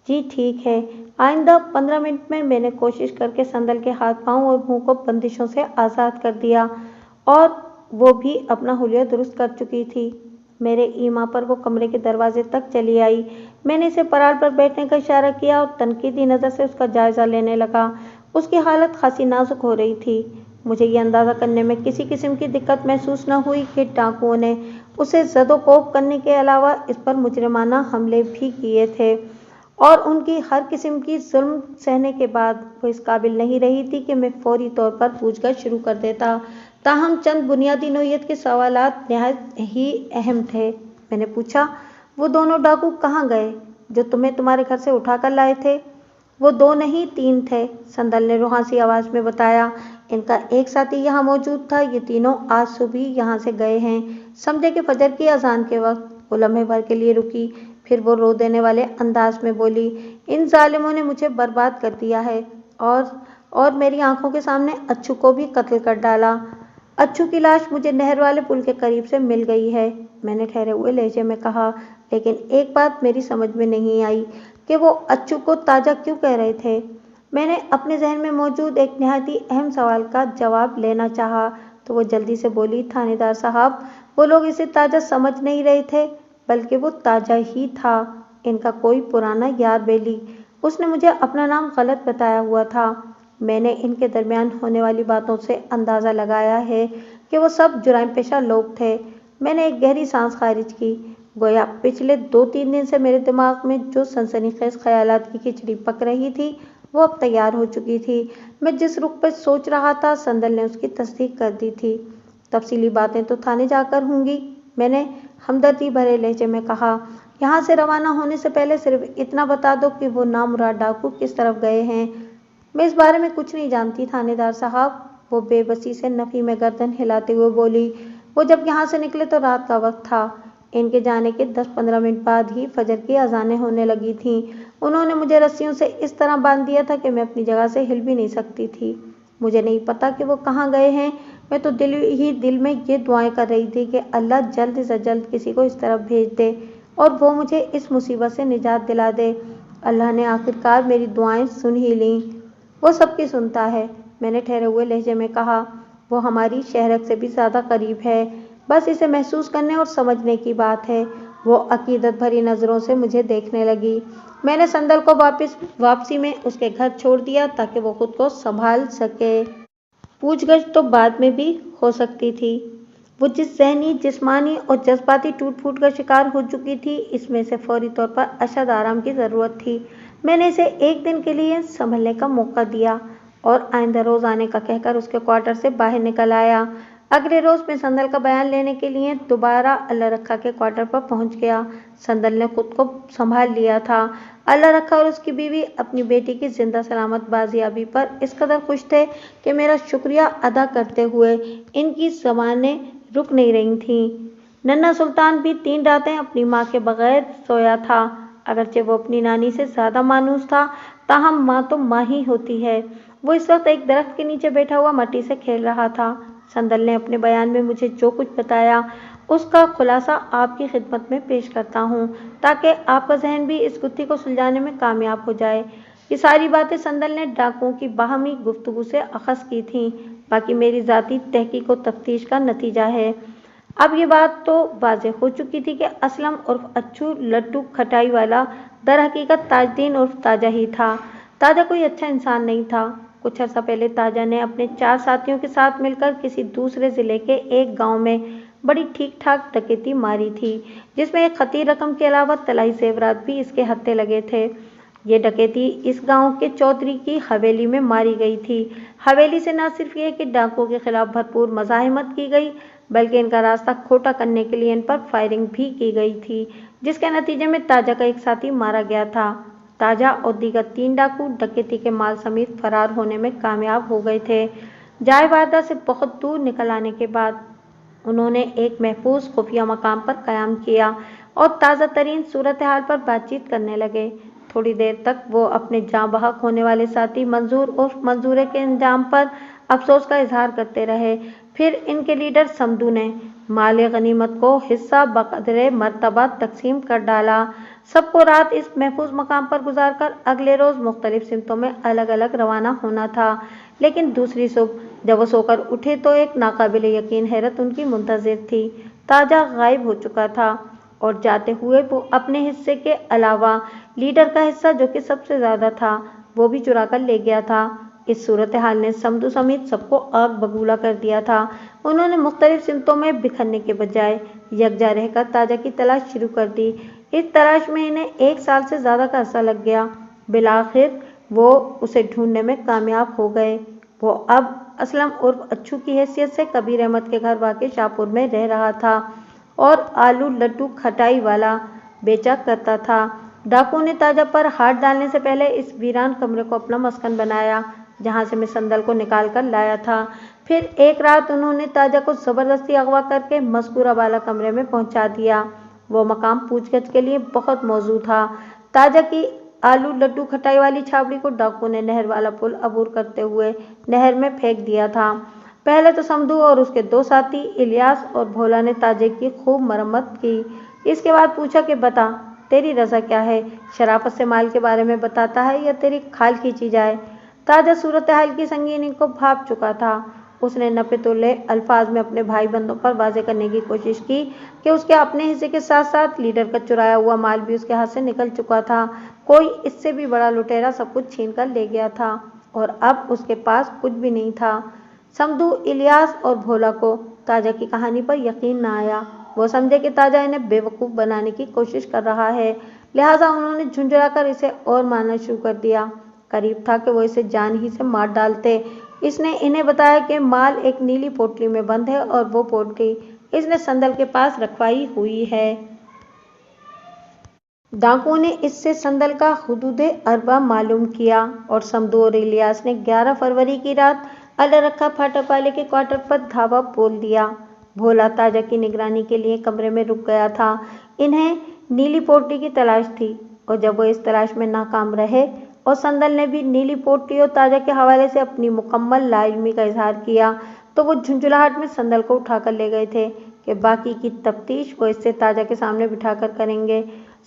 जी ठीक है। आइंदा 15 मिनट में मैंने कोशिश करके संदल के हाथ पांव और मुंह को बंदिशों से आज़ाद कर दिया और वो भी अपना हुलिया दुरुस्त कर चुकी थी। मेरे ईमा पर वो कमरे के दरवाजे तक चली आई। मैंने इसे पराल पर बैठने का इशारा किया और तनकीदी नज़र से उसका जायजा लेने लगा। उसकी हालत खासी नाजुक हो रही थी। मुझे ये अंदाज़ा करने में किसी किस्म की दिक्कत महसूस न हुई कि डाकुओं ने उसे ज़दोकोब करने के अलावा इस पर मुजरिमाना हमले भी किए थे और उनकी हर किस्म की जुल्म सहने के बाद वो इस काबिल नहीं रही थी कि मैं फौरी तौर पर पूछगछ शुरू कर देता। ताहम चंद बुनियादी नौइयत के सवालात निहायत ही अहम थे। मैंने पूछा, वो दोनों डाकू कहाँ गए जो तुम्हें तुम्हारे घर से उठा कर लाए थे? वो 2 नहीं 3 थे, संदल ने रुहासी आवाज में बताया। इनका एक साथी यहाँ मौजूद था। ये तीनों आज सुबह यहाँ से गए हैं, समझे कि फजर की अजान के वक्त। वो लम्हे भर के लिए रुकी, फिर वो रो देने वाले अंदाज में बोली, इन जालिमों ने मुझे बर्बाद कर दिया है और मेरी आंखों के सामने अच्छू को भी कत्ल कर डाला। अच्छू की लाश मुझे नहर वाले पुल के करीब से मिल गई है, मैंने ठहरे हुए लहजे में कहा। लेकिन एक बात मेरी समझ में नहीं आई कि वो अच्छू को ताजा क्यों कह रहे थे। मैंने अपने जहन में मौजूद एक निहायत ही अहम सवाल का जवाब लेना चाहा तो वो जल्दी से बोली, थानेदार साहब, वो लोग इसे ताजा समझ नहीं रहे थे, बल्कि वो ताजा ही था। इनका कोई पुराना यार बेली, उसने मुझे अपना नाम गलत बताया हुआ था। मैंने इनके दरमियान होने वाली बातों से अंदाज़ा लगाया है कि वो सब जुराइम पेशा लोग थे। मैंने एक गहरी सांस खारिज की। गोया पिछले 2-3 दिन से मेरे दिमाग में जो सनसनीखेज ख्यालात की खिचड़ी पक रही थी, वो अब तैयार हो चुकी थी। मैं जिस रुख पर सोच रहा था, संदल ने उसकी तस्दीक कर दी थी। तफसीली बातें तो थाने जाकर होंगी, मैंने हमदर्दी भरे लहजे में कहा। यहाँ से रवाना होने से पहले सिर्फ इतना बता दो कि वो नामुराद डाकू किस तरफ गए हैं। मैं इस बारे में कुछ नहीं जानती थानेदार साहब, वो बेबसी से नफी में गर्दन हिलाते हुए बोली। वो जब यहाँ से निकले तो रात का वक्त था। इनके जाने के 10-15 मिनट बाद ही फजर की अजानें होने लगी थीं। उन्होंने मुझे रस्सियों से इस तरह बांध दिया था कि मैं अपनी जगह से हिल भी नहीं सकती थी। मुझे नहीं पता कि वो कहाँ गए हैं। मैं तो दिल में ये दुआएं कर रही थी कि अल्लाह जल्द से जल्द किसी को इस तरफ भेज दे और वो मुझे इस मुसीबत से निजात दिला दे। अल्लाह ने आखिरकार मेरी दुआएं सुन ही लीं। वो सबकी सुनता है, मैंने ठहरे हुए लहजे में कहा। वो हमारी शहरक से भी ज़्यादा करीब है, बस इसे महसूस करने और समझने की बात है। वो अकीदत भरी नज़रों से मुझे देखने लगी। मैंने संदल को वापसी में उसके घर छोड़ दिया ताकि वो खुद को संभाल सके। पूछगछ तो बाद में भी हो सकती थी। वो जिस ज़हनी, जिस्मानी और जज्बाती टूट-फूट का शिकार हो चुकी थी, इसमें से फौरी तौर पर अशद आराम की ज़रूरत थी। मैंने इसे 1 दिन के लिए संभलने का मौका दिया और आइंदा रोज़ आने का कहकर उसके क्वार्टर से बाहर निकल आया। अगले रोज़ मैं संदल का बयान लेने के लिए दोबारा अल्लाह रखा के क्वार्टर पर पहुंच गया। संदल ने खुद को संभाल लिया था। अल्लाह रखा और उसकी बीवी अपनी बेटी की जिंदा सलामत बाजियाबी पर इस कदर खुश थे कि मेरा शुक्रिया अदा करते हुए इनकी ज़बानें रुक नहीं रही थीं। नन्हा सुल्तान भी 3 रातें अपनी माँ के बगैर सोया था। अगरचे वो अपनी नानी से ज़्यादा मानूस था, ताहम माँ तो माँ ही होती है। वो इस वक्त एक दरख्त के नीचे बैठा हुआ मट्टी से खेल रहा था। संदल ने अपने बयान में मुझे जो कुछ बताया, उसका खुलासा आपकी खिदमत में पेश करता हूँ ताकि आपका जहन भी इस गुत्थी को सुलझाने में कामयाब हो जाए। ये सारी बातें संदल ने डाकुओं की बाहमी गुफ्तगू से अखज़ की थीं, बाकी मेरी ज़ाती तहकीक व तफ्तीश का नतीजा है। اب یہ بات تو واضح ہو چکی تھی کہ اسلم عرف اچھو لڈو کھٹائی والا در حقیقت تاج الدین عرف تاجا ہی تھا۔ تاجا کوئی اچھا انسان نہیں تھا۔ کچھ عرصہ پہلے تاجا نے اپنے 4 ساتھیوں کے ساتھ مل کر کسی دوسرے ضلع کے ایک گاؤں میں بڑی ٹھیک ٹھاک ڈکیتی ماری تھی، جس میں ایک خطیر رقم کے علاوہ طلائی زیورات بھی اس کے ہتھے لگے تھے۔ یہ ڈکیتی اس گاؤں کے چودھری کی حویلی میں ماری گئی تھی۔ حویلی سے نہ صرف یہ کہ ڈاکوؤں کے خلاف بھرپور مزاحمت کی گئی، بلکہ ان کا راستہ کھوٹا کرنے کے لیے ان پر فائرنگ بھی کی گئی تھی، جس کے نتیجے میں تاجا کا ایک ساتھی مارا گیا تھا۔ تاجا اور دیگر 3 ڈاکو ڈکیتی کے مال سمیت فرار ہونے میں کامیاب ہو گئے تھے۔ جائے واردات سے بہت دور نکل آنے کے بعد انہوں نے ایک محفوظ خفیہ مقام پر قیام کیا اور تازہ ترین صورتحال پر بات چیت کرنے لگے۔ تھوڑی دیر تک وہ اپنے جاں بحق ہونے والے ساتھی منظور عرف منظورے کے انجام پر افسوس کا اظہار کرتے رہے۔ پھر ان کے لیڈر سمدو نے مال غنیمت کو حصہ بقدر مرتبہ تقسیم کر ڈالا۔ سب کو رات اس محفوظ مقام پر گزار کر اگلے روز مختلف سمتوں میں الگ الگ روانہ ہونا تھا، لیکن دوسری صبح جب وہ سو کر اٹھے تو ایک ناقابل یقین حیرت ان کی منتظر تھی۔ تاجا غائب ہو چکا تھا اور جاتے ہوئے وہ اپنے حصے کے علاوہ لیڈر کا حصہ جو کہ سب سے زیادہ تھا وہ بھی چرا کر لے گیا تھا۔ اس صورتحال نے سمدو سمیت سب کو آگ بگولا کر دیا تھا۔ انہوں نے مختلف سمتوں میں بکھرنے کے بجائے یکجا رہ کر تاجا کی تلاش شروع کر دی۔ اس تلاش میں انہیں 1 سال سے زیادہ کا عرصہ لگ گیا۔ بالآخر وہ اسے ڈھونڈنے میں کامیاب ہو گئے۔ وہ اب اسلم عرف اچھو کی حیثیت سے کبیر احمد کے گھر واقع شاہپور میں رہ رہا تھا اور آلو لڈو کھٹائی والا بیچا کرتا تھا۔ ڈاکوؤں نے تاجا پر ہاتھ ڈالنے سے پہلے اس ویران کمرے کو اپنا مسکن بنایا جہاں سے میں سندل کو نکال کر لایا تھا۔ پھر ایک رات انہوں نے تاجا کو زبردستی اغوا کر کے مذکورہ بالا کمرے میں پہنچا دیا۔ وہ مقام پوچھ گچھ کے لیے بہت موزوں تھا۔ تاجا کی آلو لڈو کھٹائی والی چھاوڑی کو ڈاکوؤں نے نہر والا پل عبور کرتے ہوئے نہر میں پھینک دیا تھا۔ پہلے تو سمدو اور اس کے 2 ساتھی الیاس اور بھولا نے تاجے کی خوب مرمت کی۔ اس کے بعد پوچھا کہ بتا تیری رضا کیا ہے؟ شرافت سے مال کے بارے میں بتاتا ہے یا تیری کھال کھینچی جائے؟ تاجا صورتحال کی سنگینی کو بھاپ چکا تھا۔ اس نے نپے تلے الفاظ میں اپنے بھائی بندوں پر واضح کرنے کی کوشش کی کہ اس کے اپنے حصے کے ساتھ ساتھ لیڈر کا چرایا ہوا مال بھی اس کے ہاتھ سے نکل چکا تھا۔ کوئی اس سے بھی بڑا لٹیرا سب کچھ چھین کر لے گیا تھا اور اب اس کے پاس کچھ بھی نہیں تھا۔ سمدو، الیاس اور بھولا کو تاجا کی کہانی پر یقین نہ آیا۔ وہ سمجھے کہ تاجا انہیں بے وقوف بنانے کی کوشش کر رہا ہے، لہٰذا انہوں نے جھنجھلا کر اسے اور مارنا شروع کر دیا۔ قریب تھا کہ وہ اسے جان ہی سے مار ڈالتے۔ اس نے انہیں بتایا کہ مال ایک نیلی پوٹلی میں بند ہے اور وہ پوٹلی اس نے سندل کے پاس رکھوائی ہوئی ہے۔ ڈاکوؤں نے اس سے سندل کا حدود اربہ معلوم کیا اور سمدو اور الیاس نے 11 فروری کی رات الرکھا پھاٹک والے کے کوارٹر پر دھاوا بول دیا۔ بھولا تاجا کی نگرانی کے لیے کمرے میں رک گیا تھا۔ انہیں نیلی پوٹلی کی تلاش تھی اور جب وہ اس تلاش میں ناکام رہے اور سندل نے بھی نیلی پوٹلی اور تاجا کے حوالے سے اپنی مکمل لا علمی کا اظہار کیا تو وہ جھنجھلاہٹ میں سندل کو اٹھا کر لے گئے تھے کہ باقی کی تفتیش وہ اس سے تاجا کے سامنے بٹھا کر کریں گے۔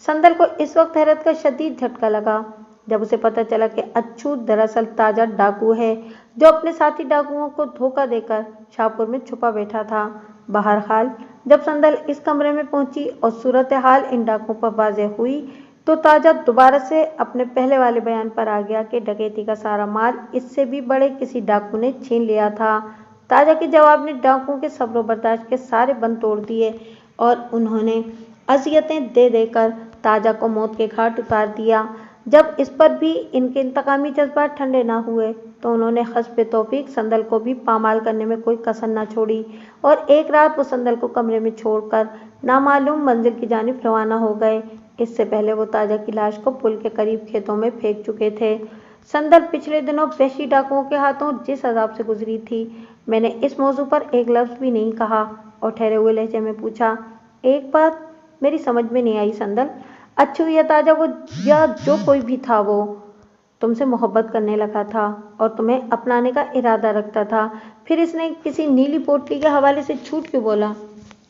سندل کو اس وقت حیرت کا شدید جھٹکا لگا جب اسے پتہ چلا کہ اچھو دراصل تاجا ڈاکو ہے جو اپنے ساتھی ڈاکوؤں کو دھوکہ دے کر شاہپور میں چھپا بیٹھا تھا۔ بہرحال جب سندل اس کمرے میں پہنچی اور صورتحال ان ڈاکوؤں پر واضح ہوئی تو تاجا دوبارہ سے اپنے پہلے والے بیان پر آ گیا کہ ڈکیتی کا سارا مال اس سے بھی بڑے کسی ڈاکو نے چھین لیا تھا۔ تاجا کے جواب نے ڈاکوؤں کے صبر و برداشت کے سارے بند توڑ دیے اور انہوں نے اذیتیں دے دے کر تاجا کو موت کے گھاٹ اتار دیا۔ جب اس پر بھی ان کے انتقامی جذبات ٹھنڈے نہ ہوئے تو انہوں نے حسب توفیق سندل کو بھی پامال کرنے میں کوئی کسر نہ چھوڑی اور ایک رات وہ سندل کو کمرے میں چھوڑ کر نامعلوم منزل کی جانب روانہ ہو گئے۔ اس سے پہلے وہ تاجا کی لاش کو پل کے قریب کھیتوں میں پھینک چکے تھے۔ سندل پچھلے دنوں وحشی ڈاکوؤں کے ہاتھوں جس عذاب سے گزری تھی، میں نے اس موضوع پر ایک لفظ بھی نہیں کہا اور ٹھہرے ہوئے لہجے میں پوچھا، ایک بات میری سمجھ میں نہیں آئی سندل، اچھو یا تاجا وہ یا جو کوئی بھی تھا وہ تم سے محبت کرنے لگا تھا اور تمہیں اپنانے کا ارادہ رکھتا تھا، پھر اس نے کسی نیلی پوٹلی کے حوالے سے جھوٹ کیوں بولا؟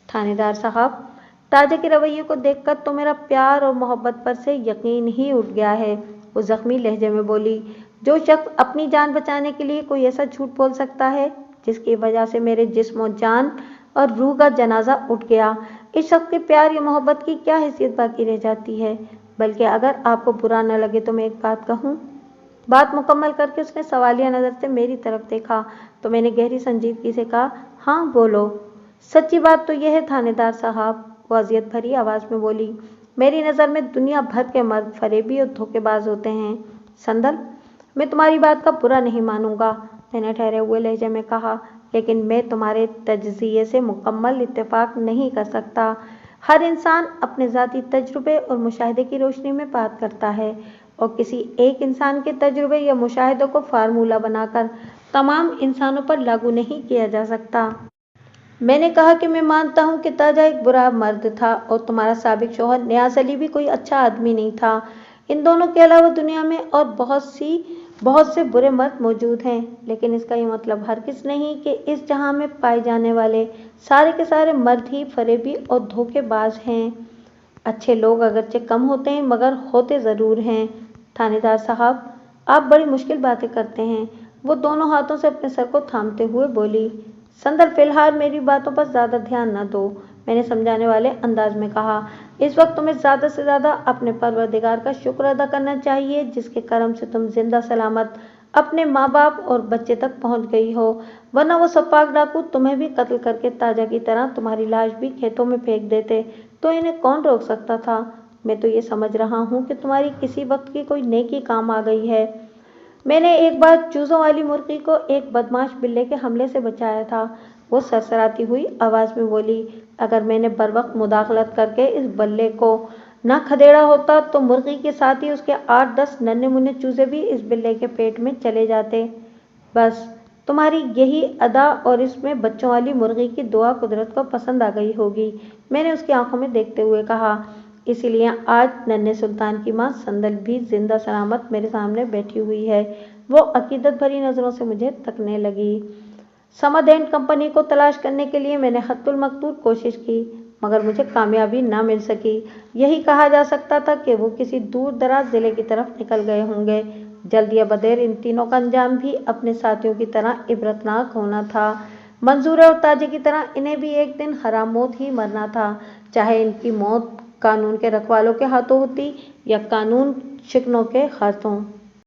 تھانے دار صاحب، تاجا کے رویے کو دیکھ کر تو میرا پیار اور محبت پر سے یقین ہی اٹھ گیا ہے، وہ زخمی لہجے میں بولی۔ جو شخص اپنی جان بچانے کے لیے کوئی ایسا جھوٹ بول سکتا ہے جس کی وجہ سے میرے جسم و جان और रूह का जनाजा उठ गया। इस शख्स के प्यार या मोहब्बत की क्या हैसियत बाकी रह जाती है। बल्कि अगर आपको बुरा न लगे तो मैं एक बात कहूँ। बात मुकम्मल करके उसने सवालिया नज़र से मेरी तरफ देखा तो मैंने गहरी संजीदगी से कहा, हाँ बोलो। सच्ची बात तो यह है थानेदार साहब, वो अजियत भरी आवाज़ में बोली, मेरी नज़र में दुनिया भर के मर्द फरेबी और धोखेबाज होते हैं। संदल, मैं तुम्हारी बात का बुरा नहीं मानूंगा, मैंने ठहरे हुए लहजे में कहा, लेकिन मैं तुम्हारे तजज़िये से मुकम्मल इत्तेफाक नहीं कर सकता। हर इंसान अपने ज़ाती तजुर्बे और मुशाहिदे की रोशनी में बात करता है और किसी एक इंसान के तजुर्बे या मुशाहिदों को फार्मूला बनाकर तमाम इंसानों पर लागू नहीं किया जा सकता। मैंने कहा कि मैं मानता हूँ कि ताजा एक बुरा मर्द था और तुम्हारा साबिक शौहर नियाज़ अली भी कोई अच्छा आदमी नहीं था। इन दोनों के अलावा दुनिया में और बहुत से बुरे मर्द मौजूद हैं, लेकिन इसका ये मतलब हरगिज़ नहीं कि इस जहां में पाए जाने वाले सारे के सारे मर्द ही फरेबी और धोखेबाज हैं। अच्छे लोग अगरचे कम होते हैं मगर होते ज़रूर हैं। थानेदार साहब, आप बड़ी मुश्किल बातें करते हैं, वो दोनों हाथों से अपने सर को थामते हुए बोली। संदल, फिलहाल मेरी बातों पर ज़्यादा ध्यान न दो, मैंने समझाने वाले अंदाज में कहा। इस वक्त तुम्हें ज़्यादा से ज़्यादा अपने परवरदिगार का शुक्र अदा करना चाहिए जिसके करम से तुम जिंदा सलामत अपने माँ बाप और बच्चे तक पहुँच गई हो, वरना वो सपाक डाकू तुम्हें भी कत्ल करके ताजा की तरह तुम्हारी लाश भी खेतों में फेंक देते तो इन्हें कौन रोक सकता था। मैं तो ये समझ रहा हूँ कि तुम्हारी किसी वक्त की कोई नेकी काम आ गई है। मैंने एक बार चूजों वाली मुर्गी को एक बदमाश बिल्ले के हमले से बचाया था, वो सरसराती हुई आवाज़ में बोली। अगर मैंने बर वक्त मुदाखलत करके इस बल्ले को न खदेड़ा होता तो मुर्गी के साथ ही उसके 8-10 नन्हे मुन्ने चूजे भी इस बिल्ले के पेट में चले जाते। बस तुम्हारी यही अदा और इसमें बच्चों वाली मुर्गी की दुआ कुदरत को पसंद आ गई होगी, मैंने उसकी आंखों में देखते हुए कहा। इसीलिए आज नन्हे सुल्तान की माँ संदल भी जिंदा सलामत मेरे सामने बैठी हुई है। वो अकीदत भरी नज़रों से मुझे तकने लगी। समद एंड कंपनी को तलाश करने के लिए मैंने हत्तुल मकतूल कोशिश की मगर मुझे कामयाबी ना मिल सकी। यही कहा जा सकता था कि वो किसी दूर दराज जिले की तरफ निकल गए होंगे। जल्द या बदेर इन तीनों का अंजाम भी अपने साथियों की तरह इबरतनाक होना था। मंजूर और ताजे की तरह इन्हें भी एक दिन हराम मौत ही मरना था, चाहे इनकी मौत कानून के रखवालों के हाथों होती या कानून शिकनों के हाथों।